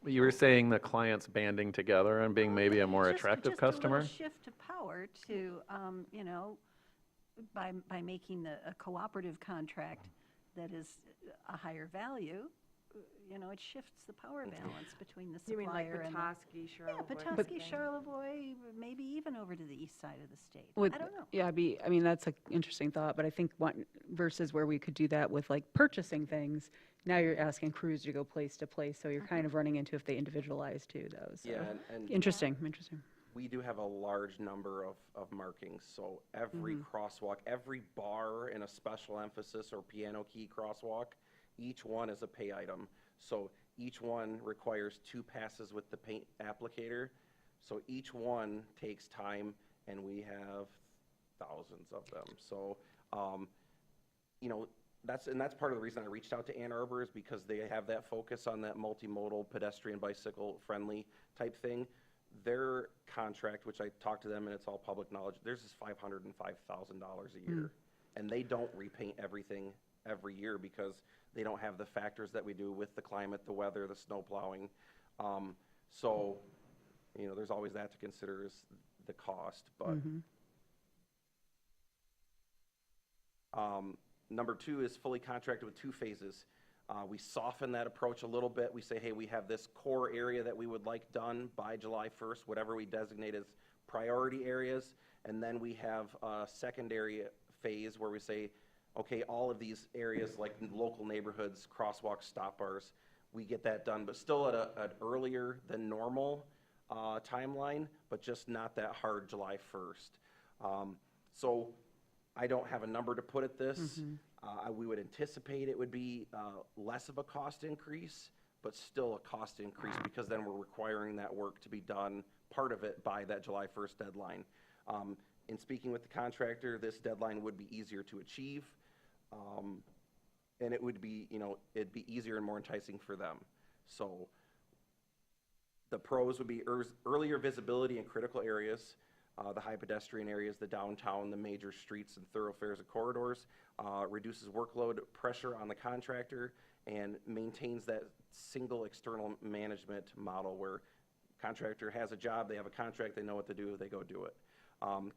You were saying the clients banding together and being maybe a more attractive customer? Just a little shift of power to, by making a cooperative contract that is a higher value, it shifts the power balance between the You mean like supplier and Petoskey, yeah, Charlevoix? Petoskey, Charlevoix, maybe even over to the east side of the state. Would- I don't know. Yeah, I mean, that's an interesting thought, but I think one versus where we could do that with like purchasing things, now you're asking crews to go place to place, so you're kind of running into if they individualize too, though, so. Yeah, and Interesting. we do have a large number of markings, so every crosswalk, every bar in a special emphasis or piano key crosswalk, each one is a pay item. So each one requires 2 passes with the paint applicator. So each one takes time, and we have thousands of them. So, that's part of the reason I reached out to Ann Arbor, is because they have that focus on that multimodal pedestrian bicycle friendly type thing. Their contract, which I talked to them and it's all public knowledge, theirs is $505,000 a year. And they don't repaint everything every year because they don't have the factors that we do with the climate, the weather, the snow plowing. So, there's always that to consider, is the cost, but. Number 2 is fully contracted with 2 phases. We soften that approach a little bit. We say, hey, we have this core area that we would like done by July 1st, whatever we designate as priority areas. And then we have a secondary phase where we say, okay, all of these areas like local neighborhoods, crosswalks, stop bars, we get that done, but still at an earlier than normal timeline, but just not that hard July 1st. So I don't have a number to put at this. We would anticipate it would be less of a cost increase, but still a cost increase because then we're requiring that work to be done, part of it, by that July 1st deadline. In speaking with the contractor, this deadline would be easier to achieve, and it would be, it'd be easier and more enticing for them. So the pros would be earlier visibility in critical areas, the high pedestrian areas, the downtown, the major streets and thoroughfares and corridors, reduces workload pressure on the contractor, and maintains that single external management model where contractor has a job, they have a contract, they know what to do, they go do it.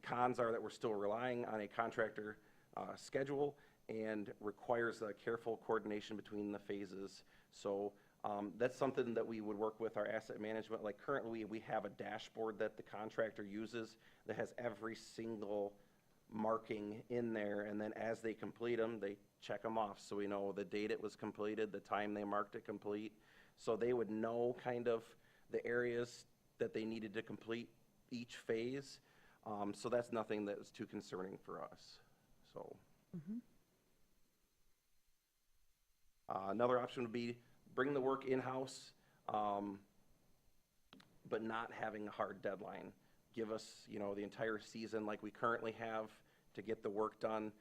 Cons are that we're still relying on a contractor schedule and requires a careful coordination between the phases. So that's something that we would work with our asset management. Like currently, we have a dashboard that the contractor uses that has every single marking in there, and then as they complete them, they check them off. So we know the date it was completed, the time they marked it complete. So they would know kind of the areas that they needed to complete each phase. So that's nothing that was too concerning for us. So another option would be bring the work in-house, but not having a hard deadline. Give us, the entire season like we currently have to get the work done.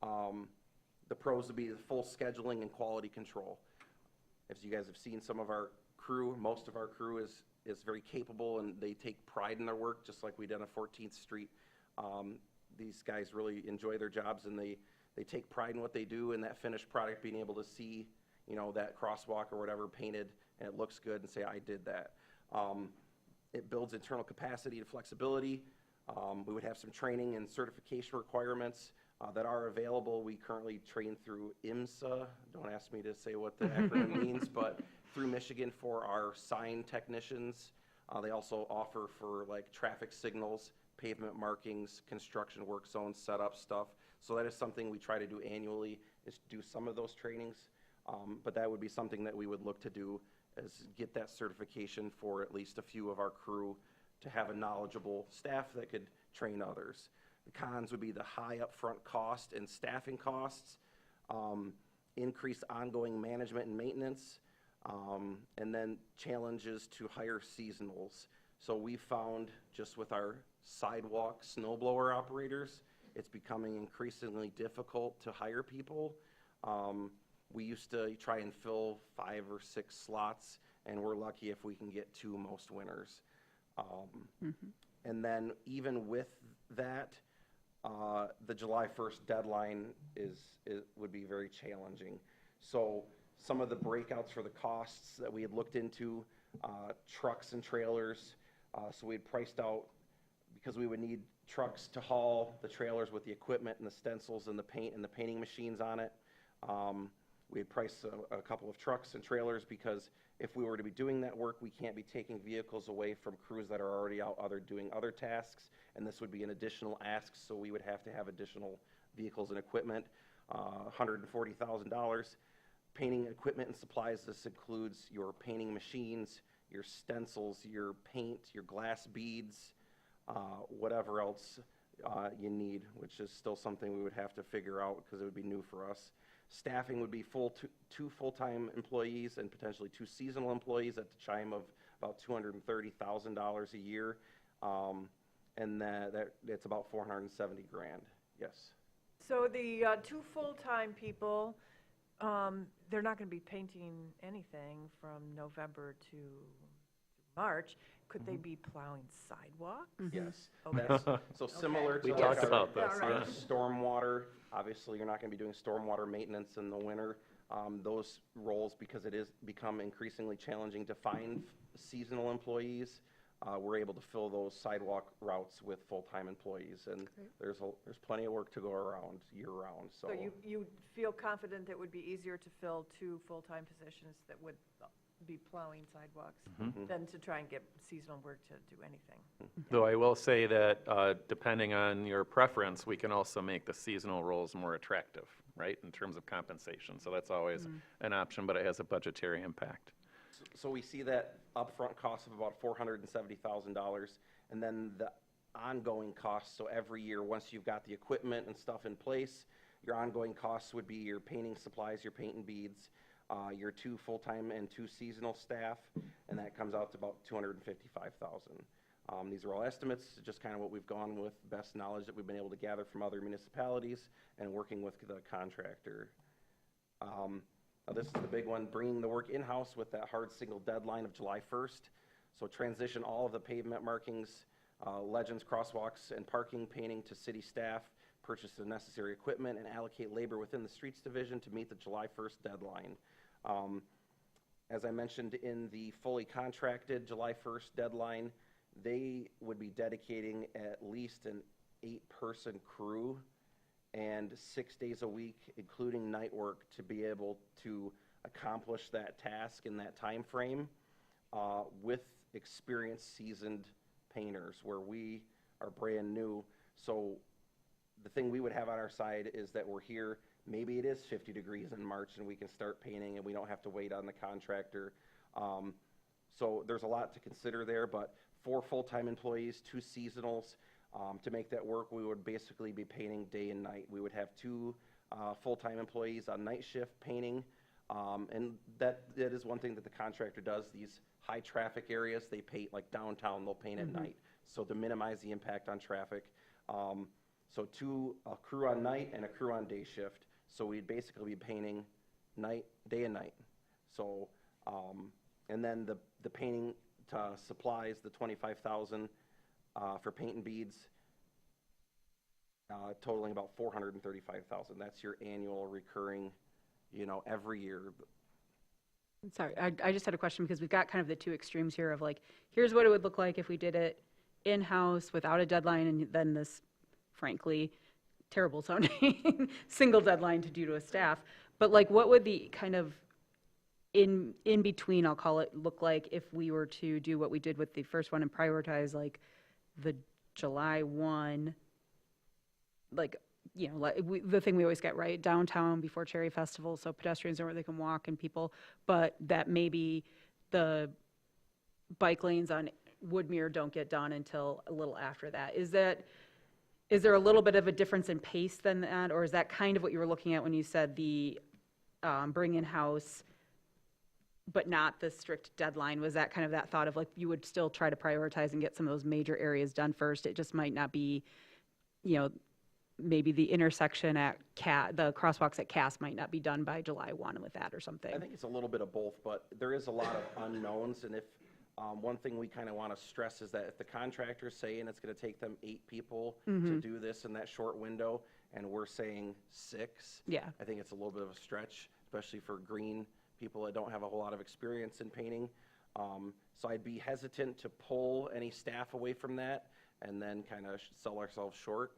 The pros would be the full scheduling and quality control. As you guys have seen, some of our crew. Most of our crew is very capable, and they take pride in their work, just like we did on 14th Street. These guys really enjoy their jobs, and they take pride in what they do, and that finished product, being able to see, you know, that crosswalk or whatever painted, and it looks good, and say, I did that. It builds internal capacity and flexibility. We would have some training and certification requirements that are available. We currently train through IMSA. Don't ask me to say what the acronym means, but through Michigan for our sign technicians. They also offer for like traffic signals, pavement markings, construction work zones, setup stuff. So that is something we try to do annually, is do some of those trainings. But that would be something that we would look to do, is get that certification for at least a few of our crew to have a knowledgeable staff that could train others. The cons would be the high upfront cost and staffing costs, increased ongoing management and maintenance, and then challenges to hire seasonals. So we found, just with our sidewalk snowblower operators, it's becoming increasingly difficult to hire people. We used to try and fill 5 or 6 slots, and we're lucky if we can get 2 most winters. And then even with that, the July 1st deadline would be very challenging. So some of the breakouts for the costs that we had looked into, trucks and trailers. So we had priced out, because we would need trucks to haul the trailers with the equipment and the stencils and the paint and the painting machines on it. We had priced a couple of trucks and trailers, because if we were to be doing that work, we can't be taking vehicles away from crews that are already out doing other tasks, and this would be an additional ask, so we would have to have additional vehicles and equipment. $140,000. Painting equipment and supplies, this includes your painting machines, your stencils, your paint, your glass beads, whatever else you need, which is still something we would have to figure out, because it would be new for us. Staffing would be 2 full-time employees and potentially 2 seasonal employees at the chime of about $230,000 a year, and that's about $470,000. Yes. So the 2 full-time people, they're not going to be painting anything from November to March. Could they be plowing sidewalks? Yes. Okay. So similar to We like talked our- about this, Yeah, right. our stormwater, obviously you're not going to be doing stormwater maintenance in the winter. Those roles, because it is become increasingly challenging to find seasonal employees, we're able to fill those sidewalk routes with full-time employees, and there's plenty of work to go around year-round. So you feel confident that it would be easier to fill 2 full-time positions that would be plowing sidewalks than to try and get seasonal work to do anything? Though I will say that depending on your preference, we can also make the seasonal roles more attractive, right, in terms of compensation. So that's always an option, but it has a budgetary impact. So we see that upfront cost of about $470,000, and then the ongoing costs. So every year, once you've got the equipment and stuff in place, your ongoing costs would be your painting supplies, your paint and beads, your 2 full-time and 2 seasonal staff, and that comes out to about $255,000. These are all estimates, just kind of what we've gone with, best knowledge that we've been able to gather from other municipalities and working with the contractor. Now this is the big one, bringing the work in-house with that hard single deadline of July 1st. So transition all of the pavement markings, legends, crosswalks, and parking painting to city staff, purchase the necessary equipment, and allocate labor within the streets division to meet the July 1st deadline. As I mentioned, in the fully contracted July 1st deadline, they would be dedicating at least an 8-person crew and 6 days a week, including night work, to be able to accomplish that task in that time frame with experienced, seasoned painters, where we are brand new. So the thing we would have on our side is that we're here, maybe it is 50 degrees in March and we can start painting and we don't have to wait on the contractor. So there's a lot to consider there, but 4 full-time employees, 2 seasonals. To make that work, we would basically be painting day and night. We would have 2 full-time employees on night shift painting, and that is one thing that the contractor does. These high-traffic areas, they paint, like downtown, they'll paint at night, so to minimize the impact on traffic. So a crew on night and a crew on day shift. So we'd basically be painting day and night. So And then the painting supplies, the 25,000 for paint and beads, totaling about 435,000. That's your annual recurring, every year. Sorry, I just had a question because we've got kind of the two extremes here of like, here's what it would look like if we did it in-house without a deadline, and then this, frankly, terrible sounding single deadline to do to a staff. But like, what would the kind of in between, I'll call it, look like if we were to do what we did with the first one and prioritize like the July 1, like, like the thing we always get right, downtown before Cherry Festival, so pedestrians know where they can walk and people, but that maybe the bike lanes on Woodmere don't get done until a little after that. Is there a little bit of a difference in pace than that, or is that kind of what you were looking at when you said the bring in-house, but not the strict deadline? Was that kind of that thought of like you would still try to prioritize and get some of those major areas done first? It just might not be, maybe the intersection at the crosswalks at Cass might not be done by July 1 with that or something. I think it's a little bit of both, but there is a lot of unknowns, and if one thing we kind of want to stress is that if the contractor's saying it's going to take them 8 people to do this in that short window, and we're saying 6, Yeah. I think it's a little bit of a stretch, especially for green people that don't have a whole lot of experience in painting. So I'd be hesitant to pull any staff away from that and then kind of sell ourselves short.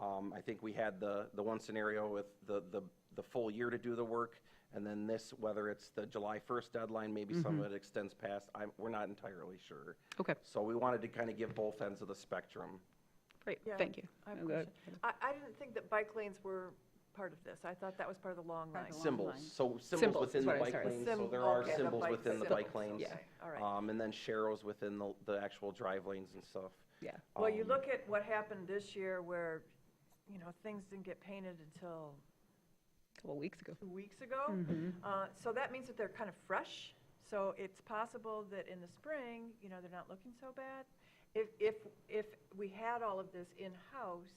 I think we had the one scenario with the full year to do the work, and then this, whether it's the July 1st deadline, maybe some of it extends past, we're not entirely sure. Okay, So we wanted to kind of give both ends of the spectrum. great, Yeah, thank you. I have a Oh, go ahead. question. I didn't think that bike lanes were part of this. I thought that was part of the long line. Symbols, so Symbols symbols within is the what I bike started. lanes, so Symbol- there are okay, the symbols bike within the symbols, bike lanes. okay, all right. And then sharrows within the actual drive lanes and stuff. Yeah. Well, you look at what happened this year where, things didn't get painted until A couple weeks ago. 2 weeks ago. So that means that they're kind of fresh. So it's possible that in the spring, they're not looking so bad. If we had all of this in-house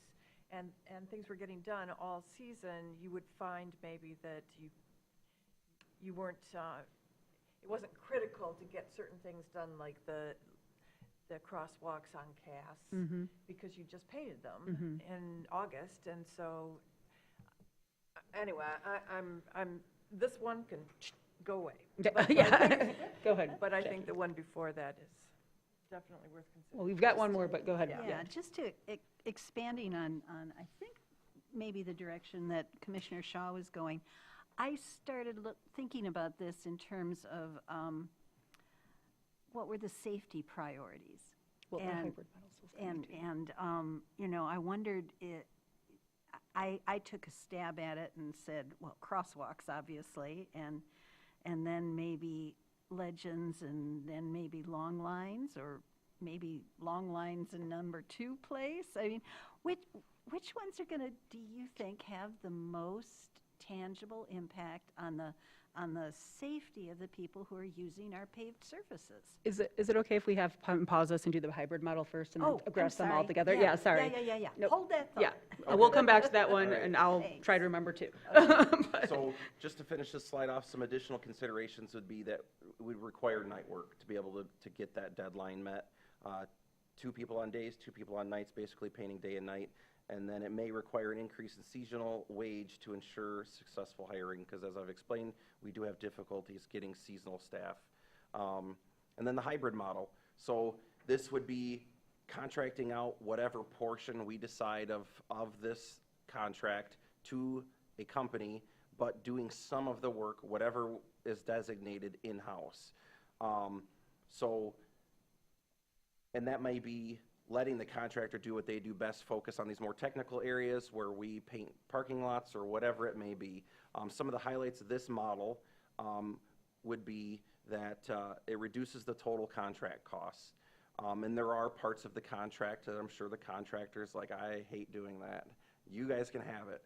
and things were getting done all season, you would find maybe that you weren't, it wasn't critical to get certain things done like the crosswalks on Cass, because you just painted them in August, and so, anyway, I'm, this one can go away. Yeah, go ahead. But I Jackie. think the one before that is definitely worth considering. Well, we've got one more, but go ahead. Yeah, just to expanding on, I think, maybe the direction that Commissioner Shaw was going. I started thinking about this in terms of what were the safety priorities? Well, the And- hybrid models was coming too. I wondered, I took a stab at it and said, well, crosswalks, obviously, and then maybe legends, and then maybe long lines, or maybe long lines in number 2 place. I mean, which ones are going to, do you think, have the most tangible impact on the safety of the people who are using our paved surfaces? Is it okay if we have pause this and do the hybrid model first and then I'm address them all sorry. together? Yeah, sorry. Yeah. Nope. Hold that thought. Yeah, we'll come back to that one, Alright. and I'll Thanks. try to remember too. So just to finish this slide off, some additional considerations would be that we'd require night work to be able to get that deadline met. 2 people on days, 2 people on nights, basically painting day and night. And then it may require an increase in seasonal wage to ensure successful hiring, because as I've explained, we do have difficulties getting seasonal staff. And then the hybrid model. So this would be contracting out whatever portion we decide of this contract to a company, but doing some of the work, whatever is designated in-house. And that may be letting the contractor do what they do best, focus on these more technical areas where we paint parking lots or whatever it may be. Some of the highlights of this model would be that it reduces the total contract costs. And there are parts of the contract that I'm sure the contractor's like, I hate doing that. You guys can have it.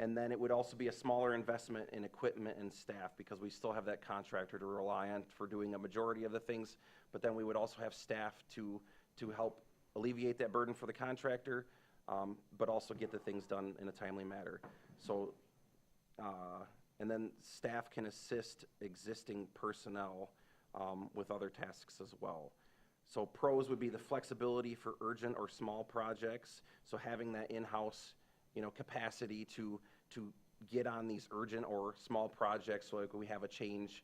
And then it would also be a smaller investment in equipment and staff, because we still have that contractor to rely on for doing a majority of the things. But then we would also have staff to help alleviate that burden for the contractor, but also get the things done in a timely manner. So, and then staff can assist existing personnel with other tasks as well. So pros would be the flexibility for urgent or small projects. So having that in-house, capacity to get on these urgent or small projects. So like we have a change,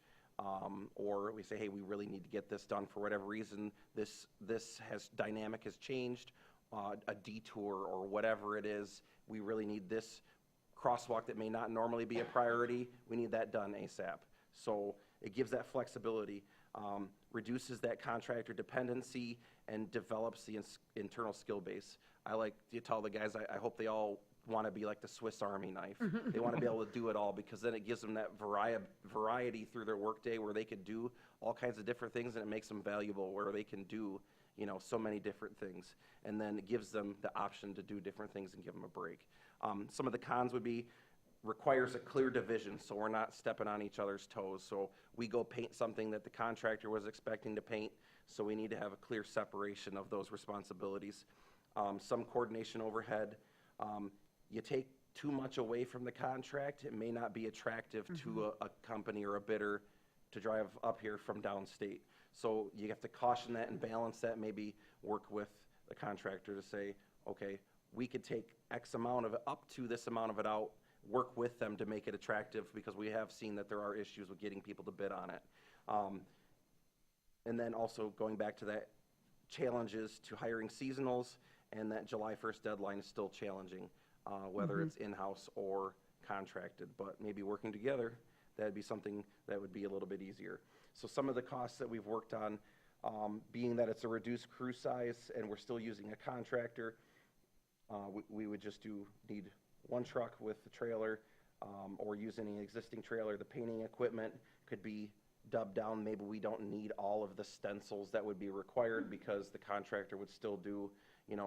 or we say, hey, we really need to get this done for whatever reason. This dynamic has changed, a detour or whatever it is. We really need this crosswalk that may not normally be a priority. We need that done ASAP. So it gives that flexibility. Reduces that contractor dependency and develops the internal skill base. I like to tell the guys, I hope they all want to be like the Swiss Army knife. They want to be able to do it all, because then it gives them that variety through their workday where they can do all kinds of different things, and it makes them valuable where they can do, so many different things. And then it gives them the option to do different things and give them a break. Some of the cons would be, requires a clear division, so we're not stepping on each other's toes. So we go paint something that the contractor was expecting to paint, so we need to have a clear separation of those responsibilities. Some coordination overhead. You take too much away from the contract, it may not be attractive to a company or a bidder to drive up here from downstate. So you have to caution that and balance that, maybe work with the contractor to say, okay, we could take X amount of it, up to this amount of it out, work with them to make it attractive, because we have seen that there are issues with getting people to bid on it. And then also going back to that, challenges to hiring seasonals, and that July 1st deadline is still challenging, whether it's in-house or contracted, but maybe working together, that'd be something that would be a little bit easier. So some of the costs that we've worked on, being that it's a reduced crew size and we're still using a contractor, we would just need one truck with the trailer, or using an existing trailer. The painting equipment could be dubbed down. Maybe we don't need all of the stencils that would be required, because the contractor would still do,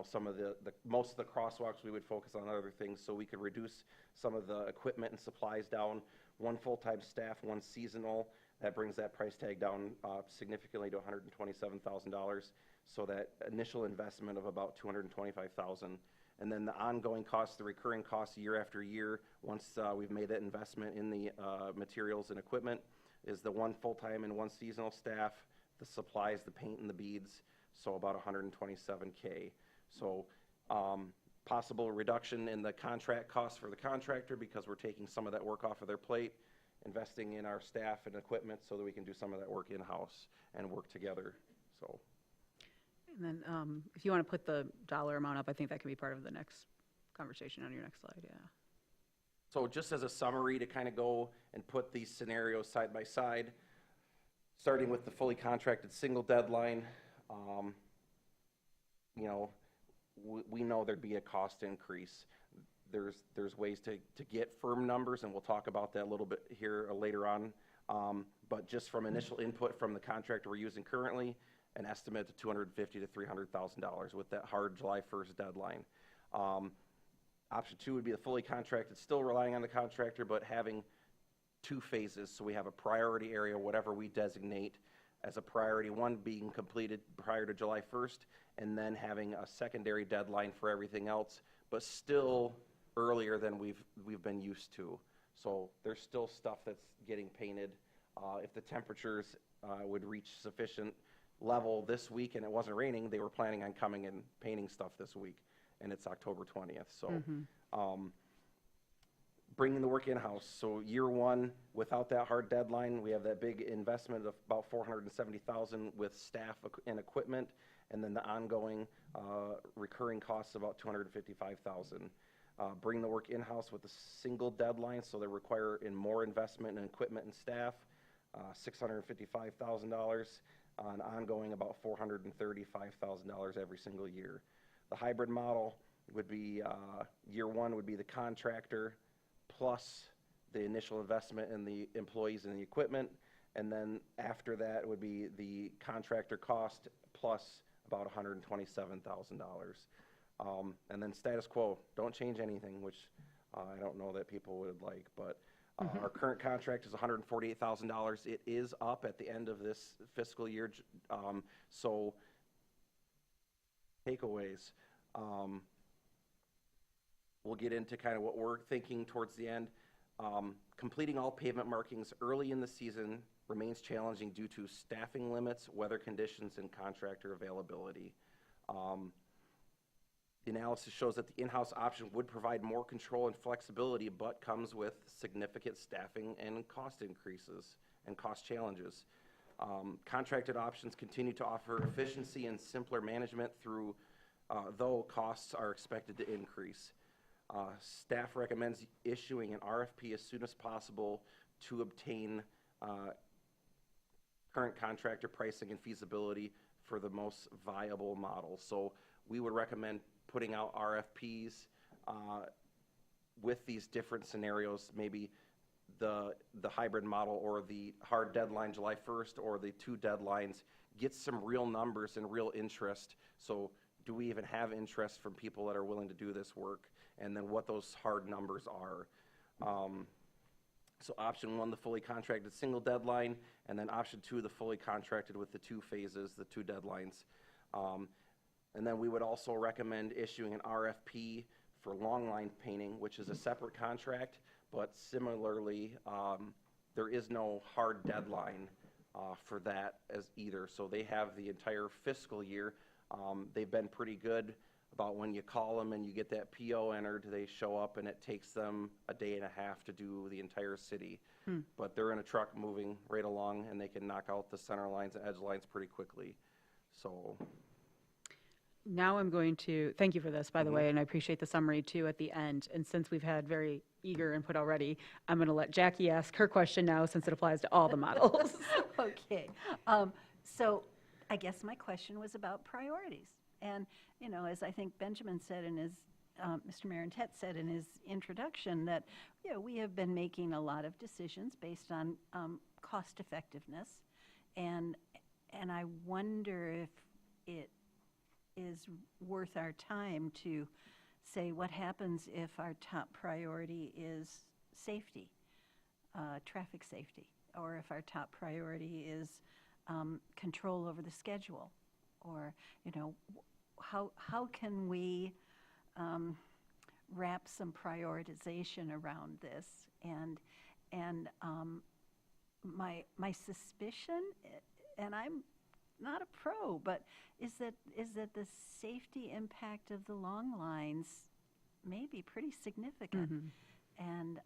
some of most of the crosswalks. We would focus on other things, so we could reduce some of the equipment and supplies down. One full-time staff, one seasonal. That brings that price tag down significantly to $127,000. So that initial investment of about $225,000. And then the ongoing costs, the recurring costs year after year, once we've made that investment in the materials and equipment, is the one full-time and one seasonal staff, the supplies, the paint and the beads, so about $127K. So possible reduction in the contract costs for the contractor, because we're taking some of that work off of their plate, investing in our staff and equipment so that we can do some of that work in-house and work together, so. And then if you want to put the dollar amount up, I think that can be part of the next conversation on your next slide, yeah. So just as a summary to kind of go and put these scenarios side by side, starting with the fully contracted single deadline, we know there'd be a cost increase. There's ways to get firm numbers, and we'll talk about that a little bit here later on. But just from initial input from the contractor we're using currently, an estimate of $250,000 to $300,000 with that hard July 1st deadline. Option 2 would be the fully contracted, still relying on the contractor, but having 2 phases. So we have a priority area, whatever we designate as a priority 1 being completed prior to July 1st, and then having a secondary deadline for everything else, but still earlier than we've been used to. So there's still stuff that's getting painted. If the temperatures would reach sufficient level this week and it wasn't raining, they were planning on coming and painting stuff this week, and it's October 20th. So bringing the work in-house. So year 1, without that hard deadline, we have that big investment of about $470,000 with staff and equipment, and then the ongoing recurring costs about $255,000. Bring the work in-house with a single deadline, so they require in more investment in equipment and staff, $655,000. On ongoing, about $435,000 every single year. The hybrid model would be, year 1 would be the contractor plus the initial investment in the employees and the equipment, and then after that would be the contractor cost plus about $127,000. And then status quo, don't change anything, which I don't know that people would like, but our current contract is $148,000. It is up at the end of this fiscal year. So takeaways. We'll get into kind of what we're thinking towards the end. Completing all pavement markings early in the season remains challenging due to staffing limits, weather conditions, and contractor availability. The analysis shows that the in-house option would provide more control and flexibility, but comes with significant staffing and cost increases and cost challenges. Contracted options continue to offer efficiency and simpler management through, though costs are expected to increase. Staff recommends issuing an RFP as soon as possible to obtain current contractor pricing and feasibility for the most viable model. So we would recommend putting out RFPs with these different scenarios, maybe the hybrid model or the hard deadline July 1st or the 2 deadlines, get some real numbers and real interest. So do we even have interest from people that are willing to do this work? And then what those hard numbers are. So option 1, the fully contracted single deadline, and then option 2, the fully contracted with the 2 phases, the 2 deadlines. And then we would also recommend issuing an RFP for long line painting, which is a separate contract, but similarly, there is no hard deadline for that as either. So they have the entire fiscal year. They've been pretty good about when you call them and you get that PO entered, they show up and it takes them a day and a half to do the entire city. But they're in a truck moving right along and they can knock out the center lines and edge lines pretty quickly. So Now I'm going to, thank you for this, by the way, and I appreciate the summary too at the end. And since we've had very eager input already, I'm going to let Jackie ask her question now since it applies to all the models. Okay. So I guess my question was about priorities. And, you know, as I think Benjamin said in his, Mr. Marantet said in his introduction, that, you know, we have been making a lot of decisions based on cost effectiveness. And I wonder if it is worth our time to say what happens if our top priority is safety, traffic safety, or if our top priority is control over the schedule, or, you know, how can we wrap some prioritization around this? And my suspicion, and I'm not a pro, but is that the safety impact of the long lines may be pretty significant. And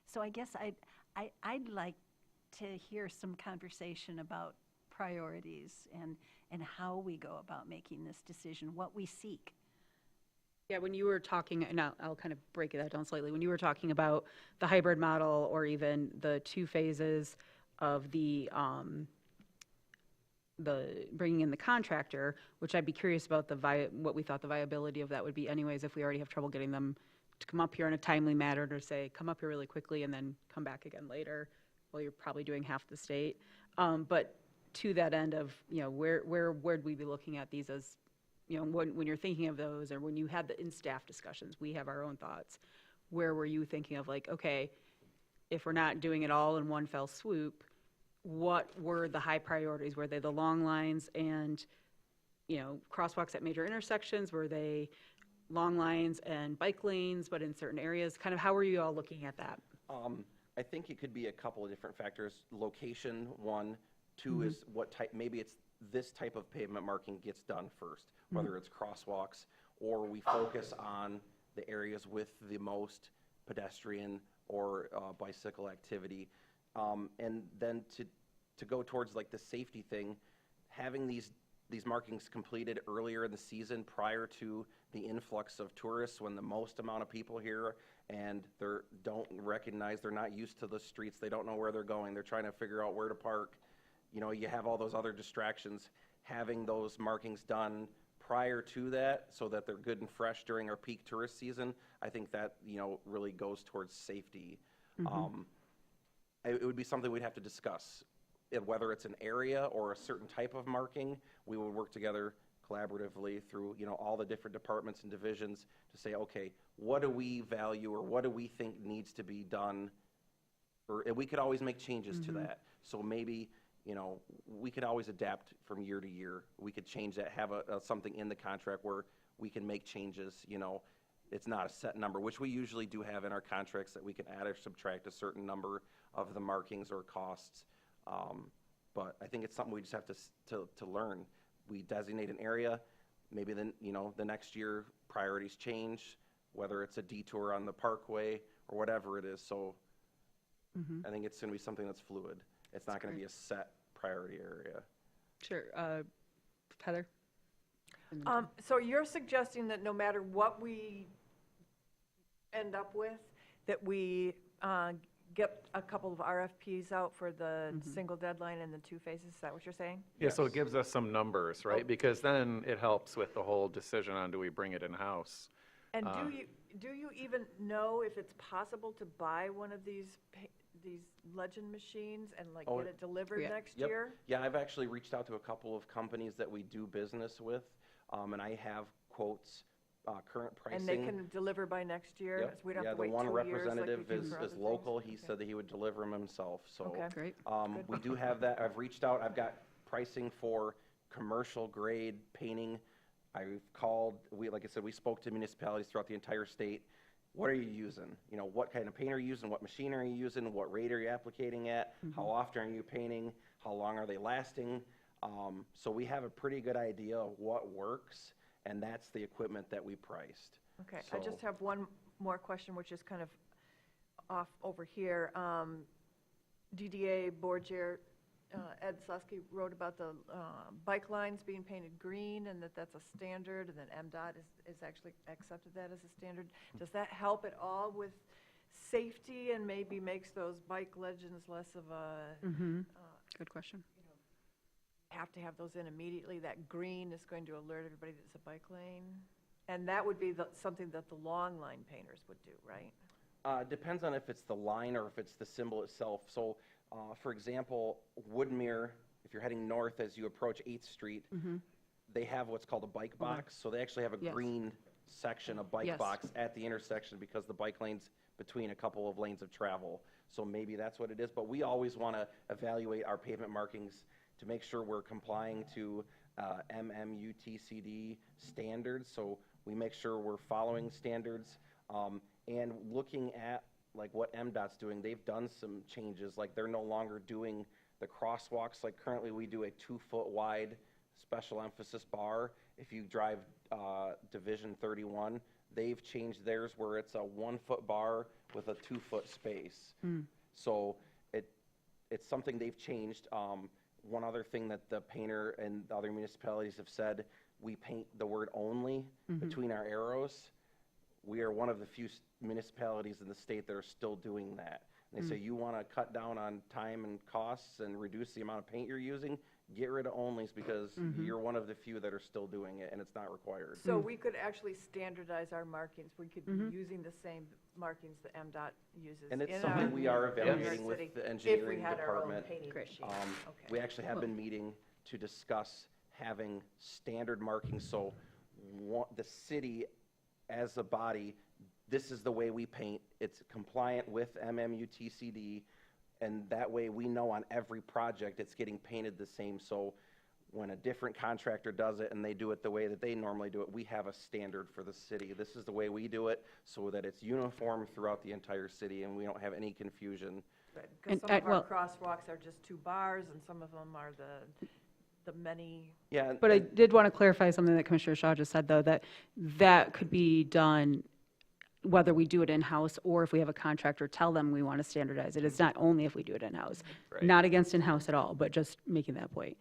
so I guess I'd like to hear some conversation about priorities and how we go about making this decision, what we seek. Yeah, when you were talking, and I'll kind of break that down slightly, when you were talking about the hybrid model or even the 2 phases of the bringing in the contractor, which I'd be curious about what we thought the viability of that would be anyways, if we already have trouble getting them to come up here in a timely manner, to say, come up here really quickly and then come back again later. Well, you're probably doing half the state. But to that end of, you know, where'd we be looking at these as, you know, when you're thinking of those, or when you had the in-staff discussions, we have our own thoughts. Where were you thinking of, like, okay, if we're not doing it all in one fell swoop, what were the high priorities? Were they the long lines and, you know, crosswalks at major intersections? Were they long lines and bike lanes, but in certain areas? Kind of how were you all looking at that? I think it could be a couple of different factors. Location, 1. 2 is what type, maybe it's this type of pavement marking gets done first, whether it's crosswalks or we focus on the areas with the most pedestrian or bicycle activity. And then to go towards like the safety thing, having these markings completed earlier in the season prior to the influx of tourists, when the most amount of people here and they don't recognize, they're not used to the streets, they don't know where they're going, they're trying to figure out where to park. You know, you have all those other distractions. Having those markings done prior to that so that they're good and fresh during our peak tourist season, I think that, you know, really goes towards safety. It would be something we'd have to discuss. Whether it's an area or a certain type of marking, we would work together collaboratively through, you know, all the different departments and divisions to say, okay, what do we value or what do we think needs to be done? Or we could always make changes to that. So maybe, you know, we could always adapt from year to year. We could change that, have something in the contract where we can make changes, you know. it's not a set number, which we usually do have in our contracts that we can add or subtract a certain number of the markings or costs. But I think it's something we just have to learn. We designate an area, maybe then, the next year priorities change, whether it's a detour on the parkway or whatever it is. So I think it's going to be something that's fluid. It's not going to be a set priority area. Sure. Heather? So you're suggesting that no matter what we end up with, that we get a couple of RFPs out for the single deadline and the 2 phases? Is that what you're saying? Yeah, so it gives us some numbers, right? Because then it helps with the whole decision on do we bring it in-house? And do you even know if it's possible to buy one of these Legend machines and get it delivered next year? Yeah, I've actually reached out to a couple of companies that we do business with, and I have quotes, current pricing. And they can deliver by next year? Yep. So we don't Yeah, have to wait the one 2 years like we representative do is for other local. things? He said that he would deliver them himself, so. Okay. Great. We do have that. I've reached out. I've got pricing for commercial grade painting. I've called, like I said, we spoke to municipalities throughout the entire state. What are you using? What kind of paint are you using? What machine are you using? What rate are you applicating at? How often are you painting? How long are they lasting? So we have a pretty good idea of what works, and that's the equipment that we priced. Okay, I just have one more question, which is kind of off over here. DDA board chair Ed Susky wrote about the bike lines being painted green, and that's a standard, and then MDOT is actually accepted that as a standard. Does that help at all with safety and maybe makes those bike legends less of a... Good question. Have to have those in immediately? That green is going to alert everybody that it's a bike lane? And that would be something that the long line painters would do, right? Depends on if it's the line or if it's the symbol itself. So, for example, Woodmere, if you're heading north as you approach 8th Street, they have what's called a bike box. So they actually have a green section, a bike box at the intersection because the bike lane's between a couple of lanes of travel. So maybe that's what it is. But we always want to evaluate our pavement markings to make sure we're complying to MMUTCD standards. So we make sure we're following standards and looking at like what MDOT's doing. They've done some changes, like they're no longer doing the crosswalks. Like currently we do a 2-foot wide special emphasis bar. If you drive Division 31, they've changed theirs where it's a 1-foot bar with a 2-foot space. So it's something they've changed. One other thing that the painter and the other municipalities have said, we paint the word only between our arrows. We are one of the few municipalities in the state that are still doing that. And they say, you want to cut down on time and costs and reduce the amount of paint you're using, get rid of onlys because you're one of the few that are still doing it and it's not required. So we could actually standardize our markings. We could be using the same markings that MDOT uses. And it's something we are evaluating with the engineering department. We actually have been meeting to discuss having standard markings. So the city as a body, this is the way we paint. It's compliant with MMUTCD. And that way we know on every project it's getting painted the same. So when a different contractor does it and they do it the way that they normally do it, we have a standard for the city. This is the way we do it so that it's uniform throughout the entire city and we don't have any confusion. Because some of our crosswalks are just 2 bars and some of them are the many. Yeah. But I did want to clarify something that Commissioner Shaw just said, though, that could be done whether we do it in-house or if we have a contractor tell them we want to standardize it. It's not only if we do it in-house. Right. Not against in-house at all, but just making that point.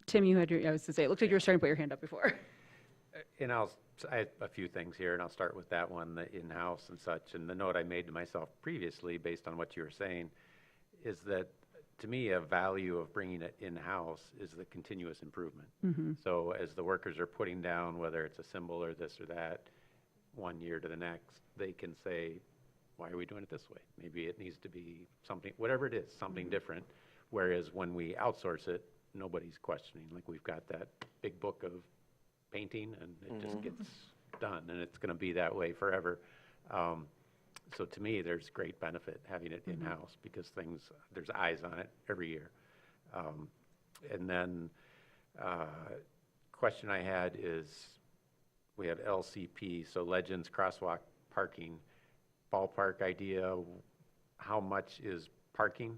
Tim, you had I was to say, it looked like you were starting to put your hand up before. And I have a few things here, and I'll start with that one, the in-house and such. And the note I made to myself previously, based on what you were saying, is that to me, a value of bringing it in-house is the continuous improvement. So as the workers are putting down, whether it's a symbol or this or that, one year to the next, they can say, why are we doing it this way? Maybe it needs to be something, whatever it is, something different. Whereas when we outsource it, nobody's questioning. Like we've got that big book of painting and it just gets done and it's going to be that way forever. So to me, there's great benefit having it in-house because there's eyes on it every year. And then question I had is we had LCP, so Legends Crosswalk Parking. Ballpark idea, how much is parking?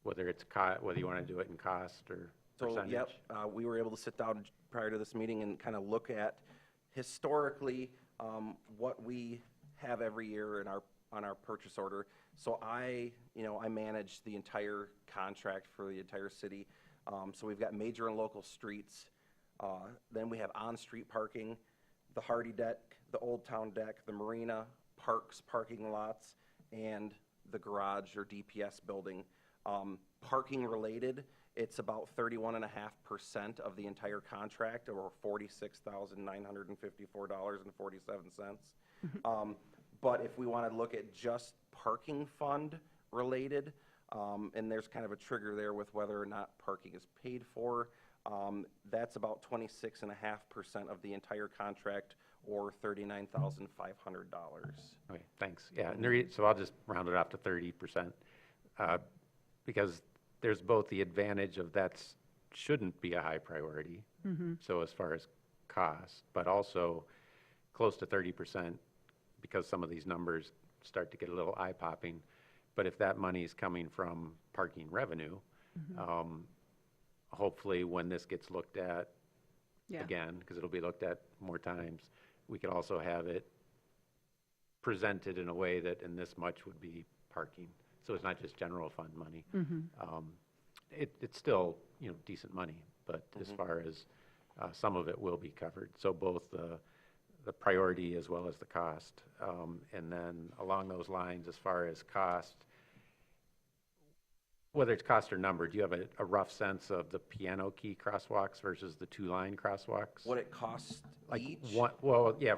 Whether it's, whether you want to do it in cost or So, percentage? yep, we were able to sit down prior to this meeting and kind of look at historically what we have every year in on our purchase order. So I manage the entire contract for the entire city. So we've got major and local streets. Then we have on-street parking, the Hardy Deck, the Old Town Deck, the Marina, parks, parking lots, and the garage or DPS building. Parking related, it's about 31.5% of the entire contract, or $46,954.47. But if we want to look at just parking fund related, and there's kind of a trigger there with whether or not parking is paid for, that's about 26.5% of the entire contract, or $39,500. Okay, thanks. Yeah, and so I'll just round it off to 30%, because there's both the advantage of shouldn't be a high priority, so as far as cost, but also close to 30%, because some of these numbers start to get a little eye-popping. But if that money is coming from parking revenue, hopefully when this gets looked at again, because it'll be looked at more times, we could also have it presented in a way that in this much would be parking. So it's not just general fund money. It's still, decent money, but as far as some of it will be covered. So both the priority as well as the cost. And then along those lines, as far as cost, whether it's cost or number, do you have a rough sense of the piano key crosswalks versus the two-line crosswalks? What it costs each?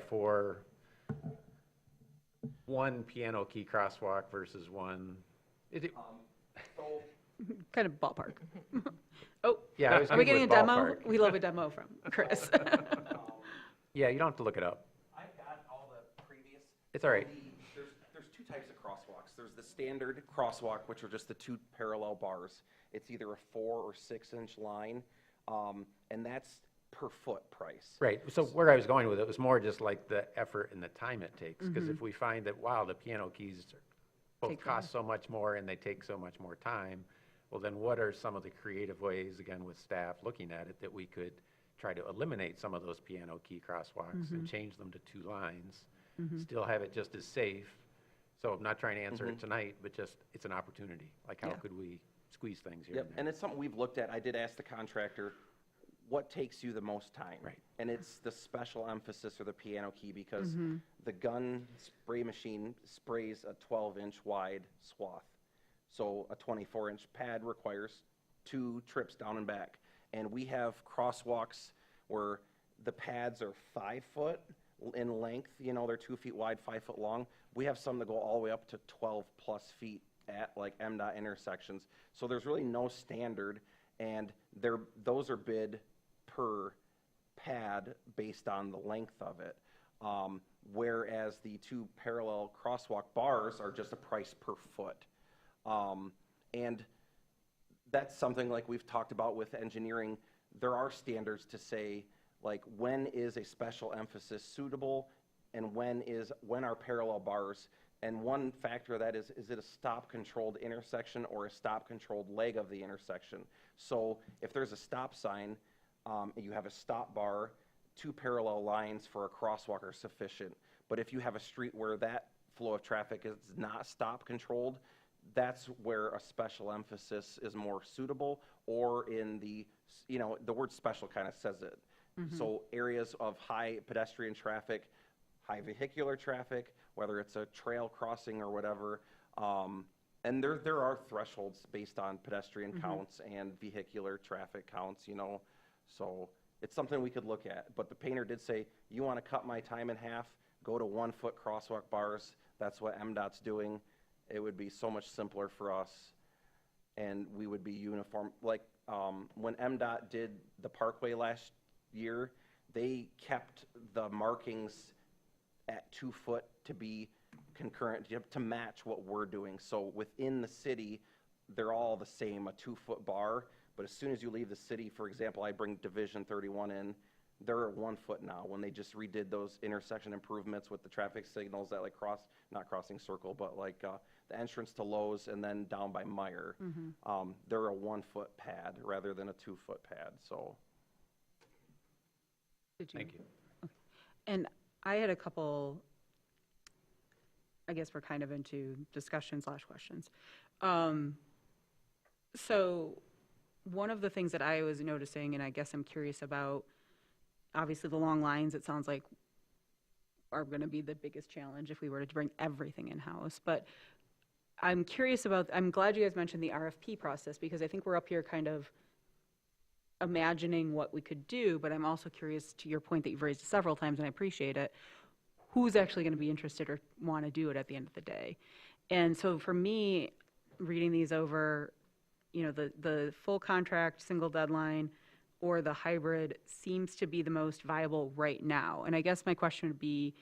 For one piano key crosswalk versus one. Kind of ballpark. Oh, Yeah, I was are we good getting a with demo? ballpark. We love a demo from Chris. Yeah, you don't have to look it up. I've got all the previous. It's all right. There's two types of crosswalks. There's the standard crosswalk, which are just the two parallel bars. It's either a 4 or 6 inch line, and that's per foot price. Right, so where I was going with it was more just like the effort and the time it takes, because if we find that, wow, the piano keys both cost so much more and they take so much more time, well then what are some of the creative ways, again with staff looking at it, that we could try to eliminate some of those piano key crosswalks and change them to 2 lines, still have it just as safe. So I'm not trying to answer it tonight, but just, it's an opportunity. Like how could we squeeze things here Yep, and there? and it's something we've looked at. I did ask the contractor, what takes you the most time? Right. And it's the special emphasis or the piano key, because the gun spray machine sprays a 12-inch wide swath. So a 24-inch pad requires 2 trips down and back. And we have crosswalks where the pads are 5 foot in length, they're 2 feet wide, 5 foot long. We have some that go all the way up to 12 plus feet at like MDOT intersections. So there's really no standard, and those are bid per pad based on the length of it. Whereas the 2 parallel crosswalk bars are just a price per foot. And that's something like we've talked about with engineering. There are standards to say, like, when is a special emphasis suitable, and when are parallel bars. And one factor of that is it a stop-controlled intersection or a stop-controlled leg of the intersection? So if there's a stop sign, you have a stop bar, 2 parallel lines for a crosswalk are sufficient. But if you have a street where that flow of traffic is not stop-controlled, that's where a special emphasis is more suitable, or in the word special kind of says it. So areas of high pedestrian traffic, high vehicular traffic, whether it's a trail crossing or whatever, and there are thresholds based on pedestrian counts and vehicular traffic counts, so it's something we could look at. But the painter did say, you want to cut my time in half, go to 1 foot crosswalk bars. That's what MDOT's doing. It would be so much simpler for us, and we would be uniform. Like when MDOT did the Parkway last year, they kept the markings at 2 foot to be concurrent, to match what we're doing. So within the city, they're all the same, a 2 foot bar. But as soon as you leave the city, for example, I bring Division 31 in, they're at 1 foot now. When they just redid those intersection improvements with the traffic signals that like not crossing Circle, but like the entrance to Lowe's and then down by Meyer, they're a 1 foot pad rather than a 2 foot pad, so. Thank you. And I had a couple, I guess we're kind of into discussion/questions. So one of the things that I was noticing, and I guess I'm curious about, obviously the long lines, it sounds like, are going to be the biggest challenge if we were to bring everything in-house. But I'm curious about, I'm glad you guys mentioned the RFP process, because I think we're up here kind of imagining what we could do, but I'm also curious, to your point that you've raised several times, and I appreciate it, who's actually going to be interested or want to do it at the end of the day. And so for me, reading these over, the full contract, single deadline, or the hybrid seems to be the most viable right now. And I guess my question would be,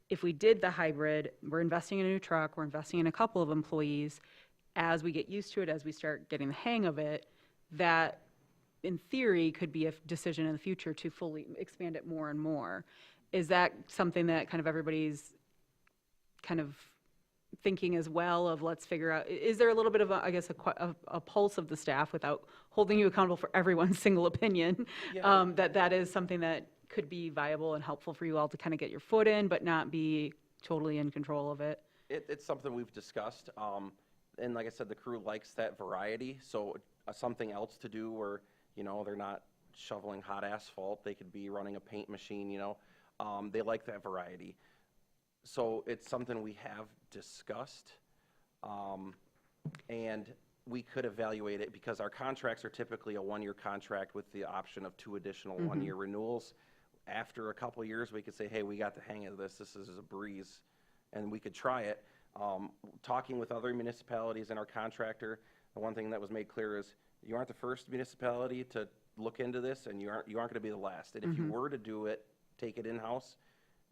if we did the hybrid, we're investing in a new truck, we're investing in a couple of employees, as we get used to it, as we start getting the hang of it, that in theory could be a decision in the future to fully expand it more and more. Is that something that kind of everybody's kind of thinking as well, of let's figure out, is there a little bit of a pulse of the staff, without holding you accountable for everyone's single opinion, that is something that could be viable and helpful for you all to kind of get your foot in, but not be totally in control of it? It's something we've discussed, and like I said, the crew likes that variety, so something else to do where, they're not shoveling hot asphalt, they could be running a paint machine, they like that variety. So it's something we have discussed, and we could evaluate it, because our contracts are typically a 1-year contract with the option of 2 additional 1-year renewals. After a couple of years, we could say, hey, we got the hang of this, this is a breeze, and we could try it. Talking with other municipalities and our contractor, the one thing that was made clear is you aren't the first municipality to look into this, and you aren't going to be the last. And if you were to do it, take it in-house,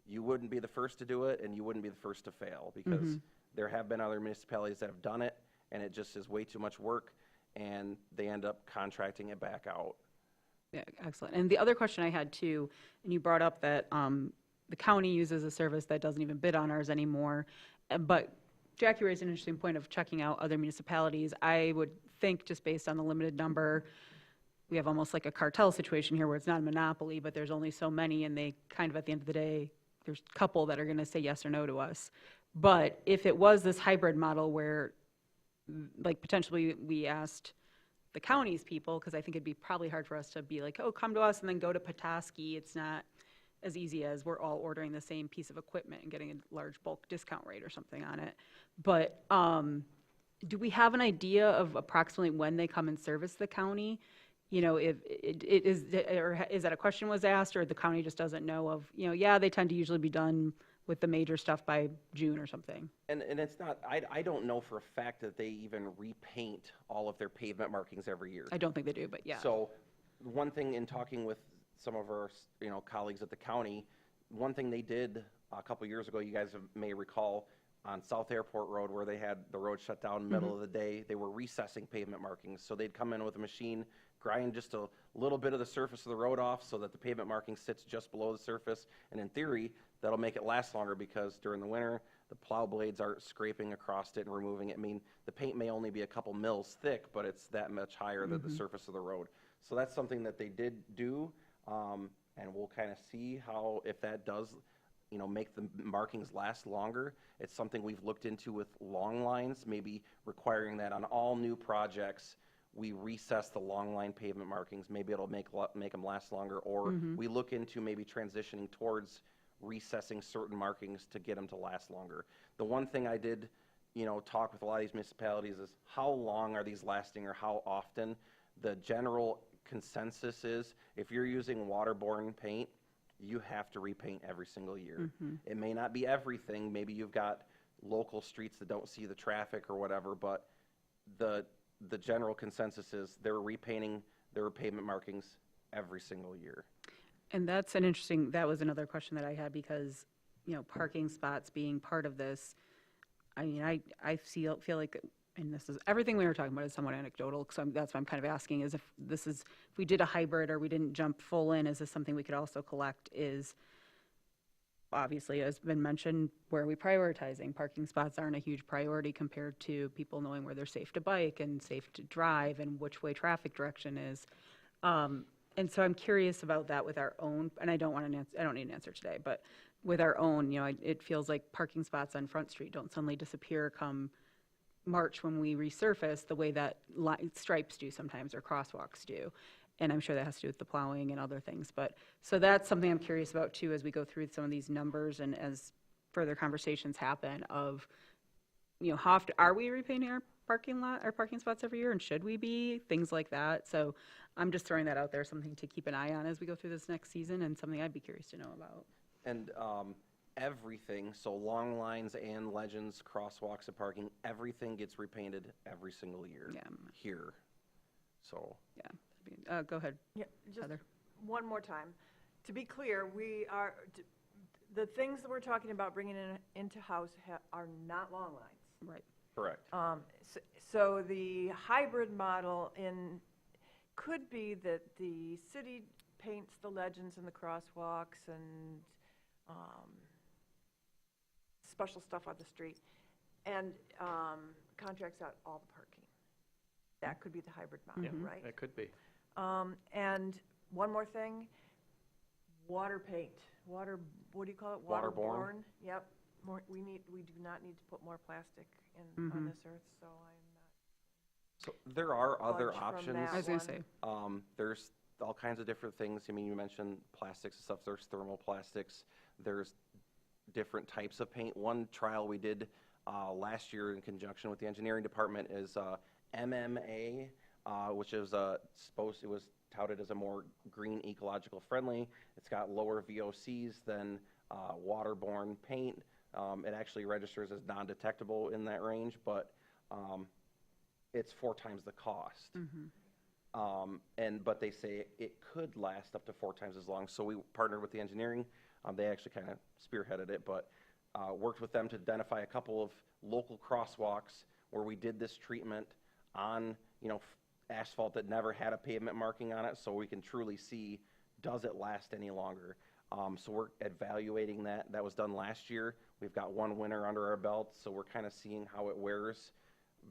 you wouldn't be the first to do it, and you wouldn't be the first to fail, because there have been other municipalities that have done it, and it just is way too much work, and they end up contracting it back out. Yeah, excellent. And the other question I had too, and you brought up that the county uses a service that doesn't even bid on ours anymore, but Jackie raised an interesting point of checking out other municipalities. I would think, just based on the limited number, we have almost like a cartel situation here where it's not a monopoly, but there's only so many, and they kind of, at the end of the day, there's a couple that are going to say yes or no to us. But if it was this hybrid model where, like, potentially we asked the county's people, because I think it'd be probably hard for us to be like, oh, come to us and then go to Petoskey. It's not as easy as we're all ordering the same piece of equipment and getting a large bulk discount rate or something on it. But do we have an idea of approximately when they come and service the county? If is that a question was asked, or the county just doesn't know of, they tend to usually be done with the major stuff by June or something. And it's not, I don't know for a fact that they even repaint all of their pavement markings every year. I don't think they do, but yeah. So one thing, in talking with some of our, colleagues at the county, one thing they did a couple years ago, you guys may recall, on South Airport Road, where they had the road shut down in the middle of the day, they were recessing pavement markings. So they'd come in with a machine, grind just a little bit of the surface of the road off so that the pavement marking sits just below the surface. And in theory, that'll make it last longer, because during the winter, the plow blades aren't scraping across it and removing it. I mean, the paint may only be a couple mils thick, but it's that much higher than the surface of the road. So that's something that they did do, and we'll kind of see how, if that does, make the markings last longer. It's something we've looked into with long lines, maybe requiring that on all new projects, we recess the long line pavement markings. Maybe it'll make them last longer, or we look into maybe transitioning towards recessing certain markings to get them to last longer. The one thing I did, talk with a lot of these municipalities is, how long are these lasting, or how often? The general consensus is, if you're using waterborne paint, you have to repaint every single year. It may not be everything. Maybe you've got local streets that don't see the traffic or whatever, but the general consensus is they're repainting their pavement markings every single year. And that was another question that I had, because, parking spots being part of this, I mean, I feel like and this is, everything we were talking about is somewhat anecdotal, so that's why I'm kind of asking, is if we did a hybrid or we didn't jump full in, is this something we could also collect? Is, obviously, as been mentioned, where are we prioritizing? Parking spots aren't a huge priority compared to people knowing where they're safe to bike and safe to drive and which way traffic direction is. And so I'm curious about that with our own, and I don't need an answer today, but with our own, it feels like parking spots on Front Street don't suddenly disappear come March when we resurface the way that stripes do sometimes or crosswalks do. And I'm sure that has to do with the plowing and other things. But so that's something I'm curious about too as we go through some of these numbers and as further conversations happen of, how often are we repainting our parking spots every year, and should we be? Things like that. So I'm just throwing that out there, something to keep an eye on as we go through this next season and something I'd be curious to know about. And everything, so long lines and legends, crosswalks and parking, everything gets repainted every single year here. So. Yeah. Go ahead. Yeah, just Heather. one more time. To be clear, the things that we're talking about bringing into house are not long lines. Right. Correct. So the hybrid model could be that the city paints the legends and the crosswalks and special stuff on the street and contracts out all the parking. That could be the hybrid model, right? It could be. And one more thing, water paint, what do you call it? Waterborne. Yep. We do not need to put more plastic on this earth, so I'm So there are other budge from options. that I was going to say. There's all kinds of different things. I mean, you mentioned plastics and stuff. There's thermoplastics. There's different types of paint. One trial we did last year in conjunction with the engineering department is MMA, which is it was touted as a more green, ecological friendly. It's got lower VOCs than waterborne paint. It actually registers as non-detectable in that range, but it's 4 times the cost. But they say it could last up to 4 times as long. So we partnered with the engineering. They actually kind of spearheaded it, but worked with them to identify a couple of local crosswalks where we did this treatment on, asphalt that never had a pavement marking on it, so we can truly see, does it last any longer? So we're evaluating that. That was done last year. We've got 1 winter under our belt, so we're kind of seeing how it wears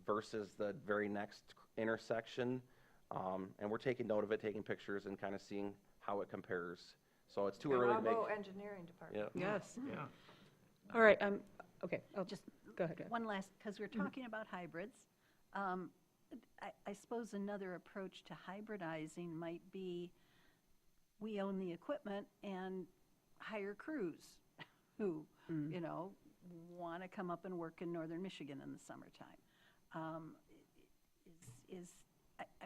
versus the very next intersection. And we're taking note of it, taking pictures, and kind of seeing how it compares. So it's too early to make. Bravo engineering department. Yeah. Yes. Yeah. All right. Okay. Just go ahead. one last, because we're talking about hybrids. I suppose another approach to hybridizing might be we own the equipment and hire crews who, want to come up and work in northern Michigan in the summertime. I'm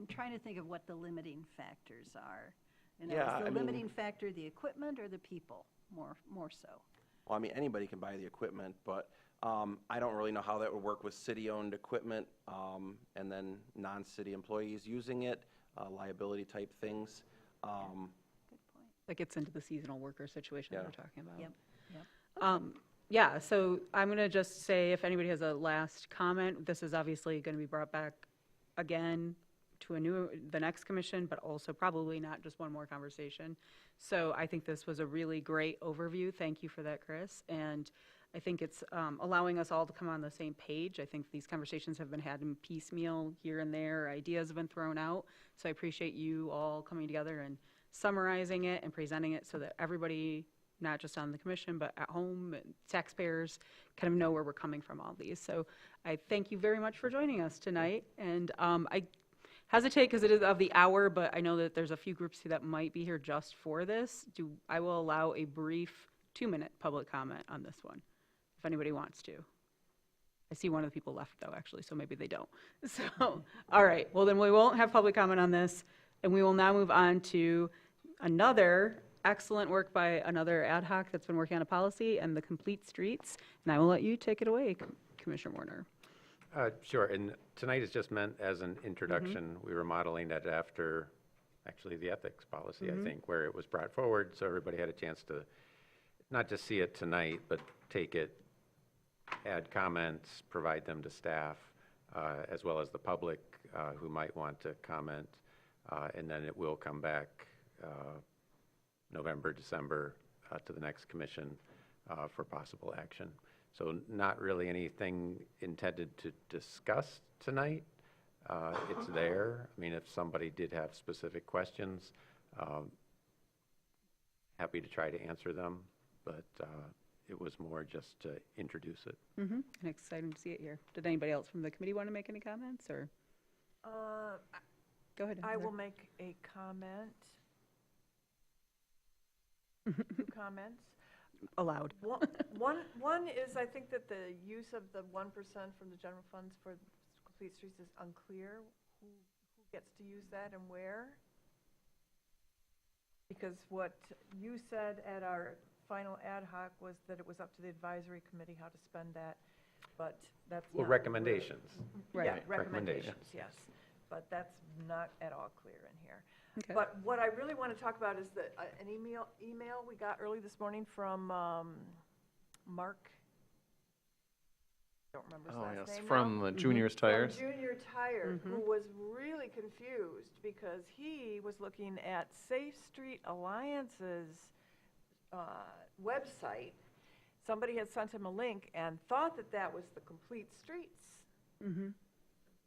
trying to think of what the limiting factors are. Is the limiting factor the equipment or the people more so? Well, I mean, anybody can buy the equipment, but I don't really know how that would work with city-owned equipment and then non-city employees using it, liability type things. Good point. That gets into the seasonal worker situation that Yeah. we're talking about. Yep. Yeah, so I'm going to just say if anybody has a last comment, this is obviously going to be brought back again to the next commission, but also probably not just one more conversation. So I think this was a really great overview. Thank you for that, Chris. And I think it's allowing us all to come on the same page. I think these conversations have been had in piecemeal here and there. Ideas have been thrown out. So I appreciate you all coming together and summarizing it and presenting it so that everybody, not just on the commission, but at home and taxpayers kind of know where we're coming from all these. So I thank you very much for joining us tonight. And I hesitate because it is of the hour, but I know that there's a few groups that might be here just for this. I will allow a brief 2-minute public comment on this one, if anybody wants to. I see one of the people left though, actually, so maybe they don't. So, all right, well then we won't have public comment on this, and we will now move on to another excellent work by another ad hoc that's been working on a policy and the complete streets, and I will let you take it away, Commissioner Warner. Sure, and tonight is just meant as an introduction. We were modeling it after, actually, the ethics policy, I think, where it was brought forward, so everybody had a chance to not just see it tonight, but take it, add comments, provide them to staff, as well as the public who might want to comment. And then it will come back November, December to the next commission for possible action. So not really anything intended to discuss tonight. It's there. I mean, if somebody did have specific questions, happy to try to answer them, but it was more just to introduce it. And exciting to see it here. Did anybody else from the committee want to make any comments, or? Go ahead. I Heather. will make a comment. 2 comments. Allowed. One is, I think that the use of the 1% from the general funds for complete streets is unclear. Who gets to use that and where? Because what you said at our final ad hoc was that it was up to the advisory committee how to spend that, but that's Well, not recommendations. Right. Yeah, Recommendations. recommendations, yes. But that's not at all clear in here. Okay. But what I really want to talk about is an email we got early this morning from Mark. Don't remember his Oh, last yes, name from now. the Junior's Tires. From Junior Tire, who was really confused because he was looking at Safe Street Alliance's website. Somebody had sent him a link and thought that that was the Complete Streets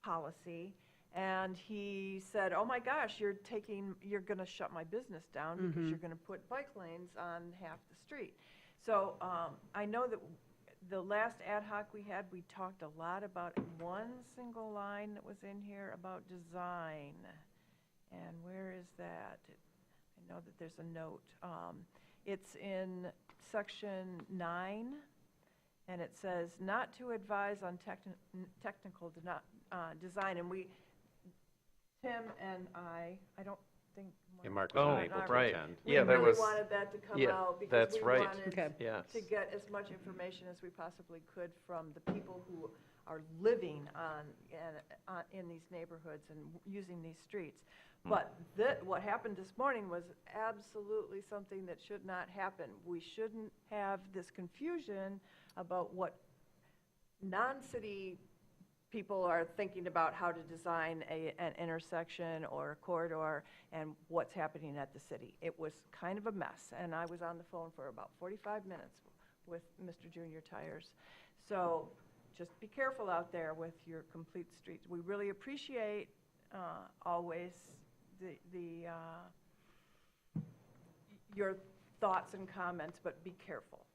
policy. And he said, oh my gosh, you're going to shut my business down because you're going to put bike lanes on half the street. So I know that the last ad hoc we had, we talked a lot about one single line that was in here about design. And where is that? I know that there's a note. It's in section 9, and it says, not to advise on technical design. And Tim and I don't think. And Mark was unable to right. attend. We Yeah, that really was. wanted that to come Yeah, out because that's we right. wanted Yes. to get as much information as we possibly could from the people who are living in these neighborhoods and using these streets. But what happened this morning was absolutely something that should not happen. We shouldn't have this confusion about what non-city people are thinking about how to design an intersection or a corridor and what's happening at the city. It was kind of a mess, and I was on the phone for about 45 minutes with Mr. Junior Tires. So just be careful out there with your complete streets. We really appreciate always your thoughts and comments, but be careful.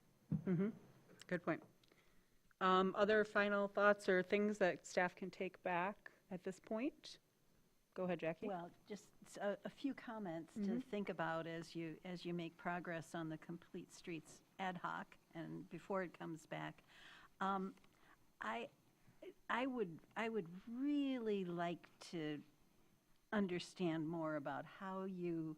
Good point. Other final thoughts or things that staff can take back at this point? Go ahead, Jackie. Well, just a few comments to think about as you make progress on the Complete Streets ad hoc and before it comes back. I would really like to understand more about how you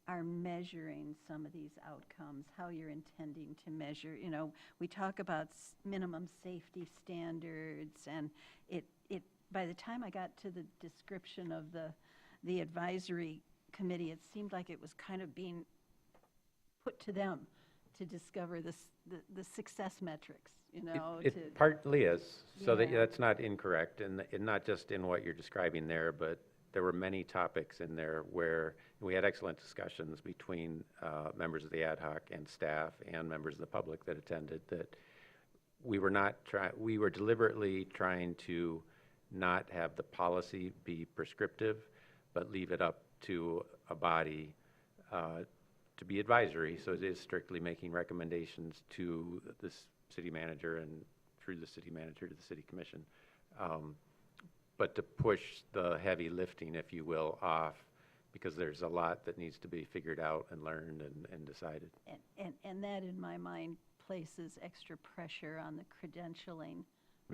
are measuring some of these outcomes, how you're intending to measure. You know, we talk about minimum safety standards, and it by the time I got to the description of the advisory committee, it seemed like it was kind of being put to them to discover the success metrics, you know. It partly is, so Yeah. that's not incorrect, and not just in what you're describing there, but there were many topics in there where we had excellent discussions between members of the ad hoc and staff and members of the public that attended, that we were deliberately trying to not have the policy be prescriptive, but leave it up to a body to be advisory. So it is strictly making recommendations to the city manager and through the city manager to the city commission. But to push the heavy lifting, if you will, off, because there's a lot that needs to be figured out and learned and decided. And that, in my mind, places extra pressure on the credentialing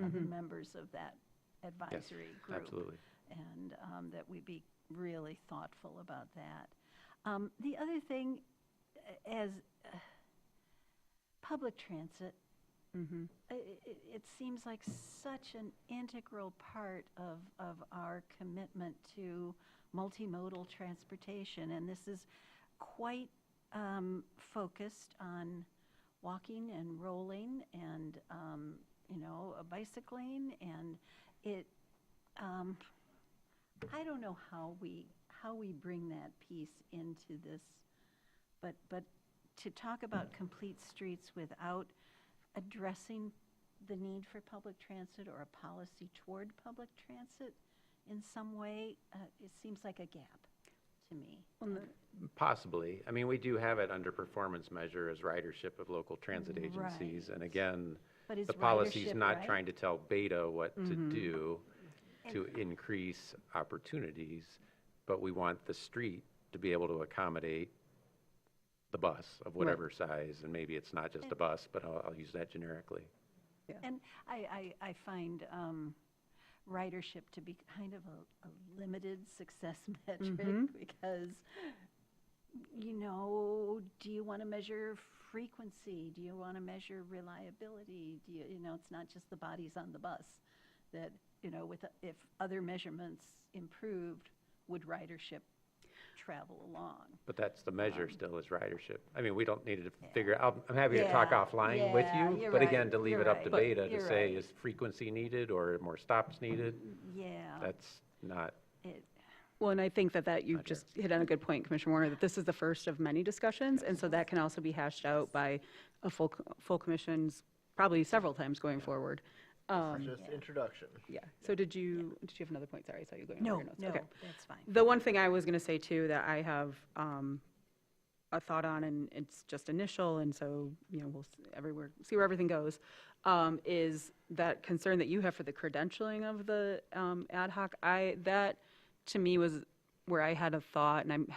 of the members of that advisory group. Absolutely. And that we be really thoughtful about that. The other thing, as public transit, it seems like such an integral part of our commitment to multimodal transportation, and this is quite focused on walking and rolling and bicycling, and I don't know how we bring that piece into this, but to talk about complete streets without addressing the need for public transit or a policy toward public transit in some way, it seems like a gap to me. Possibly. I mean, we do have it under performance measure as ridership of local transit agencies. And again, But is the policy's ridership not right? trying to tell Beta what to do to increase opportunities, but we want the street to be able to accommodate the bus of whatever size, and maybe it's not just a bus, but I'll use that generically. And I find ridership to be kind of a limited success metric because, you know, do you want to measure frequency? Do you want to measure reliability? Do you know, it's not just the bodies on the bus that, you know, if other measurements improved, would ridership travel along? But that's the measure still is ridership. I mean, we don't need to figure out, I'm happy to talk offline with you, you're but right, again, to leave you're it up to right. Beta to You're say, right. is frequency needed or more stops needed? Yeah. That's not, Well, and I think that you just hit on a good point, Commissioner Warner, that this is the first of many discussions, and so that can also be hashed out by a full commissions, probably several times going forward. Just introduction. Yeah, so did you have another point? Sorry, I saw you going over No, your notes. no, Okay. that's fine. The one thing I was going to say too, that I have a thought on, and it's just initial, and so, you know, we'll see where everything goes, is that concern that you have for the credentialing of the ad hoc. That to me was where I had a thought, and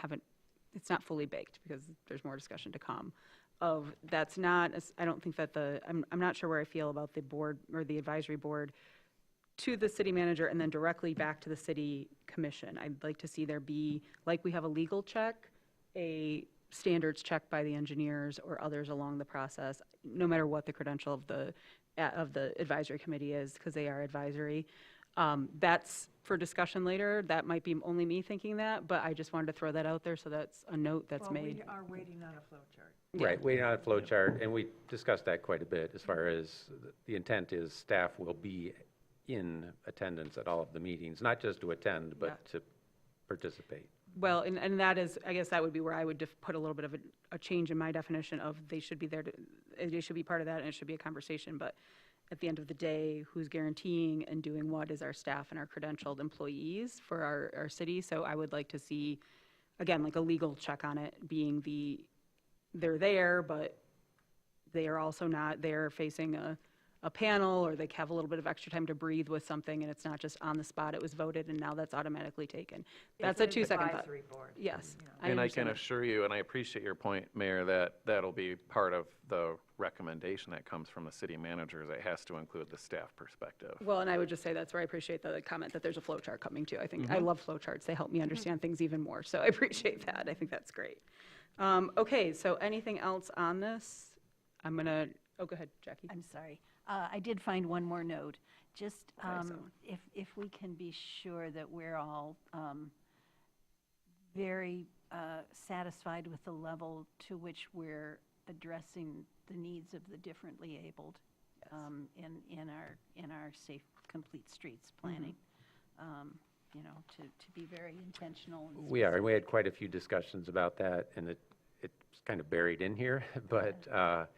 it's not fully baked because there's more discussion to come. I don't think that I'm not sure where I feel about the board or the advisory board to the city manager and then directly back to the city commission. I'd like to see there be, like we have a legal check, a standards check by the engineers or others along the process, no matter what the credential of the advisory committee is, because they are advisory. That's for discussion later. That might be only me thinking that, but I just wanted to throw that out there, so that's a note that's made. We are waiting on a flow chart. right, waiting on a flow chart, and we discussed that quite a bit as far as the intent is staff will be in attendance at all of the meetings, not just to attend, but to participate. Well, and that is, I guess that would be where I would put a little bit of a change in my definition of they should be there they should be part of that, and it should be a conversation, but at the end of the day, who's guaranteeing and doing what is our staff and our credentialed employees for our city. So I would like to see, again, like a legal check on it, being they're there, but they are also not there facing a panel, or they have a little bit of extra time to breathe with something, and it's not just on the spot, it was voted, and now that's automatically taken. That's a It's an 2-second thought. advisory board. Yes. And I can understand that. assure you, and I appreciate your point, Mayor, that that'll be part of the recommendation that comes from the city managers. It has to include the staff perspective. Well, and I would just say that's where I appreciate the comment that there's a flow chart coming too. I think, I love flow charts. They help me understand things even more. So I appreciate that. I think that's great. Okay, so anything else on this? Oh, go ahead, Jackie. I'm sorry. I did find one more note. Just so. if we can be sure that we're all very satisfied with the level to which we're addressing the needs of the differently abled in our safe, complete streets planning. You know, to be very intentional. And We are, and we had quite a few discussions about that, and it's kind of buried in here, but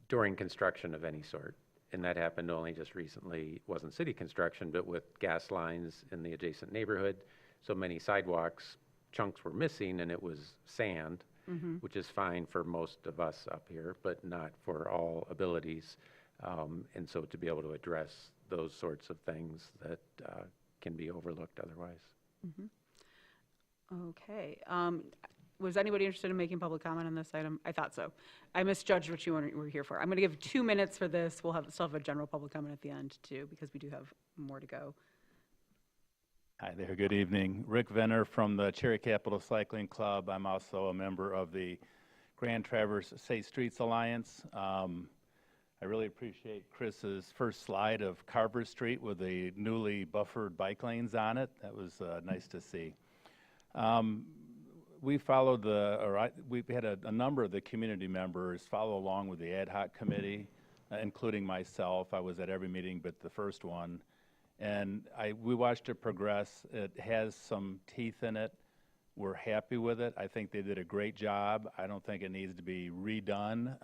during construction of any sort. And that happened only just recently. It wasn't city construction, but with gas lines in the adjacent neighborhood. So many sidewalks, chunks were missing, and it was sand, which is fine for most of us up here, but not for all abilities. And so to be able to address those sorts of things that can be overlooked otherwise. Okay. Was anybody interested in making public comment on this item? I thought so. I misjudged what you were here for. I'm going to give 2 minutes for this. We'll still have a general public comment at the end too, because we do have more to go. Hi there, good evening. Rick Venner from the Cherry Capital Cycling Club. I'm also a member of the Grand Traverse Safe Streets Alliance. I really appreciate Chris's first slide of Carver Street with the newly buffered bike lanes on it. That was nice to see. We followed we've had a number of the community members follow along with the ad hoc committee, including myself. I was at every meeting but the first one. And we watched it progress. It has some teeth in it. We're happy with it. I think they did a great job. I don't think it needs to be redone.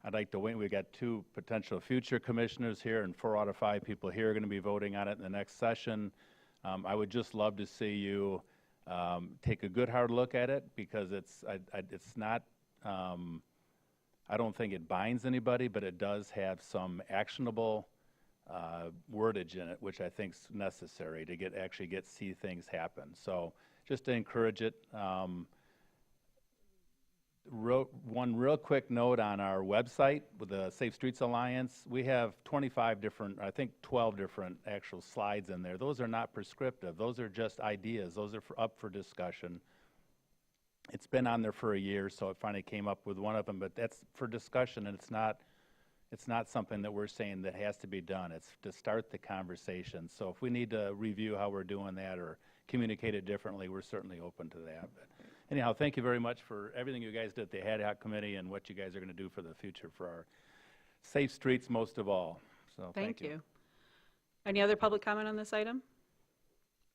I'd like to wait. We got 2 potential future commissioners here, and 4 out of 5 people here are going to be voting on it in the next session. I would just love to see you take a good hard look at it, because it's not, I don't think it binds anybody, but it does have some actionable wordage in it, which I think is necessary to actually see things happen. So just to encourage it. One real quick note on our website with the Safe Streets Alliance, we have 25 different, I think 12 different actual slides in there. Those are not prescriptive. Those are just ideas. Those are up for discussion. It's been on there for a year, so I finally came up with one of them, but that's for discussion, and it's not something that we're saying that has to be done. It's to start the conversation. So if we need to review how we're doing that or communicate it differently, we're certainly open to that. But anyhow, thank you very much for everything you guys did at the Ad hoc Committee and what you guys are going to do for the future for our safe streets most of all. So Thank you. Any other public comment on this item?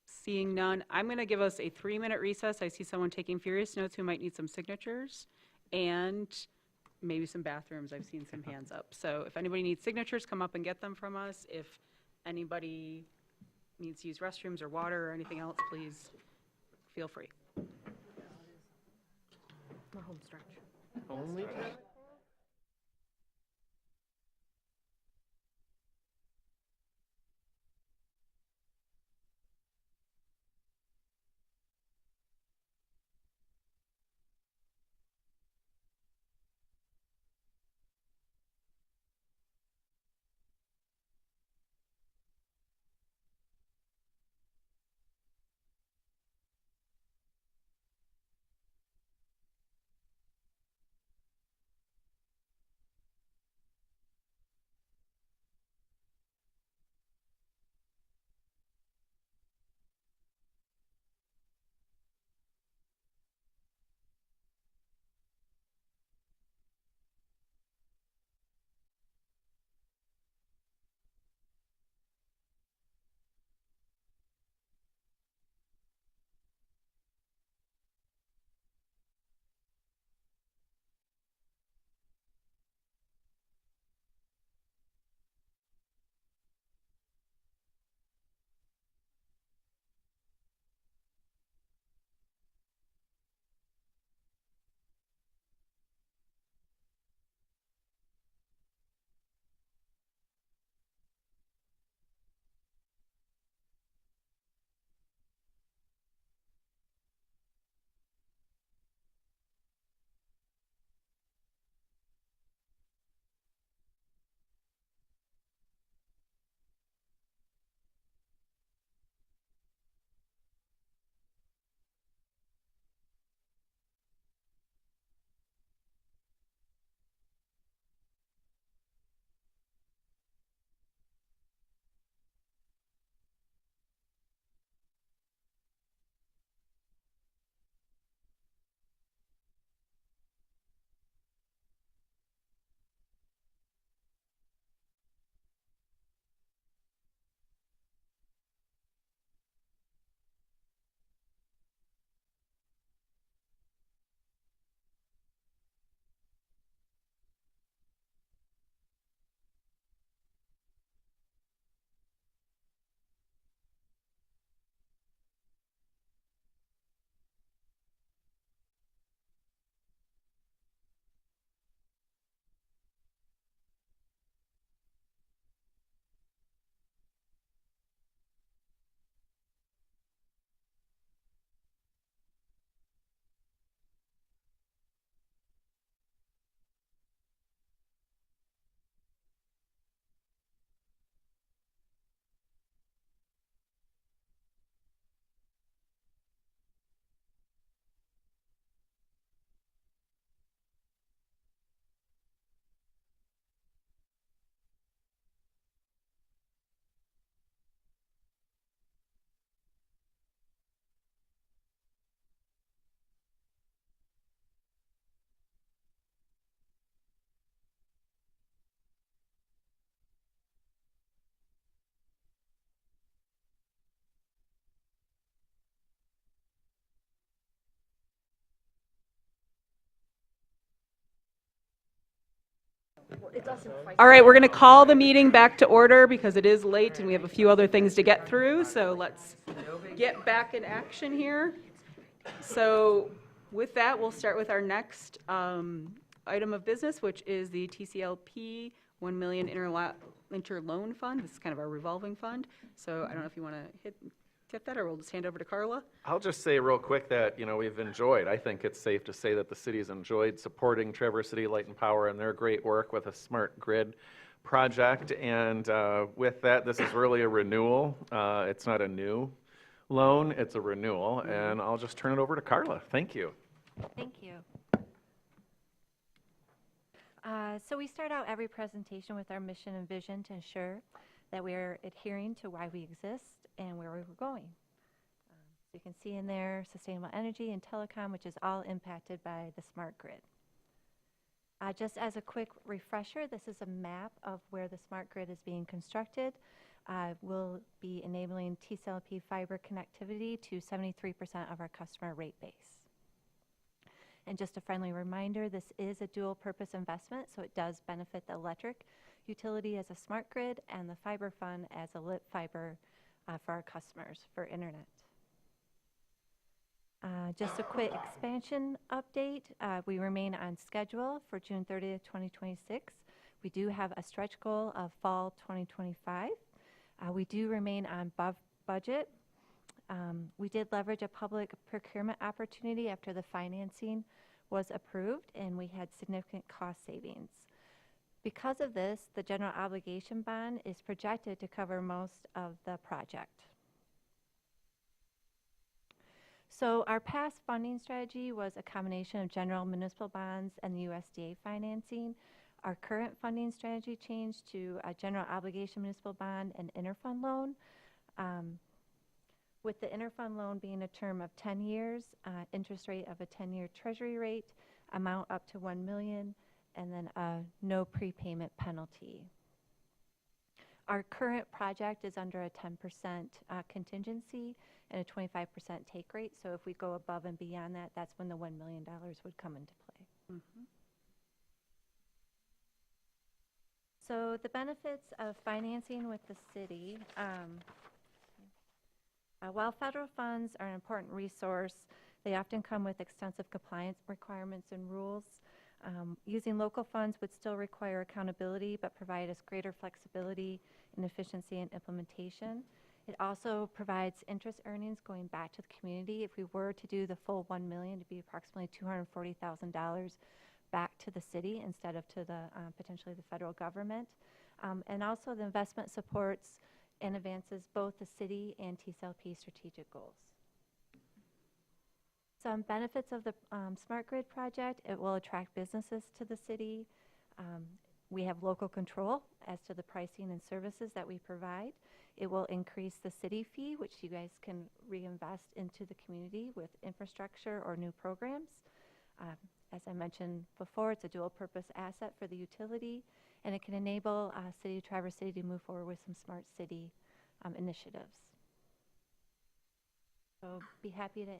Seeing none, I'm going to give us a 3-minute recess. I see someone taking furious notes who might need some signatures and maybe some bathrooms. I've seen some hands up. So if anybody needs signatures, come up and get them from us. If anybody needs to use restrooms or water or anything else, please feel free. The home stretch. Only All right, we're going to call the meeting back to order because it is late and we have a few other things to get through. So let's get back in action here. So with that, we'll start with our next item of business, which is the TCLP 1 million interloan fund. This is kind of our revolving fund. So I don't know if you want to hit that, or we'll just hand over to Carla. I'll just say real quick that, we've enjoyed, I think it's safe to say that the city's enjoyed supporting Traverse City Light and Power and their great work with a smart grid project. And with that, this is really a renewal. It's not a new loan, it's a renewal. And I'll just turn it over to Carla. Thank you. Thank you. So we start out every presentation with our mission and vision to ensure that we're adhering to why we exist and where we're going. So you can see in there sustainable energy and telecom, which is all impacted by the smart grid. Just as a quick refresher, this is a map of where the smart grid is being constructed. We'll be enabling TCLP fiber connectivity to 73% of our customer rate base. And just a friendly reminder, this is a dual purpose investment, so it does benefit the electric utility as a smart grid and the fiber fund as a lit fiber for our customers for internet. Just a quick expansion update. We remain on schedule for June 30th, 2026. We do have a stretch goal of fall 2025. We do remain on budget. We did leverage a public procurement opportunity after the financing was approved, and we had significant cost savings. Because of this, the general obligation bond is projected to cover most of the project. So our past funding strategy was a combination of general municipal bonds and the USDA financing. Our current funding strategy changed to a general obligation municipal bond and interfund loan. With the interfund loan being a term of 10 years, interest rate of a 10-year treasury rate, amount up to $1 million, and then no prepayment penalty. Our current project is under a 10% contingency and a 25% take rate. So if we go above and beyond that, that's when the $1 million would come into play. So the benefits of financing with the city. While federal funds are an important resource, they often come with extensive compliance requirements and rules. Using local funds would still require accountability, but provide us greater flexibility and efficiency in implementation. It also provides interest earnings going back to the community. If we were to do the full $1 million, to be approximately $240,000 back to the city instead of to the potentially the federal government. And also the investment supports and advances both the city and TCLP strategic goals. Some benefits of the Smart Grid project: it will attract businesses to the city. We have local control as to the pricing and services that we provide. It will increase the city fee, which you guys can reinvest into the community with infrastructure or new programs. As I mentioned before, it's a dual purpose asset for the utility, and it can enable Traverse City to move forward with some smart city initiatives. So be happy to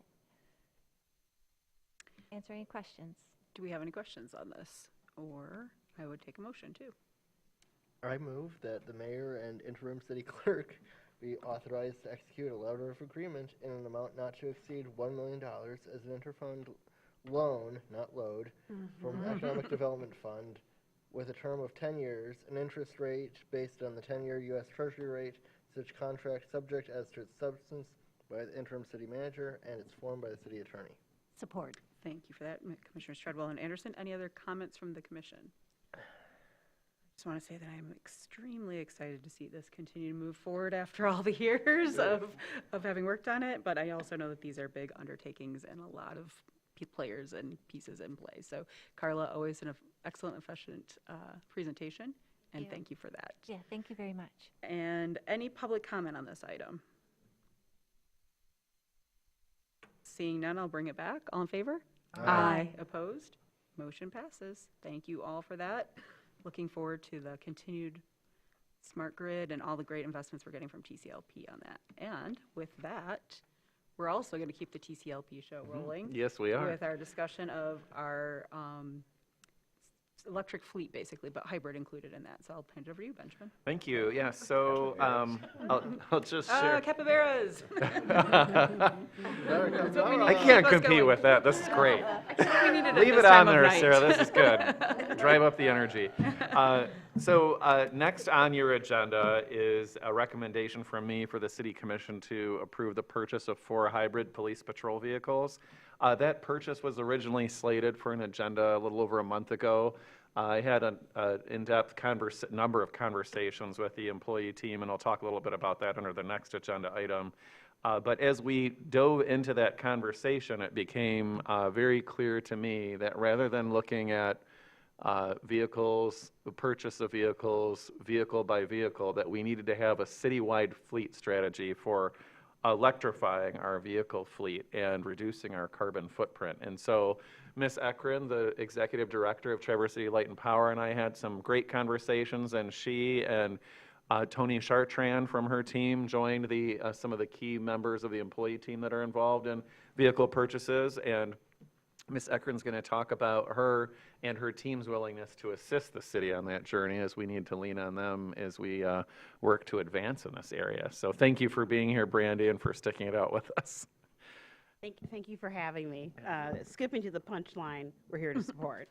answer any questions. Do we have any questions on this? Or I would take a motion too. I move that the mayor and interim city clerk be authorized to execute a letter of agreement in an amount not to exceed $1 million as an interfund loan, not load, from Economic Development Fund with a term of 10 years, an interest rate based on the 10-year U.S. Treasury rate, such contract subject as to its substance by the interim city manager and its form by the city attorney. Support. Thank you for that, Commissioners Treadwell and Anderson. Any other comments from the commission? I just want to say that I'm extremely excited to see this continue to move forward after all the years of having worked on it, but I also know that these are big undertakings and a lot of players and pieces in play. So Carla, always an excellent, efficient presentation, and thank you for that. Yeah, thank you very much. And any public comment on this item? Seeing none, I'll bring it back. All in favor? Aye. Opposed? Motion passes. Thank you all for that. Looking forward to the continued smart grid and all the great investments we're getting from TCLP on that. And with that, we're also going to keep the TCLP show rolling. Yes, we are. With our discussion of our electric fleet, basically, but hybrid included in that. So I'll hand it over to you, Benjamin. Thank you. Yeah, so I'll just share. Capybaras! I can't compete with that. This is great. We needed Leave this it on time of there, night. Sarah. This is good. Drive up the energy. Next on your agenda is a recommendation from me for the City Commission to approve the purchase of 4 hybrid police patrol vehicles. That purchase was originally slated for an agenda a little over a month ago. I had an in-depth number of conversations with the employee team, and I'll talk a little bit about that under the next agenda item. But as we dove into that conversation, it became very clear to me that rather than looking at vehicles, the purchase of vehicles, vehicle by vehicle, that we needed to have a citywide fleet strategy for electrifying our vehicle fleet and reducing our carbon footprint. And so Ms. Ekren, the Executive Director of Traverse City Light and Power, and I had some great conversations, and she and Tony Chartrand from her team joined some of the key members of the employee team that are involved in vehicle purchases. And Ms. Ekren's going to talk about her and her team's willingness to assist the city on that journey, as we need to lean on them as we work to advance in this area. So thank you for being here, Brandy, and for sticking it out with us. Thank you for having me. Skipping to the punchline, we're here to support.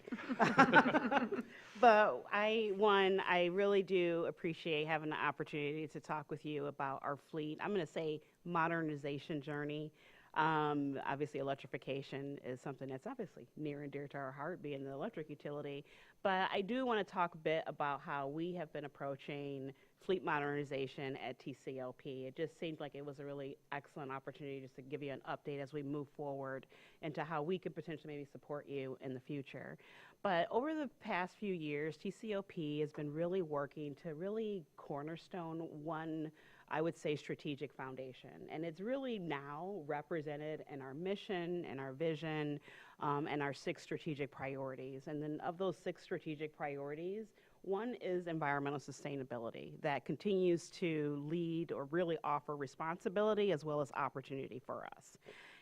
But I really do appreciate having the opportunity to talk with you about our fleet. I'm going to say modernization journey. Obviously, electrification is something that's obviously near and dear to our heart, being the electric utility. But I do want to talk a bit about how we have been approaching fleet modernization at TCLP. It just seemed like it was a really excellent opportunity just to give you an update as we move forward into how we could potentially maybe support you in the future. But over the past few years, TCLP has been really working to really cornerstone one, I would say, strategic foundation. And it's really now represented in our mission and our vision and our 6 strategic priorities. And then of those 6 strategic priorities, one is environmental sustainability that continues to lead or really offer responsibility as well as opportunity for us.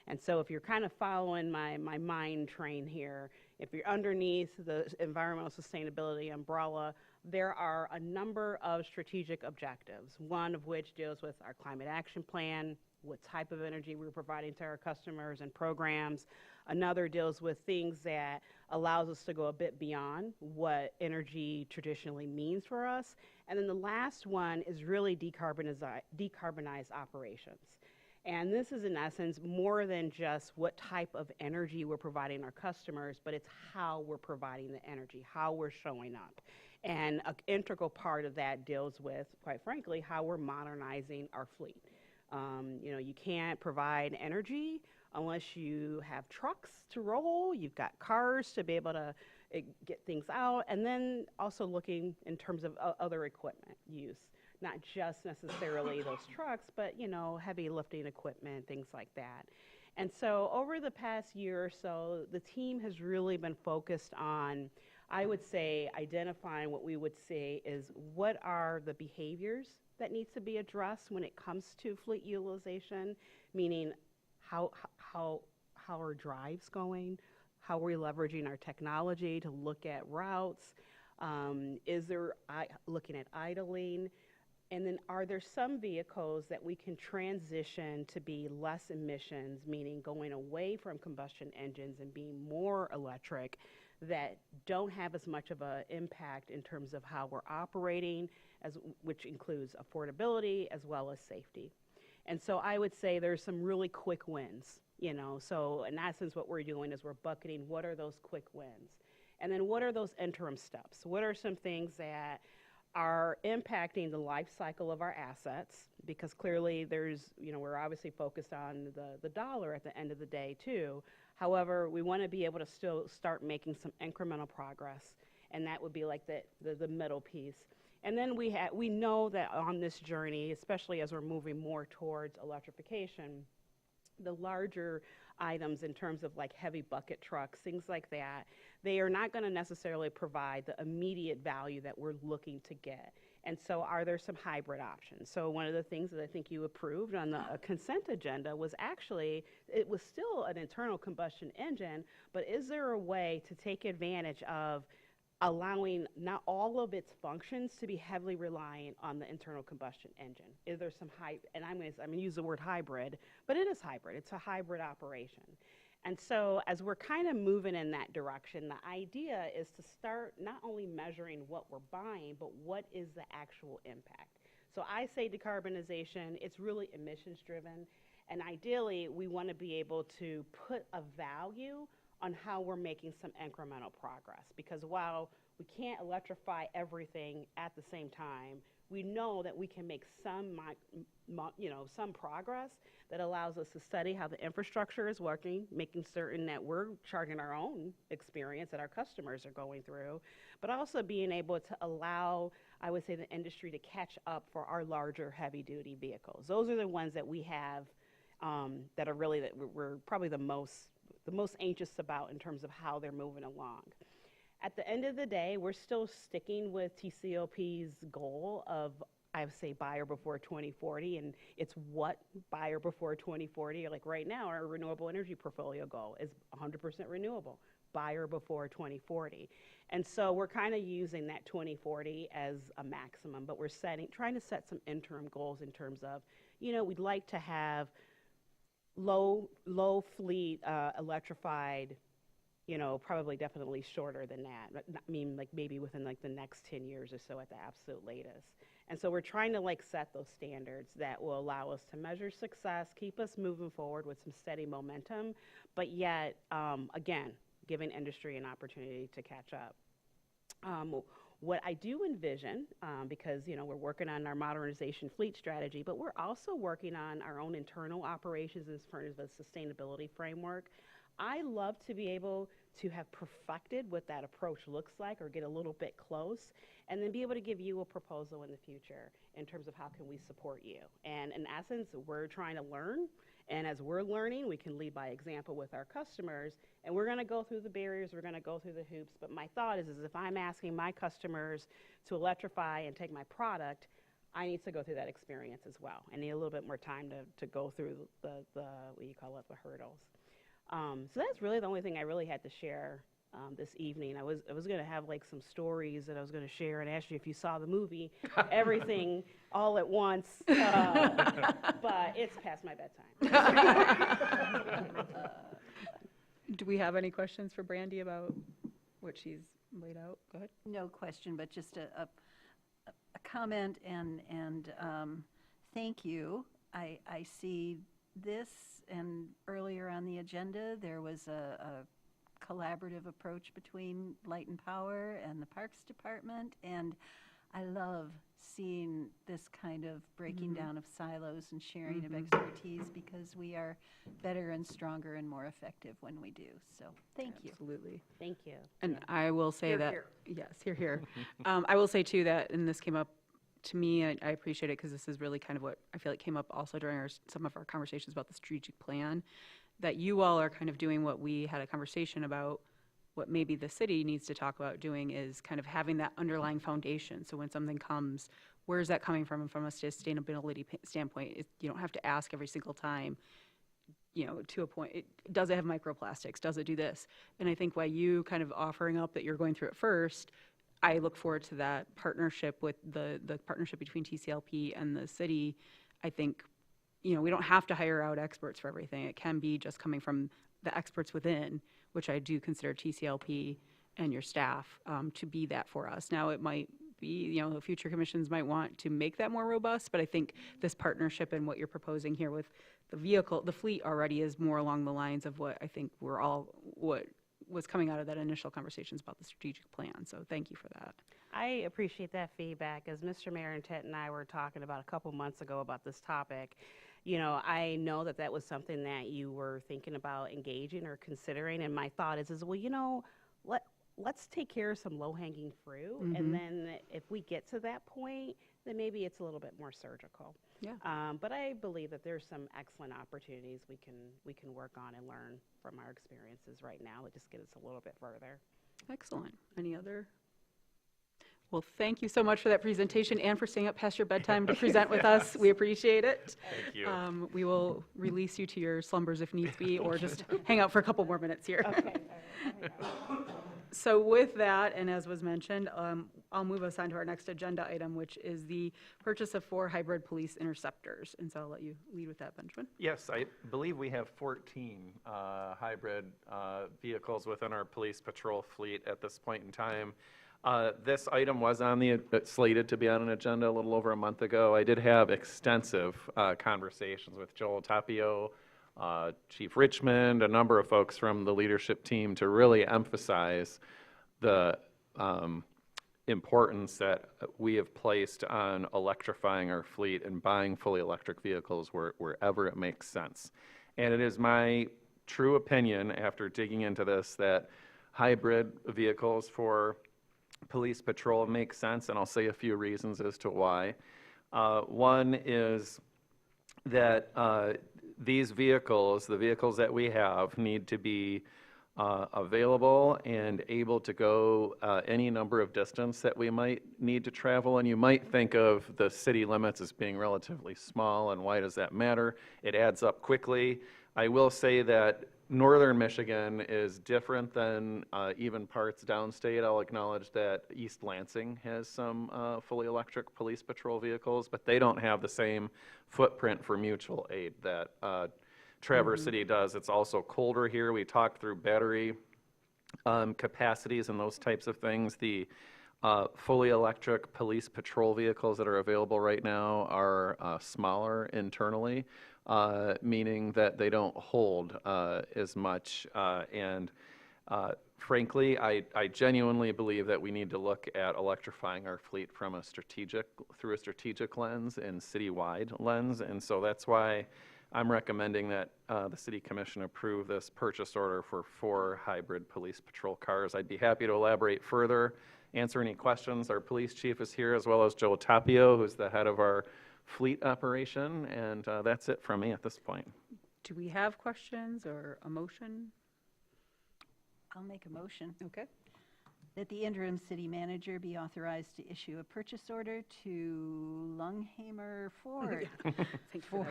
And so if you're kind of following my mind train here, if you're underneath the environmental sustainability umbrella, there are a number of strategic objectives, one of which deals with our climate action plan, what type of energy we're providing to our customers and programs. Another deals with things that allows us to go a bit beyond what energy traditionally means for us. And then the last one is really decarbonize operations. And this is, in essence, more than just what type of energy we're providing our customers, but it's how we're providing the energy, how we're showing up. And an integral part of that deals with, quite frankly, how we're modernizing our fleet. You can't provide energy unless you have trucks to roll, you've got cars to be able to get things out, and then also looking in terms of other equipment use. Not just necessarily those trucks, but, heavy lifting equipment, things like that. And so over the past year or so, the team has really been focused on, I would say, identifying what we would say is what are the behaviors that needs to be addressed when it comes to fleet utilization, meaning how are drives going, how are we leveraging our technology to look at routes, is there looking at idling, and then are there some vehicles that we can transition to be less emissions, meaning going away from combustion engines and being more electric, that don't have as much of an impact in terms of how we're operating, which includes affordability as well as safety. And so I would say there's some really quick wins, So in essence, what we're doing is we're bucketing what are those quick wins. And then what are those interim steps? What are some things that are impacting the life cycle of our assets? Because clearly we're obviously focused on the dollar at the end of the day too. However, we want to be able to still start making some incremental progress, and that would be like the middle piece. And then we know that on this journey, especially as we're moving more towards electrification, the larger items in terms of like heavy bucket trucks, things like that, they are not going to necessarily provide the immediate value that we're looking to get. And so are there some hybrid options? So one of the things that I think you approved on the consent agenda was actually, it was still an internal combustion engine, but is there a way to take advantage of allowing not all of its functions to be heavily reliant on the internal combustion engine. Is there some and I'm going to use the word hybrid, but it is hybrid. It's a hybrid operation. And so as we're kind of moving in that direction, the idea is to start not only measuring what we're buying, but what is the actual impact. So I say decarbonization, it's really emissions driven. And ideally, we want to be able to put a value on how we're making some incremental progress. Because while we can't electrify everything at the same time, we know that we can make some progress that allows us to study how the infrastructure is working, making certain that we're charting our own experience that our customers are going through, but also being able to allow, I would say, the industry to catch up for our larger heavy-duty vehicles. Those are the ones that we have that are really, that we're probably the most anxious about in terms of how they're moving along. At the end of the day, we're still sticking with TCLP's goal of, I would say, buyer before 2040, and it's what buyer before 2040. Like right now, our renewable energy portfolio goal is 100% renewable, buyer before 2040. And so we're kind of using that 2040 as a maximum, but we're trying to set some interim goals in terms of, we'd like to have low fleet electrified, probably definitely shorter than that. I mean, like maybe within like the next 10 years or so at the absolute latest. And so we're trying to like set those standards that will allow us to measure success, keep us moving forward with some steady momentum, but yet, again, giving industry an opportunity to catch up. What I do envision, because we're working on our modernization fleet strategy, but we're also working on our own internal operations as far as a sustainability framework. I love to be able to have perfected what that approach looks like or get a little bit close and then be able to give you a proposal in the future in terms of how can we support you. And in essence, we're trying to learn, and as we're learning, we can lead by example with our customers, and we're going to go through the barriers, we're going to go through the hoops, but my thought is if I'm asking my customers to electrify and take my product, I need to go through that experience as well. I need a little bit more time to go through the what you call it, the hurdles. So that's really the only thing I really had to share this evening. I was going to have like some stories that I was going to share and ask you if you saw the movie, Everything All at Once, but it's past my bedtime. Do we have any questions for Brandy about what she's laid out? Go ahead. No question, but just a comment and thank you. I see this, and earlier on the agenda, there was a collaborative approach between Light and Power and the Parks Department, and I love seeing this kind of breaking down of silos and sharing of expertise, because we are better and stronger and more effective when we do. So thank you. Absolutely. Thank you. And I will say Hear, that, hear. yes, here. I will say too that, and this came up to me, I appreciate it because this is really kind of what I feel like came up also during some of our conversations about the strategic plan, that you all are kind of doing what we had a conversation about. What maybe the city needs to talk about doing is kind of having that underlying foundation. So when something comes, where is that coming from? And from a sustainability standpoint, you don't have to ask every single time, to a point, does it have microplastics? Does it do this? And I think by you kind of offering up that you're going through it first, I look forward to that partnership with the partnership between TCLP and the city. I think, we don't have to hire out experts for everything. It can be just coming from the experts within, which I do consider TCLP and your staff to be that for us. Now, it might be, the future commissions might want to make that more robust, but I think this partnership and what you're proposing here with the fleet already is more along the lines of what I think what was coming out of that initial conversations about the strategic plan. So thank you for that. I appreciate that feedback. As Mr. Marentet and I were talking about a couple months ago about this topic, I know that was something that you were thinking about engaging or considering, and my thought is well, let's take care of some low-hanging fruit, and then if we get to that point, then maybe it's a little bit more surgical. Yeah. But I believe that there's some excellent opportunities we can work on and learn from our experiences right now that just get us a little bit further. Excellent. Any other? Well, thank you so much for that presentation and for staying up past your bedtime to present with us. We appreciate it. Thank you. We will release you to your slumbers if needs be, or just hang out for a couple more minutes here. Okay. So with that, and as was mentioned, I'll move us on to our next agenda item, which is the purchase of 4 hybrid police interceptors. And so I'll let you lead with that, Benjamin. Yes, I believe we have 14 hybrid vehicles within our police patrol fleet at this point in time. This item was on the, slated to be on an agenda a little over a month ago. I did have extensive conversations with Joel Tapio, Chief Richmond, a number of folks from the leadership team to really emphasize the importance that we have placed on electrifying our fleet and buying fully electric vehicles wherever it makes sense. And it is my true opinion, after digging into this, that hybrid vehicles for police patrol make sense, and I'll say a few reasons as to why. One is that these vehicles, the vehicles that we have, need to be available and able to go any number of distance that we might need to travel. And you might think of the city limits as being relatively small, and why does that matter? It adds up quickly. I will say that northern Michigan is different than even parts downstate. I'll acknowledge that East Lansing has some fully electric police patrol vehicles, but they don't have the same footprint for mutual aid that Traverse City does. It's also colder here. We talked through battery capacities and those types of things. The fully electric police patrol vehicles that are available right now are smaller internally, meaning that they don't hold as much. Frankly, I genuinely believe that we need to look at electrifying our fleet from through a strategic lens and citywide lens. And so that's why I'm recommending that the City Commission approve this purchase order for 4 hybrid police patrol cars. I'd be happy to elaborate further, answer any questions. Our police chief is here, as well as Joe Tapio, who's the head of our fleet operation, and that's it from me at this point. Do we have questions or a motion? I'll make a motion. Okay. That the interim city manager be authorized to issue a purchase order to Lunghammer Ford for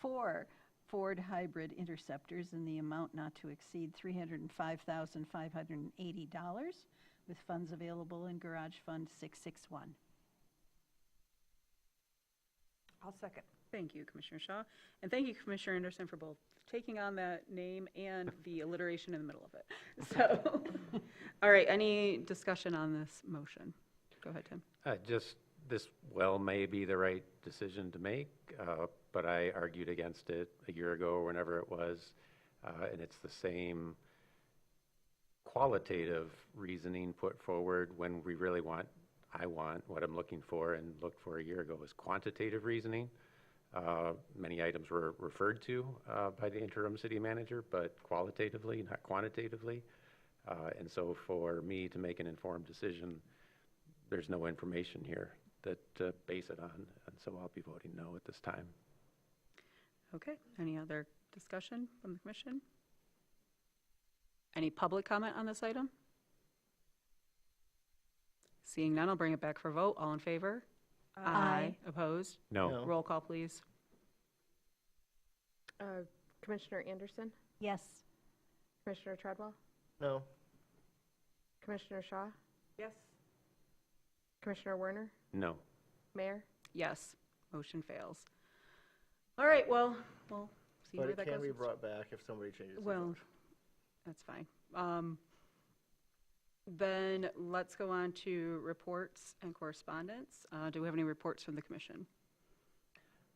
4 Ford hybrid interceptors in the amount not to exceed $305,580, with funds available in Garage Fund 661. I'll second. Thank you, Commissioner Shaw. And thank you, Commissioner Anderson, for both taking on that name and the alliteration in the middle of it. So, all right, any discussion on this motion? Go ahead, Tim. This may be the right decision to make, but I argued against it a year ago or whenever it was, and it's the same qualitative reasoning put forward when we really what I'm looking for and looked for a year ago is quantitative reasoning. Many items were referred to by the interim city manager, but qualitatively, not quantitatively. And so for me to make an informed decision, there's no information here that base it on, and so I'll be voting no at this time. Okay, any other discussion from the commission? Any public comment on this item? Seeing none, I'll bring it back for vote. All in favor? Aye. Opposed? No. Roll call, please. Commissioner Anderson? Yes. Commissioner Treadwell? No. Commissioner Shaw? Yes. Commissioner Werner? No. Mayor? Yes, motion fails. All right, well, we'll see But where it that can goes. be brought back if somebody changes their Well, vote. that's fine. Then let's go on to reports and correspondence. Do we have any reports from the commission?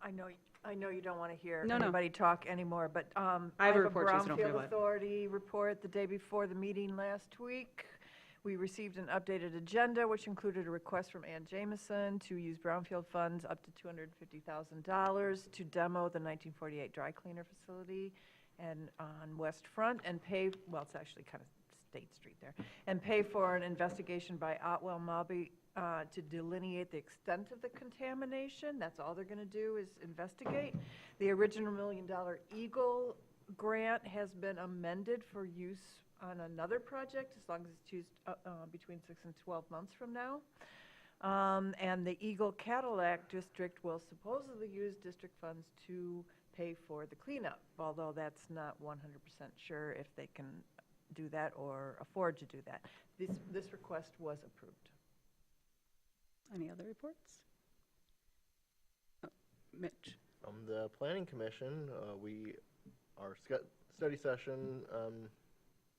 I know you don't want to hear No. anybody talk anymore, but I have a report too, so don't feel Brownfield bad. Authority report the day before the meeting last week. We received an updated agenda, which included a request from Ann Jameson to use brownfield funds up to $250,000 to demo the 1948 dry cleaner facility and on West Front and pay, well, it's actually kind of State Street there, and pay for an investigation by Otwell Mobby to delineate the extent of the contamination. That's all they're going to do is investigate. The original $1 million Eagle grant has been amended for use on another project, as long as it's used between 6 and 12 months from now. And the Eagle Cadillac District will supposedly use district funds to pay for the cleanup, although that's not 100% sure if they can do that or afford to do that. This request was approved. Any other reports? Oh, Mitch? From the Planning Commission, our study session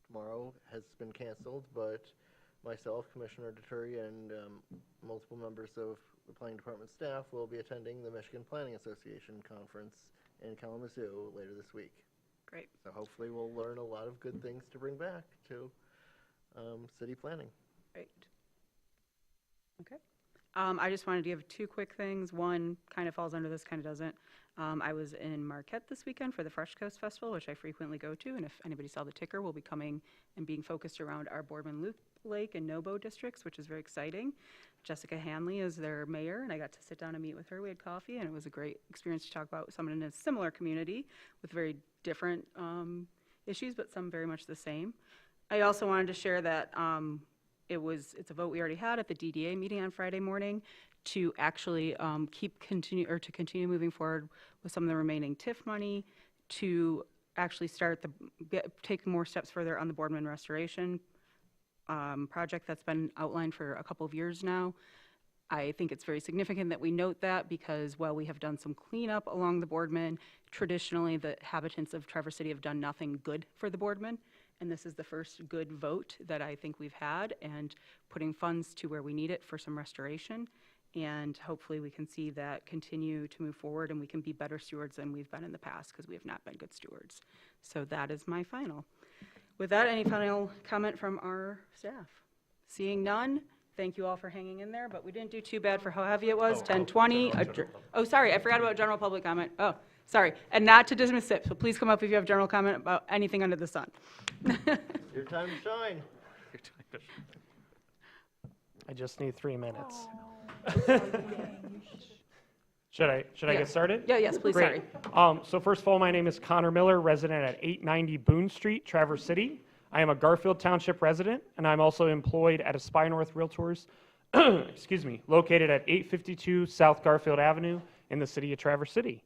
tomorrow has been canceled, but myself, Commissioner Detturi, and multiple members of the Planning Department staff will be attending the Michigan Planning Association Conference in Kalamazoo later this week. Great. So hopefully we'll learn a lot of good things to bring back to city planning. Great. Okay. I just wanted to give two quick things. One kind of falls under this, kind of doesn't. I was in Marquette this weekend for the Fresh Coast Festival, which I frequently go to, and if anybody saw the ticker, we'll be coming and being focused around our Boardman Loop Lake and Nobo districts, which is very exciting. Jessica Hanley is their mayor, and I got to sit down and meet with her. We had coffee, and it was a great experience to talk about someone in a similar community with very different issues, but some very much the same. I also wanted to share that it's a vote we already had at the DDA meeting on Friday morning to actually continue moving forward with some of the remaining TIF money to actually take more steps further on the Boardman restoration project that's been outlined for a couple of years now. I think it's very significant that we note that because while we have done some cleanup along the Boardman, traditionally the inhabitants of Traverse City have done nothing good for the Boardman, and this is the first good vote that I think we've had, and putting funds to where we need it for some restoration, and hopefully we can see that continue to move forward and we can be better stewards than we've been in the past because we have not been good stewards. So that is my final. With that, any final comment from our staff? Seeing none, thank you all for hanging in there, but we didn't do too bad for how heavy it was, 10:20. Oh, sorry, I forgot about general public comment. Oh, sorry, and not to dismiss it, so please come up if you have general comment about anything under the sun. Your time to shine. I just need 3 minutes. Should I get started? Yeah, yes, please, Great. sorry. So first of all, my name is Connor Miller, resident at 890 Boone Street, Traverse City. I am a Garfield Township resident, and I'm also employed at Aspire North Realtors, excuse me, located at 852 South Garfield Avenue in the city of Traverse City.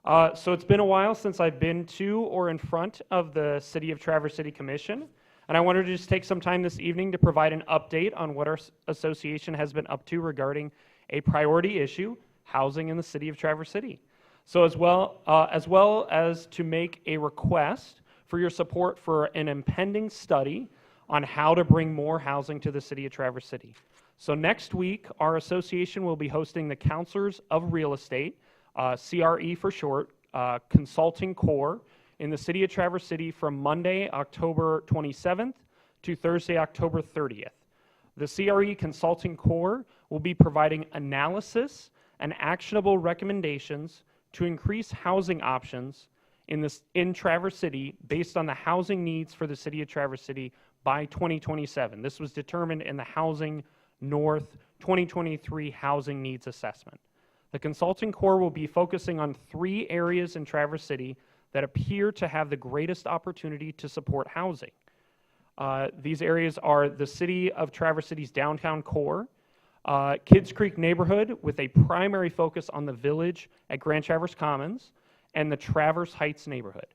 So it's been a while since I've been to or in front of the City of Traverse City Commission, and I wanted to just take some time this evening to provide an update on what our association has been up to regarding a priority issue, housing in the city of Traverse City. So as well as to make a request for your support for an impending study on how to bring more housing to the city of Traverse City. So next week, our association will be hosting the Counselors of Real Estate, CRE for short, Consulting Corps, in the city of Traverse City from Monday, October 27th to Thursday, October 30th. The CRE Consulting Corps will be providing analysis and actionable recommendations to increase housing options in Traverse City based on the housing needs for the city of Traverse City by 2027. This was determined in the Housing North 2023 Housing Needs Assessment. The Consulting Corps will be focusing on 3 areas in Traverse City that appear to have the greatest opportunity to support housing. These areas are the city of Traverse City's downtown core, Kids Creek neighborhood with a primary focus on the village at Grand Traverse Commons, and the Traverse Heights neighborhood.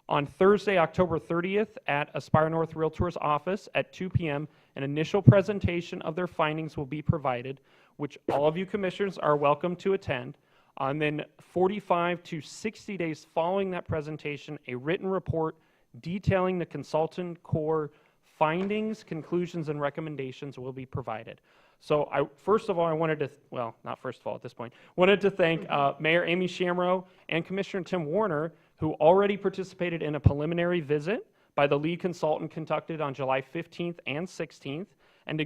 On Thursday, October 30th at Aspire North Realtors office at 2 p.m., an initial presentation of their findings will be provided, which all of you commissioners are welcome to attend. And then 45 to 60 days following that presentation, a written report detailing the Consultant Corps findings, conclusions, and recommendations will be provided. So first of all, I wanted to, well, not first of all at this point, wanted to thank Mayor Amy Shamrow and Commissioner Tim Warner, who already participated in a preliminary visit by the lead consultant conducted on July 15th and 16th, and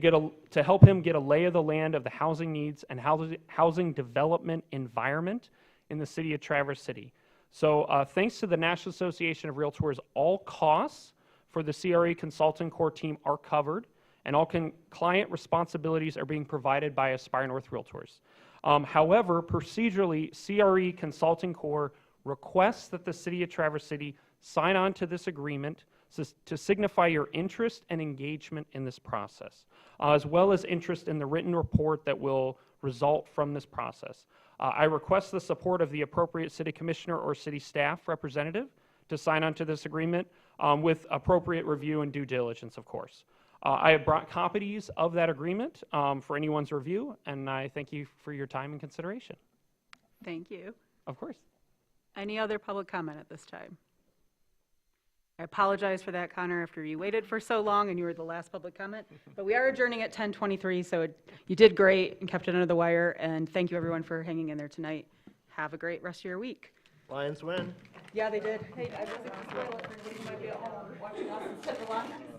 to help him get a lay of the land of the housing needs and housing development environment in the city of Traverse City. So thanks to the National Association of Realtors, all costs for the CRE Consulting Corps team are covered, and all client responsibilities are being provided by Aspire North Realtors. However, procedurally, CRE Consulting Corps requests that the city of Traverse City sign on to this agreement to signify your interest and engagement in this process, as well as interest in the written report that will result from this process. I request the support of the appropriate city commissioner or city staff representative to sign onto this agreement with appropriate review and due diligence, of course. I have brought copies of that agreement for anyone's review, and I thank you for your time and consideration. Thank you. Of course. Any other public comment at this time? I apologize for that, Connor, after you waited for so long and you were the last public comment. But we are adjourning at 10:23, so you did great and kept it under the wire. And thank you, everyone, for hanging in there tonight. Have a great rest of your week. Lions win. Yeah, they did. Hey, I wasn't going to spoil it for anybody who might be at home watching us instead of live.